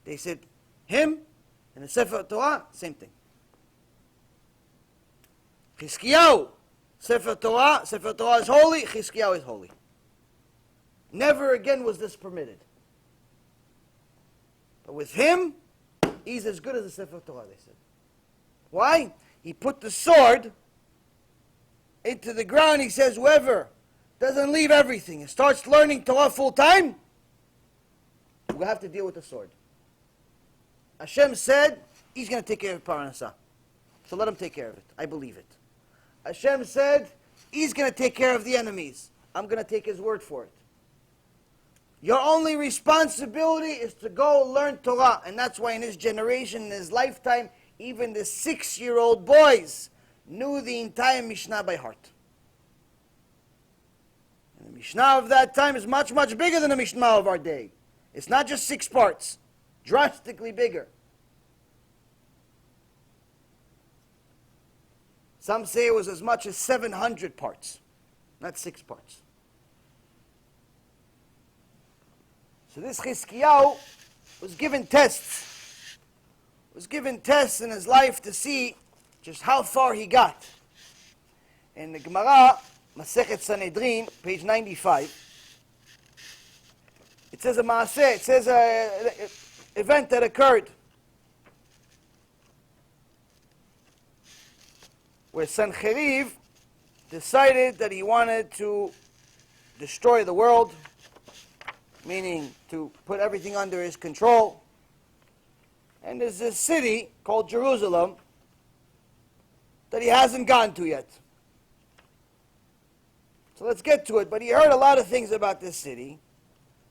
They said, him and the Sefer Torah, same thing. Hezekiah, Sefer Torah is holy, Hezekiah is holy. Never again was this permitted. But with him, he's as good as the Sefer Torah, they said. Why? He put the sword into the ground. He says, whoever doesn't leave everything and starts learning Torah full time, we'll have to deal with the sword. Hashem said, he's going to take care of Parnasah. So let him take care of it. I believe it. Hashem said, he's going to take care of the enemies. I'm going to take his word for it. Your only responsibility is to go learn Torah. And that's why in his generation, in his lifetime, even the 6-year-old boys knew the entire Mishnah by heart. And the Mishnah of that time is much, much bigger than the Mishnah of our day. It's not just 6 parts. Drastically bigger. Some say it was as much as 700 parts, not 6 parts. So this Hezekiah was given tests. Was given tests in his life to see just how far he got. In the Gemara, Masechet Sanhedrin, page 95, it says a maaser, it says an event that occurred where Sancheriv decided that he wanted to destroy the world, meaning to put everything under his control. And there's this city called Jerusalem that he hasn't gone to yet. So let's get to it. But he heard a lot of things about this city,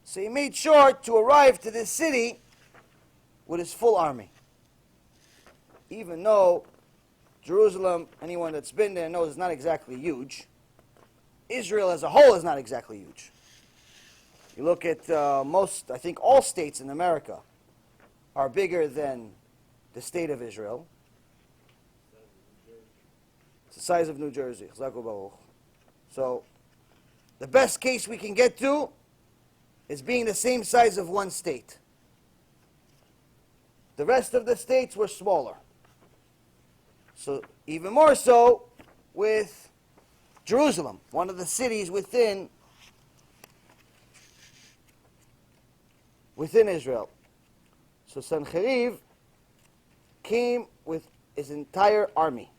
so he made sure to arrive to this city with his full army. Even though Jerusalem, anyone that's been there knows, is not exactly huge. Israel as a whole is not exactly huge. You look at I think all states in America are bigger than the state of Israel. It's the size of New Jersey. So, the best case we can get to is being the same size of one state. The rest of the states were smaller. So, even more so with Jerusalem, one of the cities within Israel. So Sancheriv came with his entire army.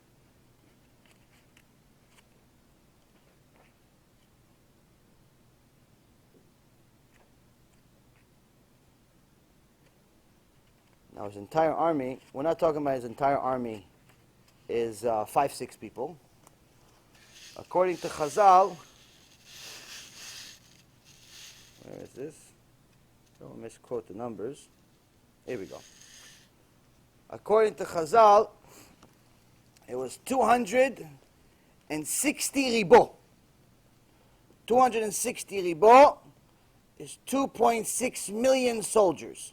Now his entire army, we're not talking about his entire army is 5-6 people. According to Chazal, where is this? Don't misquote the numbers. Here we go. According to Chazal, it was 260 ribo. 260 ribo is 2.6 million soldiers.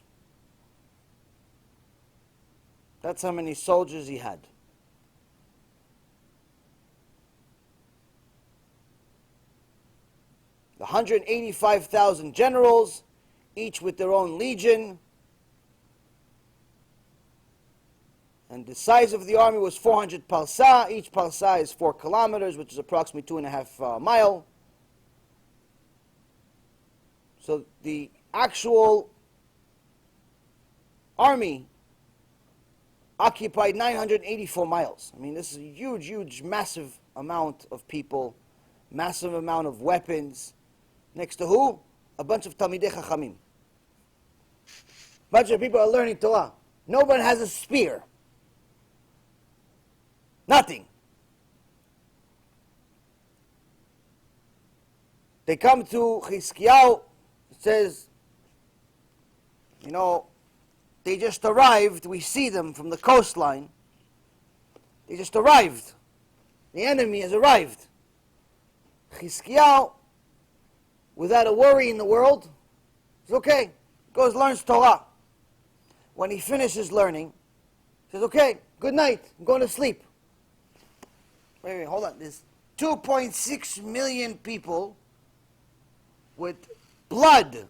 That's how many soldiers he had. The 185,000 generals, each with their own legion. And the size of the army was 400 parsa. Each parsa is 4 kilometers, which is approximately 2.5 miles. So the actual army occupied 984 miles. I mean, this is a huge, huge, massive amount of people, massive amount of weapons. Next to who? A bunch of Talmidei Chachamim. Bunch of people are learning Torah. No one has a spear. Nothing. They come to Hezekiah, it says, you know, they just arrived. We see them from the coastline. They just arrived. The enemy has arrived. Hezekiah, without a worry in the world, says, okay, goes, learns Torah. When he finishes learning, he says, okay, good night, I'm going to sleep. Wait, hold on. There's 2.6 million people with blood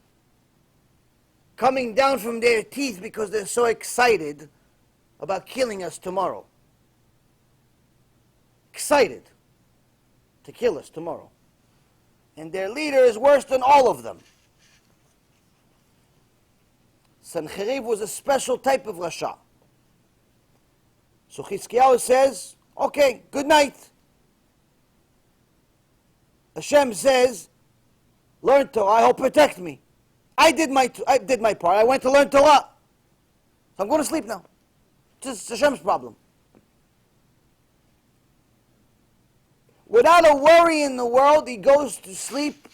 coming down from their teeth because they're so excited about killing us tomorrow. Excited to kill us tomorrow. And their leader is worse than all of them. Sancheriv was a special type of Rasha. So Hezekiah says, okay, good night. Hashem says, learn Torah, He'll protect me. I did my part. I went to learn Torah. So I'm going to sleep now. It's Hashem's problem. Without a worry in the world, he goes to sleep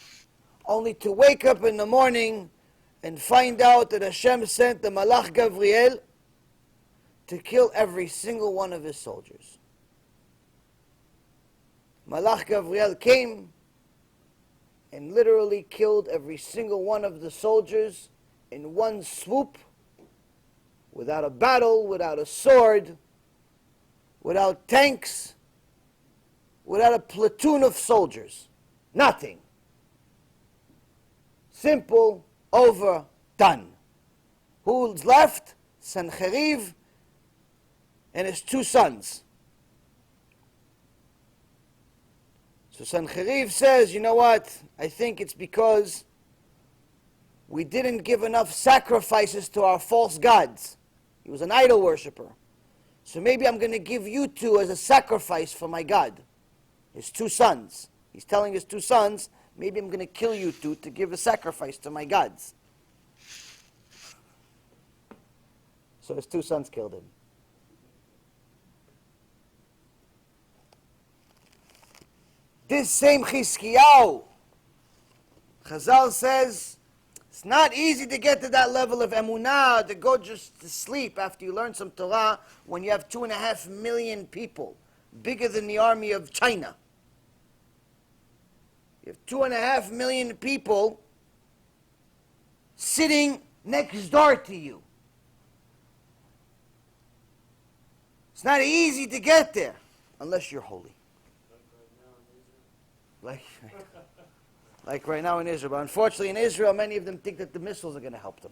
only to wake up in the morning and find out that Hashem sent the Malach Gabriel to kill every single one of his soldiers. Malach Gabriel came and literally killed every single one of the soldiers in one swoop, without a battle, without a sword, without tanks, without a platoon of soldiers. Nothing. Simple, over, Done. Who's left? Sancheriv and his 2 sons. So Sancheriv says, you know what? I think it's because we didn't give enough sacrifices to our false gods. He was an idol worshiper. So maybe I'm going to give you 2 as a sacrifice for my God. His 2 sons. He's telling his 2 sons, maybe I'm going to kill you 2 to give a sacrifice to my gods. So his 2 sons killed him. This same Chizkiyahu, Chazal says, it's not easy to get to that level of emunah, to go just to sleep after you learn some Torah when you have 2.5 million people, bigger than the army of China. You have 2.5 million people sitting next door to you. It's not easy to get there unless you're holy. Like right now in Israel. But unfortunately in Israel, many of them think that the missiles are going to help them.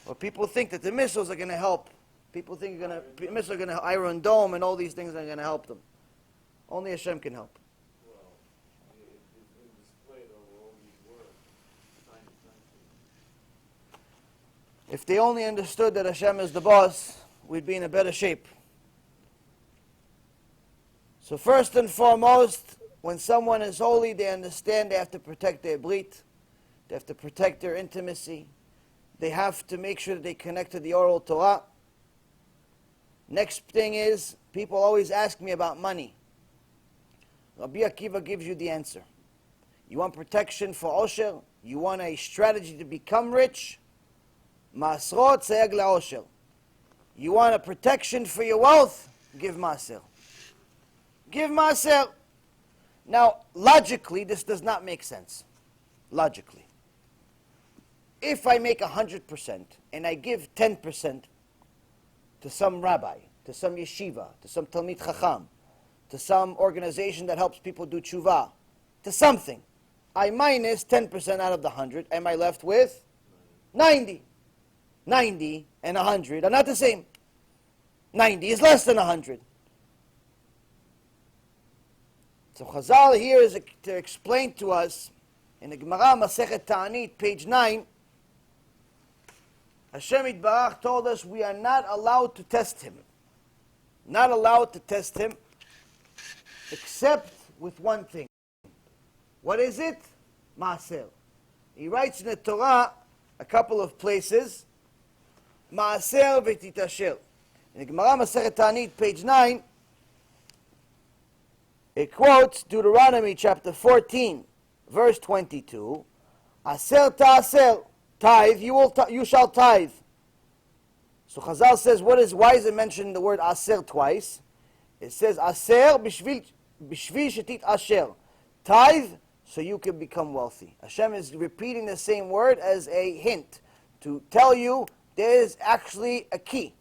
Well, people think that the missiles are going to help. People think missiles are going to Iron Dome and all these things are going to help them. Only Hashem can help. If they only understood that Hashem is the boss, we'd be in a better shape. So first and foremost, when someone is holy, they understand they have to protect their BEIT. They have to protect their intimacy. They have to make sure that they connect to the oral Torah. Next thing is, people always ask me about money. Rabbi Akiva gives you the answer. You want protection for Osher? You want a strategy to become rich? Maasrot sayag la'osher. You want a protection for your wealth? Give maaser. Give maaser. Now, logically, this does not make sense. Logically. If I make 100% and I give 10% to some rabbi, to some yeshiva, to some talmid chacham, to some organization that helps people do teshuva, to something, I minus 10% out of the 100, am I left with 90? 90 and 100 are not the same. 90 is less than 100. So Chazal here is to explain to us, in the Gemara Masechet Ta'anit, page 9, Hashem Yitbarach told us we are not allowed to test him. Not allowed to test him, except with one thing. What is it? Maaser. He writes in the Torah, a couple of places, maaser v'titasher. In the Gemara Masechet Ta'anit, page 9, it quotes Deuteronomy chapter 14, verse 22, Aser ta'aser, tithe, you shall tithe. So Chazal says, why is it mentioned the word aser twice? It says aser bishvil shetit asher, tithe so you can become wealthy. Hashem is repeating the same word as a hint to tell you there is actually a key,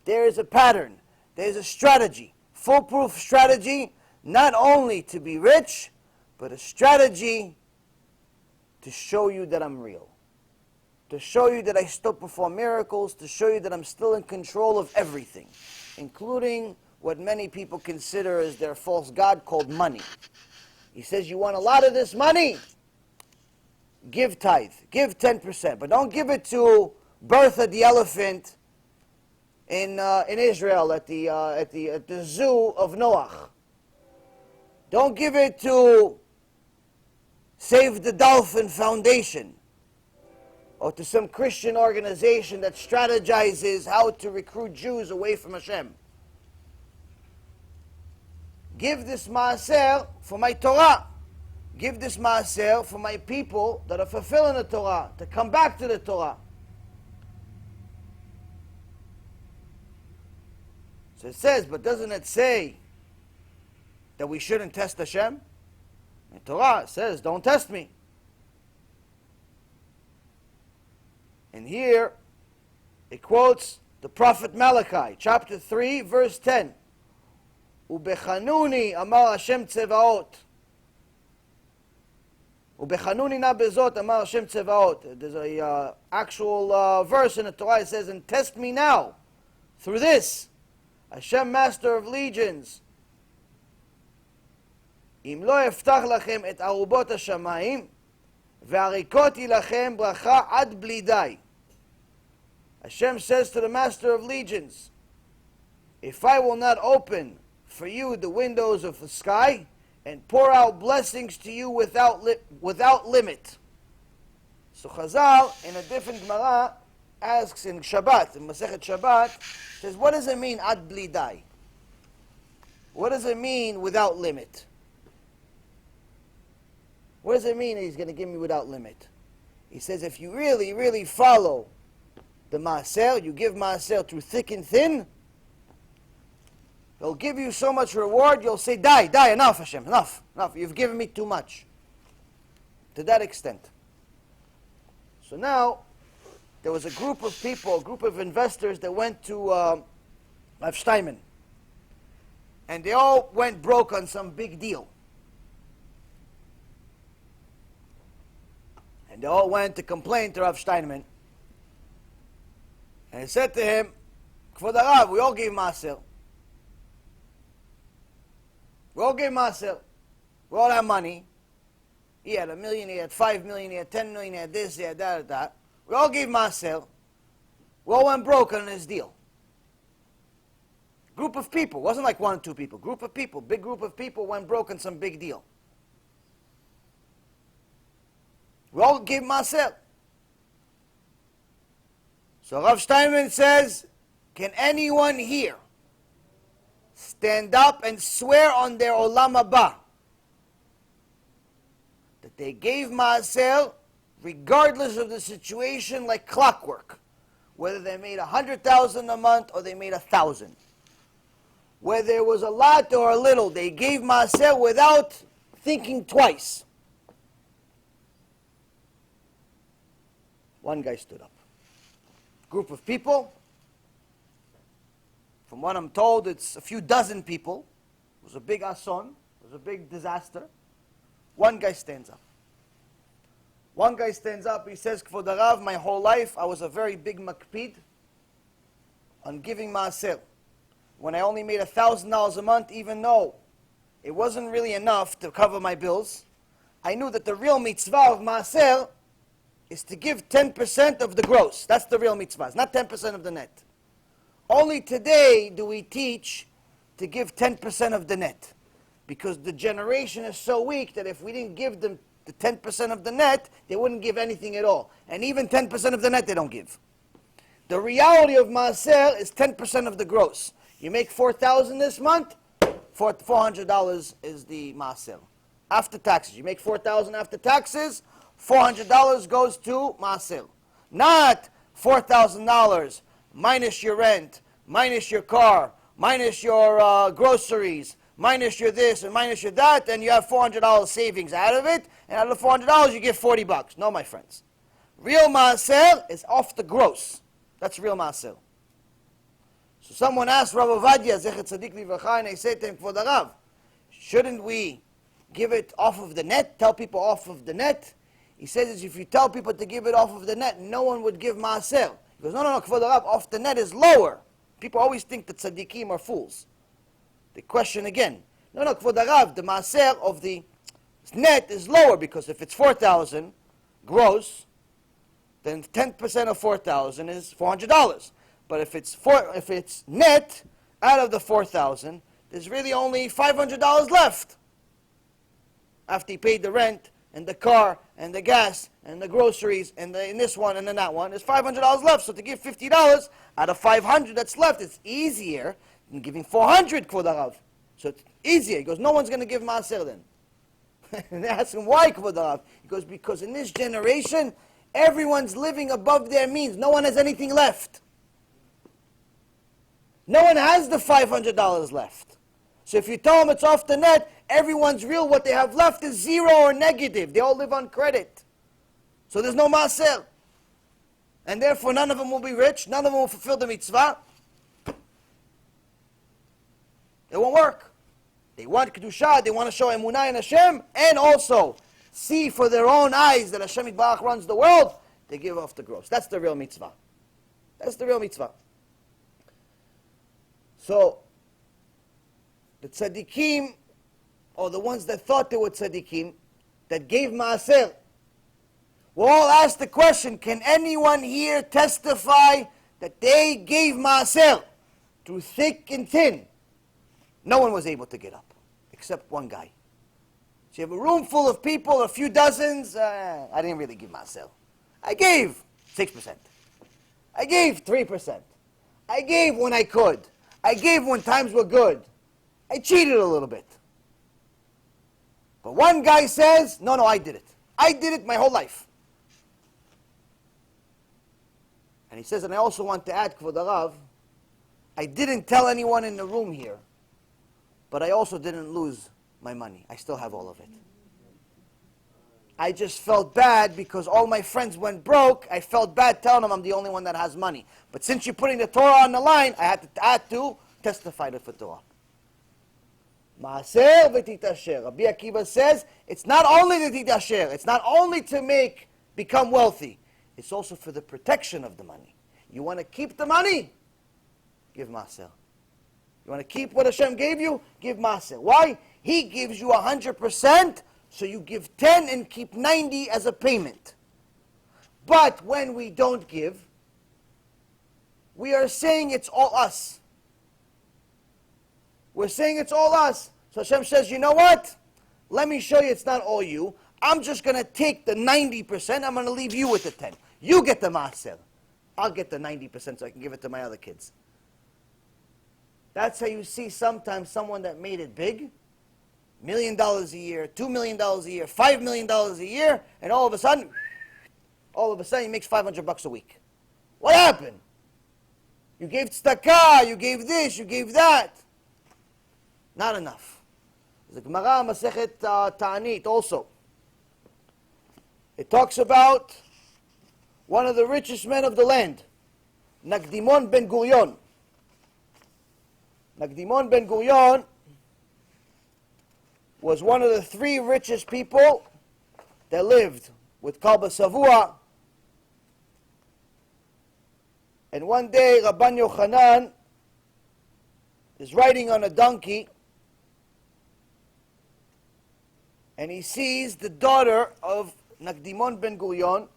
there is a pattern, there is a strategy, foolproof strategy, not only to be rich, but a strategy to show you that I'm real. To show you that I still perform miracles, to show you that I'm still in control of everything, including what many people consider as their false god called money. He says, you want a lot of this money? Give tithe, give 10%, but don't give it to Bertha the elephant in Israel at the zoo of Noach. Don't give it to Save the Dolphin Foundation or to some Christian organization that strategizes how to recruit Jews away from Hashem. Give this maaser for my Torah. Give this maaser for my people that are fulfilling the Torah, to come back to the Torah. So it says, but doesn't it say that we shouldn't test Hashem? The Torah says, don't test me. And here, it quotes the prophet Malachi, chapter 3, verse 10. Ubechanuni amar Hashem tzevaot. ובחנוני נא בזאת אמר השם צבאות. There's a actual verse in the Torah. It says, and test me now through this, Hashem, master of legions. אם לא אפתח לכם את ארובות השמיים, והריקותי לכם ברכה עד בלי די. Hashem says to the master of legions, if I will not open for you the windows of the sky and pour out blessings to you without limit. So Chazal, in a different Gemara, asks in Shabbat, in Masechet Shabbat, says, what does it mean, ad bli dai? What does it mean, without limit? What does it mean that he's going to give me without limit? He says, if you really, really follow the maaser, you give maaser through thick and thin, he'll give you so much reward, you'll say, die, enough, Hashem, enough, you've given me too much. To that extent. So now, there was a group of people, a group of investors that went to Rav Steinman. And they all went broke on some big deal. And they all went to complain to Rav Steinman. And he said to him, Kvod Harav, we all gave maaser. We all gave maaser. We all have money. He had $1 million, he had 5 million, he had 10 million, he had this, he had that. We all gave maaser. We all went broke on this deal. Group of people. It wasn't like 1 or 2 people. Group of people. Big group of people went broke on some big deal. We all gave maaser. So Rav Steinman says, can anyone here stand up and swear on their olam haba that they gave maaser regardless of the situation, like clockwork, whether they made 100,000 a month or they made 1,000, whether it was a lot or a little, they gave maaser without thinking twice? One guy stood up. Group of people. From what I'm told, it's a few dozen people. It was a big ason. It was a big disaster. One guy stands up. One guy stands up. He says, Kvod Harav, my whole life I was a very big makpid on giving maaser. When I only made $1,000 a month, even though it wasn't really enough to cover my bills, I knew that the real mitzvah of maaser is to give 10% of the gross. That's the real mitzvah. It's not 10% of the net. Only today do we teach to give 10% of the net, because the generation is so weak that if we didn't give them the 10% of the net, they wouldn't give anything at all. And even 10% of the net they don't give. The reality of maaser is 10% of the gross. You make $4,000 this month, $400 is the maaser. After taxes. You make $4,000 after taxes, $400 goes to maaser. Not $4,000 minus your rent, minus your car, minus your groceries, minus your this and minus your that, and you have $400 savings out of it, and out of the $400 you give $40. No, my friends. Real maaser is off the gross. That's real maaser. So someone asked Rabbi Ovadia, Zecher Tzadik Livracha, and they said to him, Kvod Harav, shouldn't we give it off of the net, tell people off of the net? He says, if you tell people to give it off of the net, no one would give maaser. He goes, no, Kvod Harav, off the net is lower. People always think that tzaddikim are fools. They question again. No, Kvod Harav, the maaser of the net is lower, because if it's 4,000 gross, then 10% of 4,000 is $400. But if it's net, out of the 4,000, there's really only $500 left. After he paid the rent, and the car, and the gas, and the groceries, and this one, and then that one, there's $500 left. So to give $50 out of $500 that's left, it's easier than giving $400, Kvod Harav. So it's easier. He goes, no one's going to give maaser then. And they ask him, why, Kvod Harav? He goes, because in this generation, everyone's living above their means. No one has anything left. No one has the $500 left. So if you tell them it's off the net, everyone's real. What they have left is zero or negative. They all live on credit. So there's no maaser. And therefore none of them will be rich. None of them will fulfill the mitzvah. It won't work. They want kedusha. They want to show emunah in Hashem. And also see for their own eyes that Hashem Yitbarach runs the world, they give off the gross. That's the real mitzvah. That's the real mitzvah. So, the tzaddikim, or the ones that thought they were tzaddikim, that gave maaser, were all asked the question, can anyone here testify that they gave maaser through thick and thin? No one was able to get up, except one guy. So you have a room full of people, a few dozens, I didn't really give maaser. I gave 6%. I gave 3%. I gave when I could. I gave when times were good. I cheated a little bit. But one guy says, no, I did it. I did it my whole life. And he says, and I also want to add, Kvod Harav, I didn't tell anyone in the room here, but I also didn't lose my money. I still have all of it. I just felt bad because all my friends went broke. I felt bad telling them I'm the only one that has money. But since you're putting the Torah on the line, I had to testify to the Torah. Maaser v'titasher. Rabbi Akiva says, it's not only the titasher, it's not only to become wealthy, it's also for the protection of the money. You want to keep the money? Give maaser. You want to keep what Hashem gave you? Give maaser. Why? He gives you 100%, so you give 10 and keep 90 as a payment. But when we don't give, we are saying it's all us. We're saying it's all us. So Hashem says, you know what? Let me show you it's not all you. I'm just going to take the 90%. I'm going to leave you with the 10. You get the maaser. I'll get the 90% so I can give it to my other kids. That's how you see sometimes someone that made it big, $1 million a year, $2 million a year, $5 million a year, and all of a sudden he makes $500 a week. What happened? You gave tzedakah, you gave this, you gave that. Not enough. The Gemara Masechet Ta'anit also. It talks about one of the richest men of the land, Nagdimon ben Gurion. Nagdimon ben Gurion was one of the 3 richest people that lived with Kalba Savua. And one day, Rabban Yochanan is riding on a donkey, and he sees the daughter of Nagdimon ben Gurion,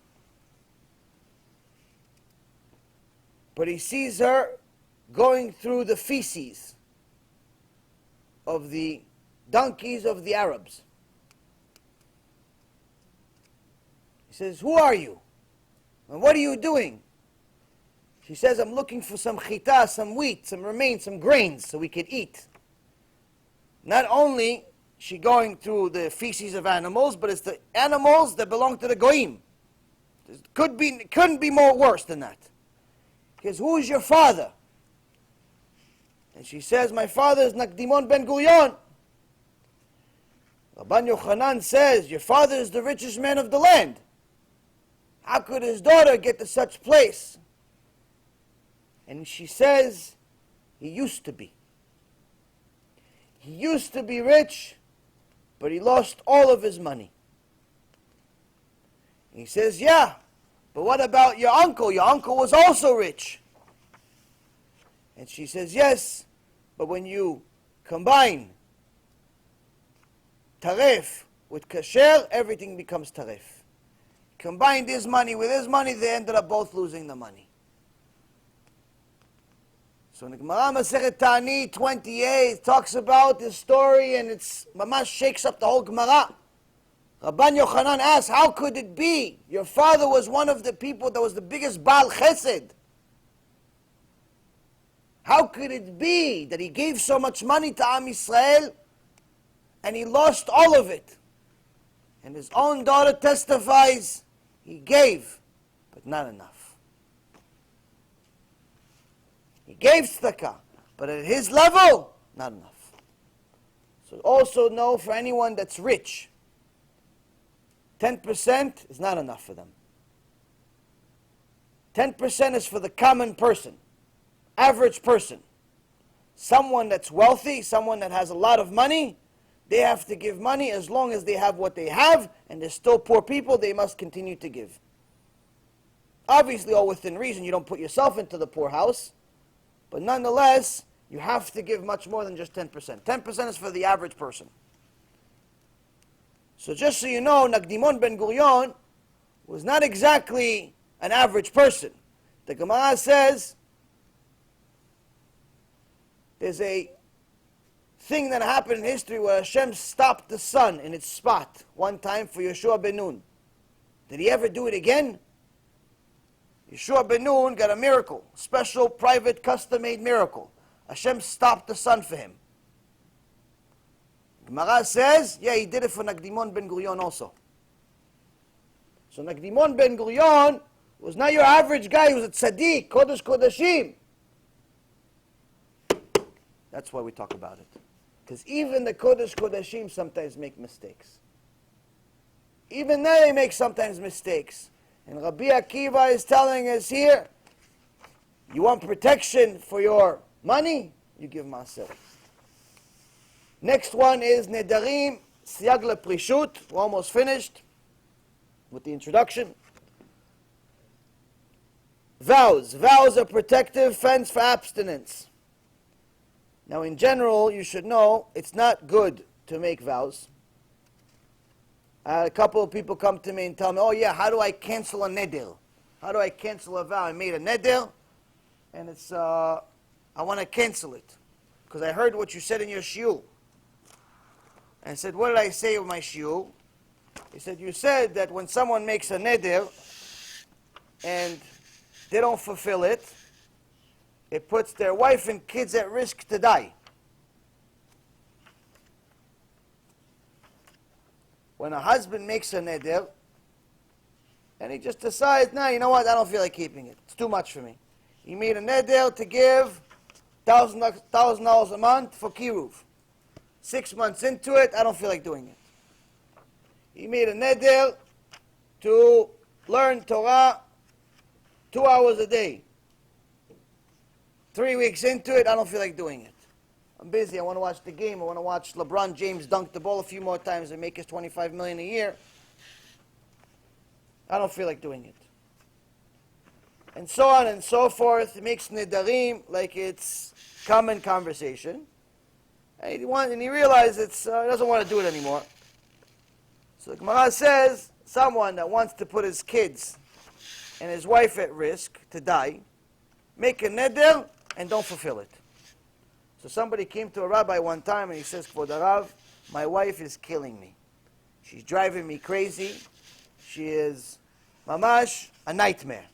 but he sees her going through the feces of the donkeys of the Arabs. He says, who are you? And what are you doing? She says, I'm looking for some chita, some wheat, some remains, some grains, so we could eat. Not only she going through the feces of animals, but it's the animals that belong to the goyim. It couldn't be more worse than that. He says, who is your father? And she says, my father is Nagdimon ben Gurion. Rabban Yochanan says, your father is the richest man of the land. How could his daughter get to such place? And she says, he used to be. He used to be rich, but he lost all of his money. And he says, yeah, but what about your uncle? Your uncle was also rich. And she says, yes, but when you combine taref with kasher, everything becomes taref. Combined his money with his money, they ended up both losing the money. So in the Gemara Masechet Ta'anit 28 talks about this story, and it's mamash shakes up the whole Gemara. Rabban Yochanan asks, how could it be? Your father was one of the people that was the biggest Baal Chesed. How could it be that he gave so much money to Am Yisrael and he lost all of it? And his own daughter testifies, he gave, but not enough. He gave tzedakah, but at his level, not enough. So also know for anyone that's rich, 10% is not enough for them. 10% is for the common person, average person. Someone that's wealthy, someone that has a lot of money, They have to give money as long as they have what they have, and they're still poor people, they must continue to give. Obviously, all within reason, you don't put yourself into the poorhouse, but nonetheless, you have to give much more than just 10%. 10% is for the average person. So just so you know, Nagdimon ben Gurion was not exactly an average person. The Gemara says there's a thing that happened in history where Hashem stopped the sun in its spot one time for Yeshua ben Nun. Did he ever do it again? Yeshua ben Nun got a miracle, special, private, custom-made miracle. Hashem stopped the sun for him. Gemara says, yeah, he did it for Nagdimon ben Gurion also. So Nagdimon ben Gurion was not your average guy, he was a tzaddik, Kodesh Kodashim. That's why we talk about it. Because even the Kodesh Kodashim sometimes make mistakes. Even they make sometimes mistakes. And Rabbi Akiva is telling us here, you want protection for your money? You give maaser. Next one is Nedarim, Siyag lePrishut. We're almost finished with the introduction. Vows. Vows are protective fence for abstinence. Now in general, you should know, it's not good to make vows. A couple of people come to me and tell me, oh yeah, how do I cancel a neder? How do I cancel a vow? I made a neder, and it's, I want to cancel it. Because I heard what you said in your shiur. And I said, what did I say in my shiur? He said, you said that when someone makes a neder, and they don't fulfill it, it puts their wife and kids at risk to die. When a husband makes a neder, and he just decides, nah, you know what, I don't feel like keeping it. It's too much for me. He made a neder to give $1,000 a month for kiruv. 6 months into it, I don't feel like doing it. He made a neder to learn Torah 2 hours a day. 3 weeks into it, I don't feel like doing it. I'm busy, I want to watch the game, I want to watch LeBron James dunk the ball a few more times and make his $25 million a year. I don't feel like doing it. And so on and so forth. He makes nedarim like it's common conversation. And he realizes he doesn't want to do it anymore. So the Gemara says, someone that wants to put his kids and his wife at risk to die, make a neder and don't fulfill it. So somebody came to a rabbi one time and he says, Kvod Harav, my wife is killing me. She's driving me crazy. She is mamash, a nightmare.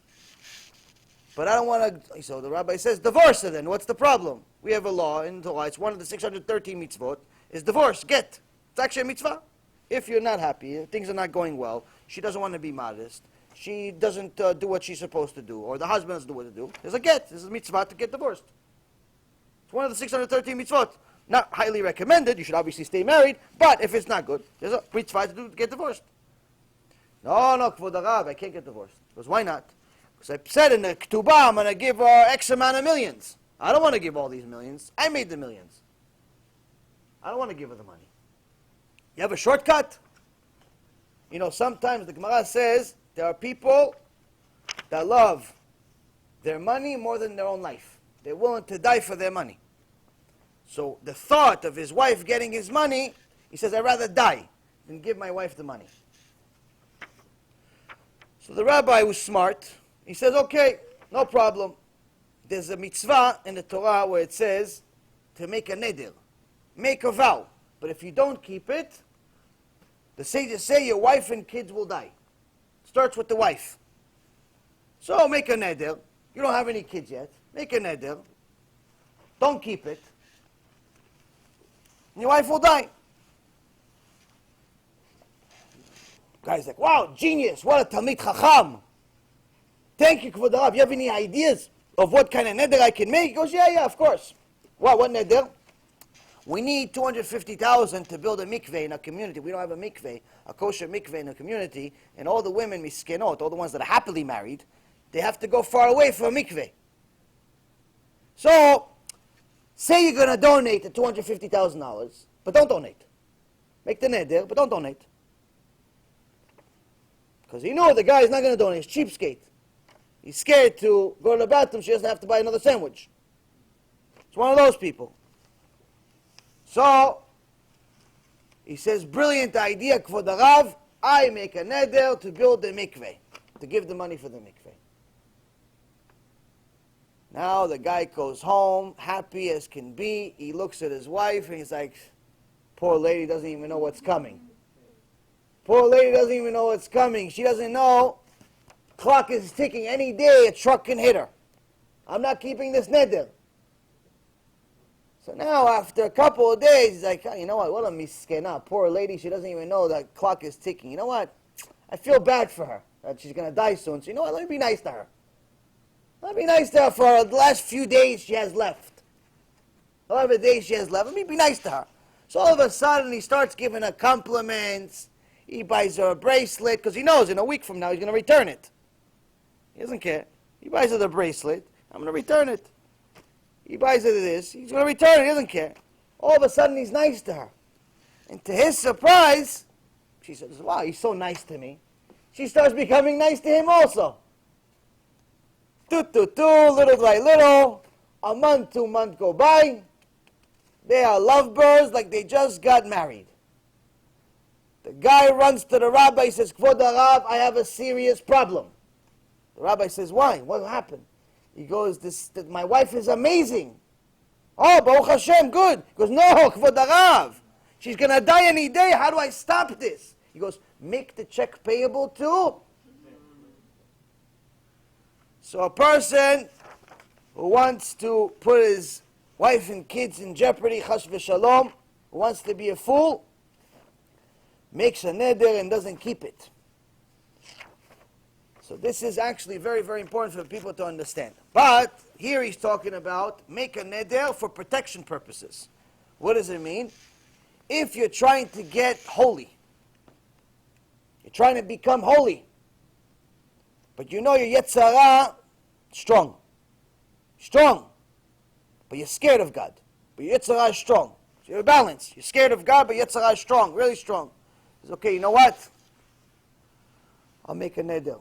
But I don't want to, so the rabbi says, divorce her then. What's the problem? We have a law in Torah, it's one of the 613 mitzvot, is divorce, get. It's actually a mitzvah. If you're not happy, if things are not going well, she doesn't want to be modest, she doesn't do what she's supposed to do, or the husband doesn't do what to do, there's a get. This is a mitzvah to get divorced. It's one of the 613 mitzvot. Not highly recommended, you should obviously stay married, but if it's not good, there's a mitzvah to get divorced. No, Kvod Harav, I can't get divorced. Because why not? Because I said in the ketubah, I'm going to give her X amount of millions. I don't want to give all these millions. I made the millions. I don't want to give her the money. You have a shortcut? You know, sometimes the Gemara says there are people that love their money more than their own life. They're willing to die for their money. So the thought of his wife getting his money, he says, I'd rather die than give my wife the money. So the rabbi was smart. He says, okay, no problem. There's a mitzvah in the Torah where it says to make a neder, make a vow. But if you don't keep it, the sages say your wife and kids will die. Starts with the wife. So make a neder. You don't have any kids yet. Make a neder. Don't keep it. And your wife will die. Guy's like, wow, genius. What a Talmid Chacham. Thank you, Kvod Harav. You have any ideas of what kind of neder I can make? He goes, yeah, of course. Wow, what neder? We need $250,000 to build a mikveh in a community. We don't have a mikveh, a kosher mikveh in a community, and all the women miskenot, all the ones that are happily married, they have to go far away for a mikveh. So, say you're going to donate the $250,000, but don't donate. Make the neder, but don't donate. Because he knew the guy is not going to donate. He's cheapskate. He's scared to go to the bathroom. She doesn't have to buy another sandwich. It's one of those people. So, he says, brilliant idea, Kvod Harav. I make a neder to build the mikveh, to give the money for the mikveh. Now the guy goes home, happy as can be. He looks at his wife and he's like, poor lady doesn't even know what's coming. Poor lady doesn't even know what's coming. She doesn't know. Clock is ticking. Any day a truck can hit her. I'm not keeping this neder. So now after a couple of days, he's like, oh, you know what a miskena. Poor lady, she doesn't even know that clock is ticking. You know what? I feel bad for her, that she's going to die soon. So you know what? Let me be nice to her. Let me be nice to her for the last few days she has left. However days she has left, let me be nice to her. So all of a sudden he starts giving her compliments. He buys her a bracelet because he knows in a week from now he's going to return it. He doesn't care. He buys her the bracelet. I'm going to return it. He buys her this. He's going to return it. He doesn't care. All of a sudden he's nice to her. And to his surprise, she says, wow, he's so nice to me. She starts becoming nice to him also. Little by little, a month, 2 months go by. They are lovebirds like they just got married. The guy runs to the rabbi, says, Kvod Harav, I have a serious problem. The rabbi says, why? What happened? He goes, my wife is amazing. Oh, Baruch Hashem, good. He goes, no, Kvod Harav. She's going to die any day. How do I stop this? He goes, make the check payable too. So a person who wants to put his wife and kids in jeopardy, chas v'shalom, who wants to be a fool, makes a neder and doesn't keep it. So this is actually very, very important for people to understand. But here he's talking about make a neder for protection purposes. What does it mean? If you're trying to get holy, you're trying to become holy, but you know your Yetzer Hara strong, but you're scared of God. But your Yetzer Hara is strong. So you're balanced. You're scared of God, but Yetzer Hara is strong, really strong. It's okay, you know what? I'll make a neder.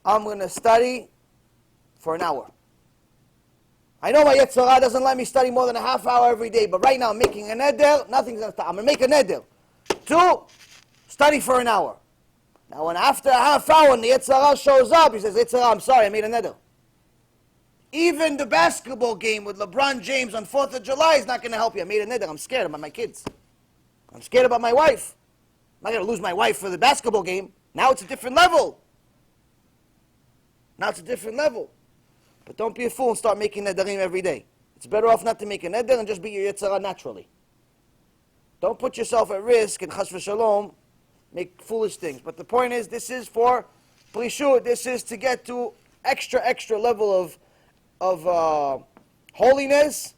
I'm going to study for an hour. I know my Yetzer Hara doesn't let me study more than a half hour every day, but right now I'm making a neder, nothing's going to stop. I'm going to make a neder. 2, study for an hour. Now when after a half hour when the Yetzer Hara shows up, he says, Yetzer Hara, I'm sorry, I made a neder. Even the basketball game with LeBron James on 4th of July is not going to help you. I made a neder. I'm scared about my kids. I'm scared about my wife. I'm not going to lose my wife for the basketball game. Now it's a different level. Now it's a different level. But don't be a fool and start making nederim every day. It's better off not to make a neder and just be your Yetzer Hara naturally. Don't put yourself at risk and chas v'shalom make foolish things. But the point is, this is for prishut. This is to get to extra level of holiness,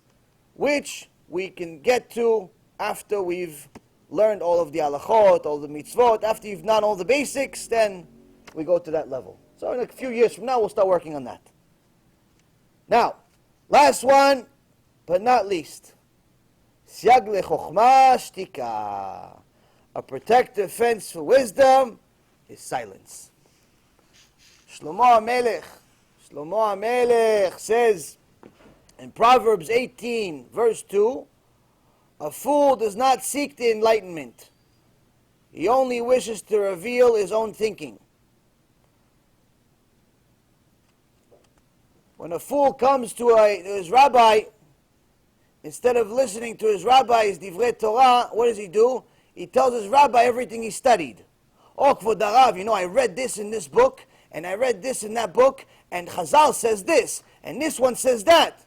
which we can get to after we've learned all of the halachot, all the mitzvot. After you've done all the basics, then we go to that level. So in a few years from now, we'll start working on that. Now, last one, but not least. Siag lechokhma shtika. A protective fence for wisdom is silence. Shlomo HaMelech says in Proverbs 18, verse 2, a fool does not seek the enlightenment. He only wishes to reveal his own thinking. When a fool comes to his rabbi, instead of listening to his rabbi's divrei Torah, what does he do? He tells his rabbi everything he studied. Oh, Kvod Harav, you know, I read this in this book, and I read this in that book, and Chazal says this, and this one says that.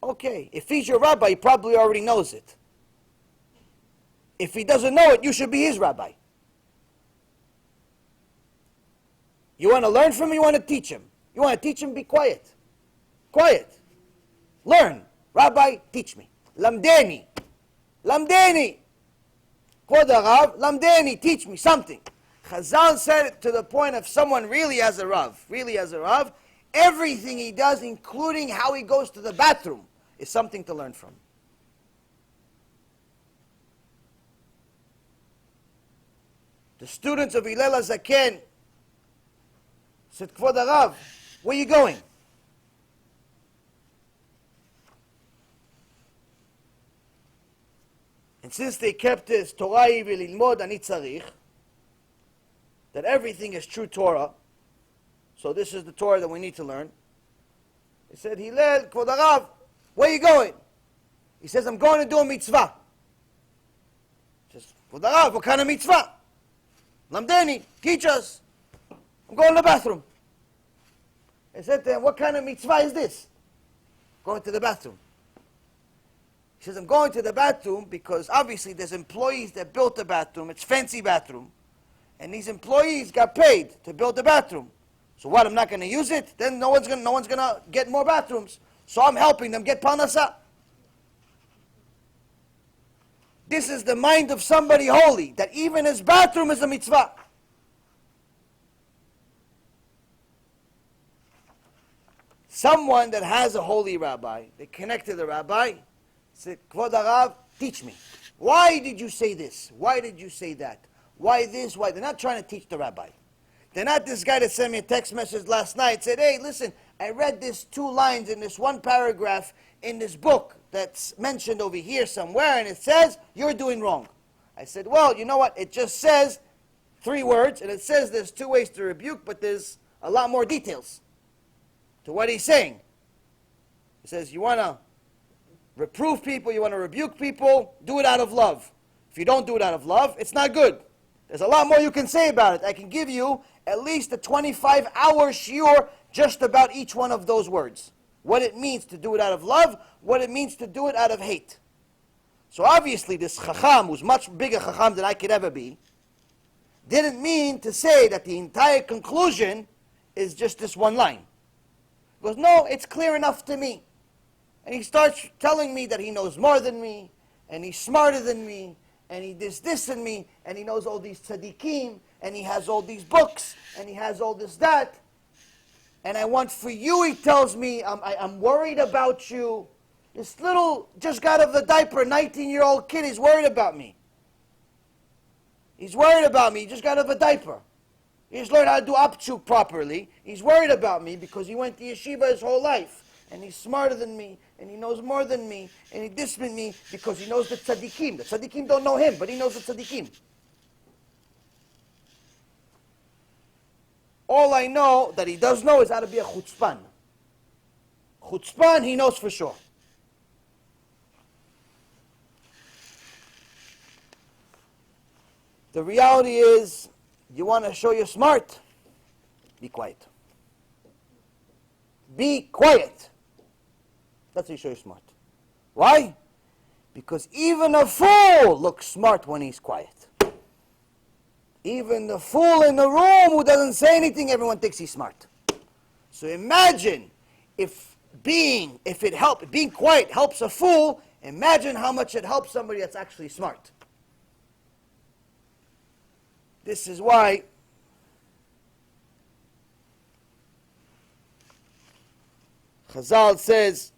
Okay, if he's your rabbi, he probably already knows it. If he doesn't know it, you should be his rabbi. You want to learn from him, you want to teach him. You want to teach him, be quiet. Quiet. Learn. Rabbi, teach me. Lamdeni. Lamdeni. Kvod Harav, lamdeni, teach me something. Chazal said it to the point of someone really has a Rav. Everything he does, including how he goes to the bathroom, is something to learn from. The students of Hillel HaZaken said, Kvod Harav, where are you going? And since they kept this Torah v'lilmod ani tzarich, that everything is true Torah, so this is the Torah that we need to learn. He said, Hillel, Kvod Harav, where are you going? He says, I'm going to do a mitzvah. He says, Kvod Harav, what kind of mitzvah? Lamdeni, teach us. I'm going to the bathroom. I said to him, what kind of mitzvah is this? Going to the bathroom. He says, I'm going to the bathroom because obviously there's employees that built the bathroom. It's a fancy bathroom. And these employees got paid to build the bathroom. So what, I'm not going to use it? Then no one's going to get more bathrooms. So I'm helping them get parnasah. This is the mind of somebody holy, that even his bathroom is a mitzvah. Someone that has a holy rabbi, they connect to the rabbi, say, Kvod Harav, teach me. Why did you say this? Why did you say that? Why this? Why? They're not trying to teach the rabbi. They're not this guy that sent me a text message last night, said, hey, listen, I read this 2 lines in this 1 paragraph in this book that's mentioned over here somewhere, and it says, you're doing wrong. I said, well, you know what? It just says 3 words, and it says there's 2 ways to rebuke, but there's a lot more details to what he's saying. He says, you want to reprove people, you want to rebuke people, do it out of love. If you don't do it out of love, it's not good. There's a lot more you can say about it. I can give you at least a 25-hour shiur just about each one of those words. What it means to do it out of love, what it means to do it out of hate. So obviously this chacham, who's much bigger chacham than I could ever be, didn't mean to say that the entire conclusion is just this 1 line. He goes, no, it's clear enough to me. And he starts telling me that he knows more than me, and he's smarter than me, and he does this in me, and he knows all these tzaddikim, and he has all these books, and he has all this that. And I want for you, he tells me, I'm worried about you. This little, just got out of the diaper, 19-year-old kid is worried about me. He's worried about me, he just got out of a diaper. He just learned how to do upchuk properly. He's worried about me because he went to yeshiva his whole life. And he's smarter than me, and he knows more than me, and he disciplined me because he knows the tzaddikim. The tzaddikim don't know him, but he knows the tzaddikim. All I know that he does know is how to be a chutzpan. Chutzpan, he knows for sure. The reality is, you want to show you're smart, be quiet. Be quiet. That's how you show you're smart. Why? Because even a fool looks smart when he's quiet. Even the fool in the room who doesn't say anything, everyone thinks he's smart. So imagine if being quiet helps a fool, imagine how much it helps somebody that's actually smart. This is why Chazal says,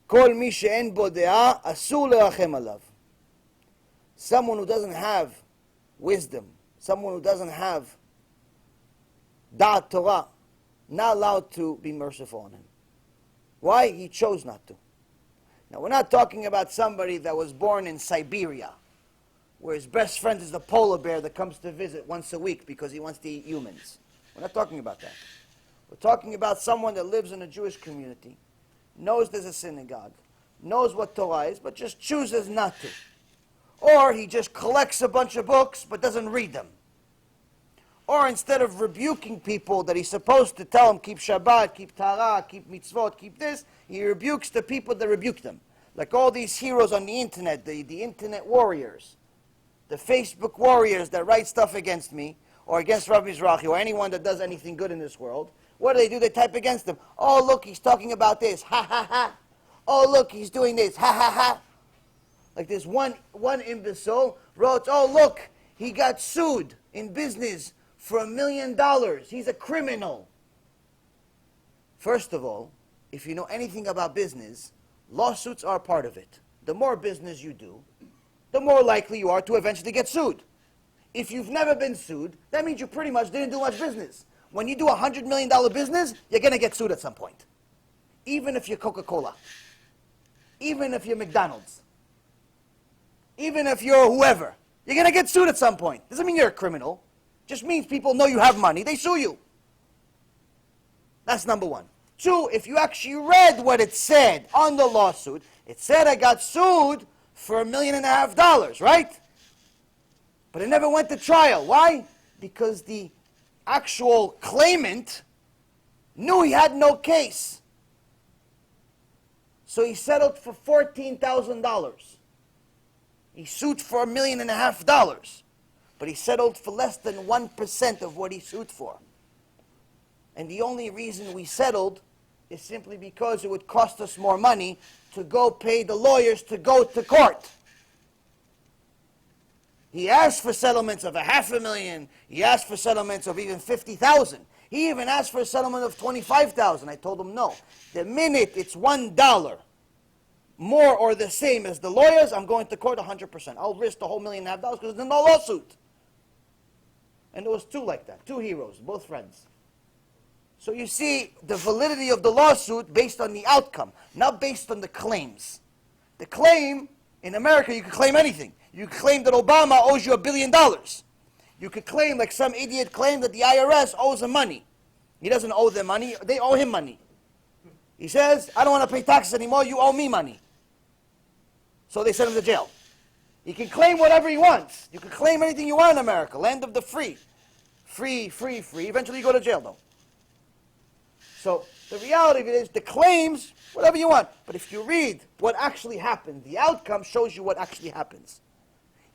Kol mi she'en bo de'ah, asur lerachem alav. Someone who doesn't have wisdom, someone who doesn't have da'at Torah, not allowed to be merciful on him. Why? He chose not to. Now, we're not talking about somebody that was born in Siberia, where his best friend is the polar bear that comes to visit once a week because he wants to eat humans. We're not talking about that. We're talking about someone that lives in a Jewish community, knows there's a synagogue, knows what Torah is, but just chooses not to. Or he just collects a bunch of books, but doesn't read them. Or instead of rebuking people that he's supposed to tell them, keep Shabbat, keep Torah, keep mitzvot, keep this, he rebukes the people that rebuke them. Like all these heroes on the internet, the internet warriors, the Facebook warriors that write stuff against me, or against Rabbi Mizrahi, or anyone that does anything good in this world. What do? They type against them. Oh, look, he's talking about this. Ha, ha, ha. Oh, look, he's doing this. Ha, ha, ha. Like this one imbecile wrote, oh, look, he got sued in business for $1 million. He's a criminal. First of all, if you know anything about business, lawsuits are part of it. The more business you do, the more likely you are to eventually get sued. If you've never been sued, that means you pretty much didn't do much business. When you do a $100 million business, you're going to get sued at some point. Even if you're Coca-Cola. Even if you're McDonald's. Even if you're whoever. You're going to get sued at some point. Doesn't mean you're a criminal. Just means people know you have money. They sue you. That's number one. Two, if you actually read what it said on the lawsuit, it said I got sued for $1.5 million, right? But it never went to trial. Why? Because the actual claimant knew he had no case. So he settled for $14,000. He sued for $1.5 million. But he settled for less than 1% of what he sued for. And the only reason we settled is simply because it would cost us more money to go pay the lawyers to go to court. He asked for settlements of $500,000. He asked for settlements of even $50,000. He even asked for a settlement of $25,000. I told him no. The minute it's $1 more or the same as the lawyers, I'm going to court 100%. I'll risk the whole $1.5 million because there's no lawsuit. And there was two like that, two heroes, both friends. So you see the validity of the lawsuit based on the outcome, not based on the claims. The claim, in America, you can claim anything. You can claim that Obama owes you $1 billion. You could claim, like some idiot claimed, that the IRS owes him money. He doesn't owe them money, they owe him money. He says, I don't want to pay taxes anymore, you owe me money. So they send him to jail. He can claim whatever he wants. You can claim anything you want in America, land of the free. Free, free, free. Eventually you go to jail, though. So the reality of it is the claims, whatever you want. But if you read what actually happened, the outcome shows you what actually happens.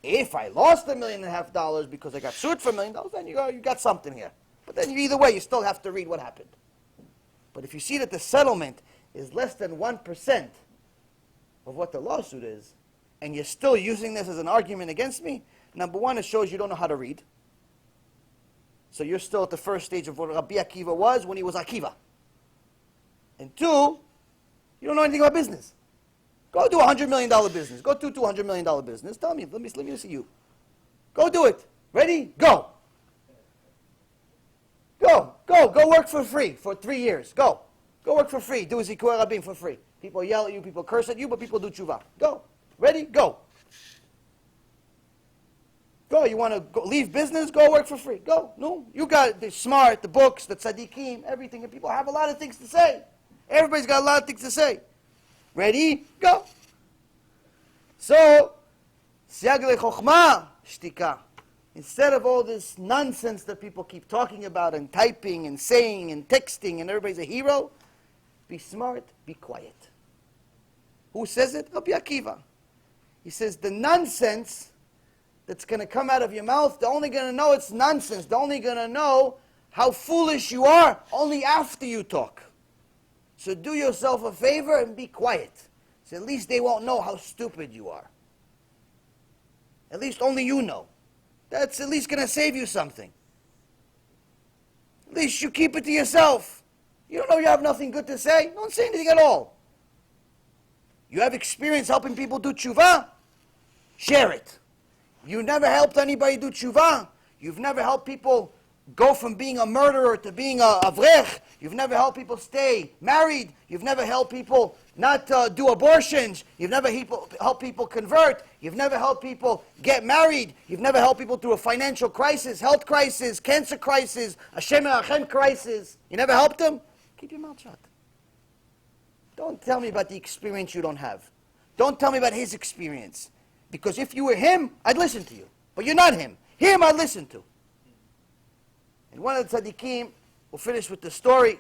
If I lost $1.5 million because I got sued for $1 million, then you got something here. But then either way, you still have to read what happened. But if you see that the settlement is less than 1% of what the lawsuit is, and you're still using this as an argument against me, number one, it shows you don't know how to read. So you're still at the first stage of what Rabbi Akiva was when he was Akiva. And two, you don't know anything about business. Go do a $100 million business. Go do $200 million business. Tell me, let me see you. Go do it. Ready? Go. Go work for free for 3 years. Go work for free. Do Zikkur Rabim for free. People yell at you, people curse at you, but people do tshuva. Go. Ready? Go. Go. You want to leave business? Go work for free. Go. No. You got the smart, the books, the tzaddikim, everything. And people have a lot of things to say. Everybody's got a lot of things to say. Ready? Go. So, siyag lechokhmah, shtika. Instead of all this nonsense that people keep talking about and typing and saying and texting and everybody's a hero, be smart, be quiet. Who says it? Rabbi Akiva. He says the nonsense that's going to come out of your mouth, they're only going to know it's nonsense. They're only going to know how foolish you are only after you talk. So do yourself a favor and be quiet. So at least they won't know how stupid you are. At least only you know. That's at least going to save you something. At least you keep it to yourself. You don't know you have nothing good to say? Don't say anything at all. You have experience helping people do tshuva? Share it. You never helped anybody do tshuva? You've never helped people go from being a murderer to being a avrech? You've never helped people stay married? You've never helped people not do abortions? You've never helped people convert? You've never helped people get married? You've never helped people through a financial crisis, health crisis, cancer crisis, a Shem Hashem crisis? You never helped them? Keep your mouth shut. Don't tell me about the experience you don't have. Don't tell me about his experience. Because if you were him, I'd listen to you. But you're not him. Him I'd listen to. And one of the tzaddikim, we'll finish with the story.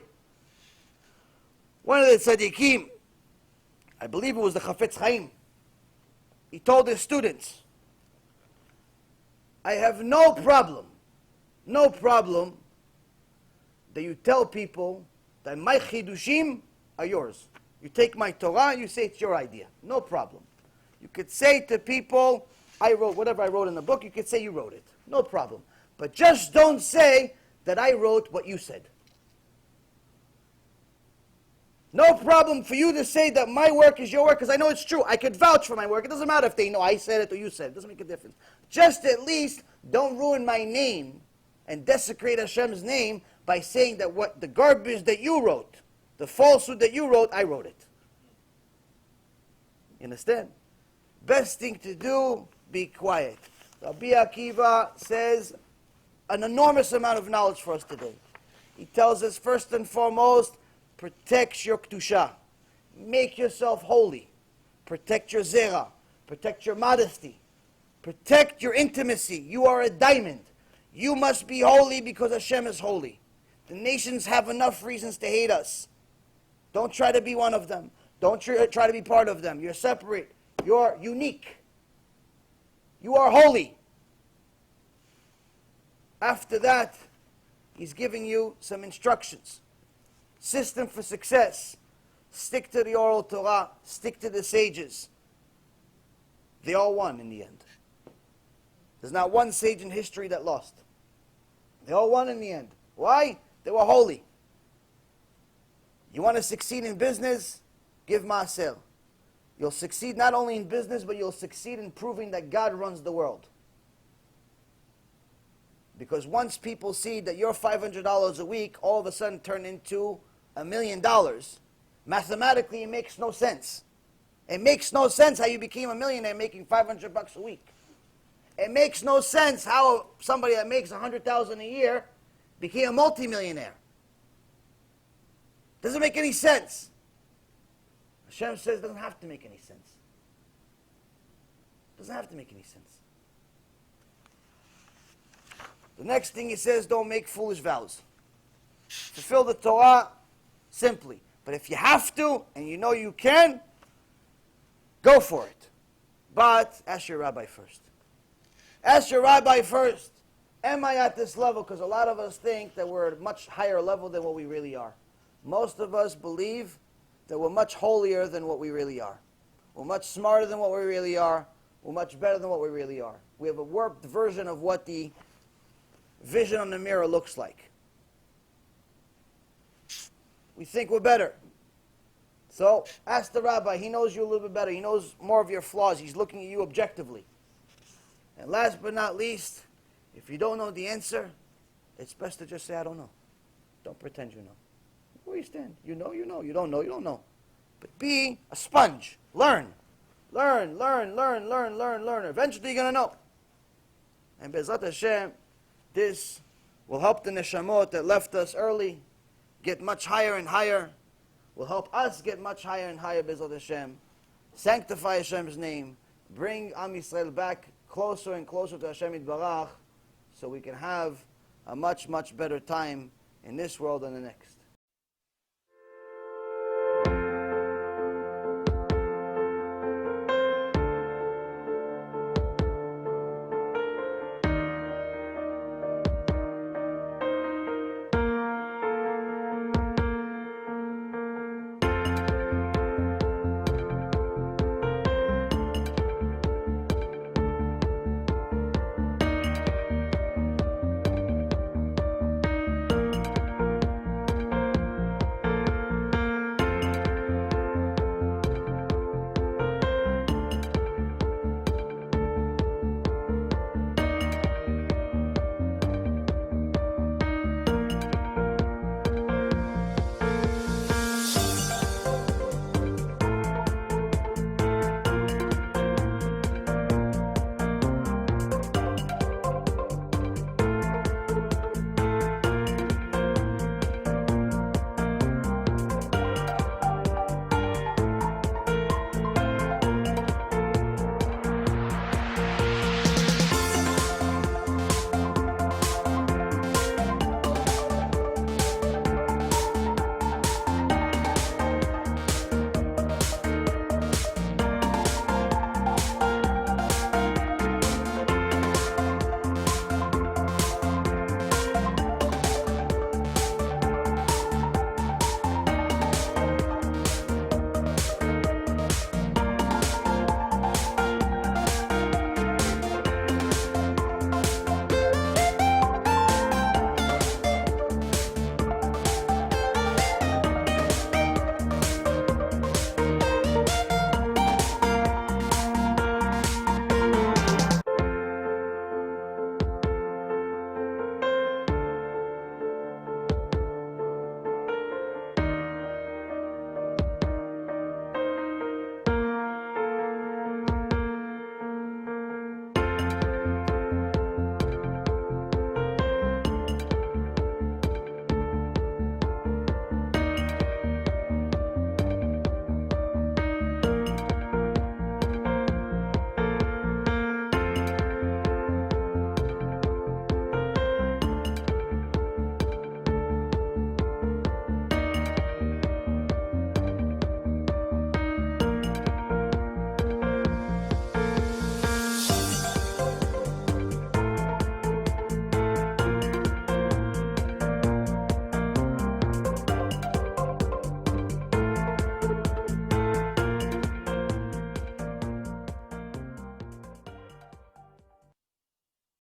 One of the tzaddikim, I believe it was the Chafetz Chaim, he told his students, I have no problem that you tell people that my chidushim are yours. You take my Torah, you say it's your idea. No problem. You could say to people, I wrote whatever I wrote in the book, you could say you wrote it. No problem. But just don't say that I wrote what you said. No problem for you to say that my work is your work, because I know it's true. I could vouch for my work. It doesn't matter if they know I said it or you said it. It doesn't make a difference. Just at least don't ruin my name and desecrate Hashem's name by saying that what the garbage that you wrote, the falsehood that you wrote, I wrote it. You understand? Best thing to do, be quiet. Rabbi Akiva says an enormous amount of knowledge for us today. He tells us, first and foremost, protect your kedusha. Make yourself holy. Protect your zera. Protect your modesty. Protect your intimacy. You are a diamond. You must be holy because Hashem is holy. The nations have enough reasons to hate us. Don't try to be one of them. Don't try to be part of them. You're separate. You're unique. You are holy. After that, he's giving you some instructions. System for success. Stick to the oral Torah. Stick to the sages. They all won in the end. There's not one sage in history that lost. They all won in the end. Why? They were holy. You want to succeed in business? Give maaser. You'll succeed not only in business, but you'll succeed in proving that God runs the world. Because once people see that your $500 a week all of a sudden turn into $1 million, mathematically it makes no sense. It makes no sense how you became a millionaire making $500 a week. It makes no sense how somebody that makes $100,000 a year became a multimillionaire. Doesn't make any sense. Hashem says it doesn't have to make any sense. Doesn't have to make any sense. The next thing he says, don't make foolish vows. Fulfill the Torah simply. But if you have to, and you know you can, go for it. But ask your rabbi first. Ask your rabbi first. Am I at this level? Because a lot of us think that we're at a much higher level than what we really are. Most of us believe that we're much holier than what we really are. We're much smarter than what we really are. We're much better than what we really are. We have a warped version of what the vision on the mirror looks like. We think we're better. So ask the rabbi. He knows you a little bit better. He knows more of your flaws. He's looking at you objectively. And last but not least, if you don't know the answer, it's best to just say, I don't know. Don't pretend you know. Where you stand. You know, you know. You don't know, you don't know. But be a sponge. Learn. Learn, learn, learn, learn, learn, learn. Eventually you're going to know. And BeEzrat Hashem, this will help the neshamot that left us early get much higher and higher. Will help us get much higher and higher, BeEzrat Hashem. Sanctify Hashem's name. Bring Am Yisrael back closer and closer to Hashem Yitbarach so we can have a much, much better time in this world and the next.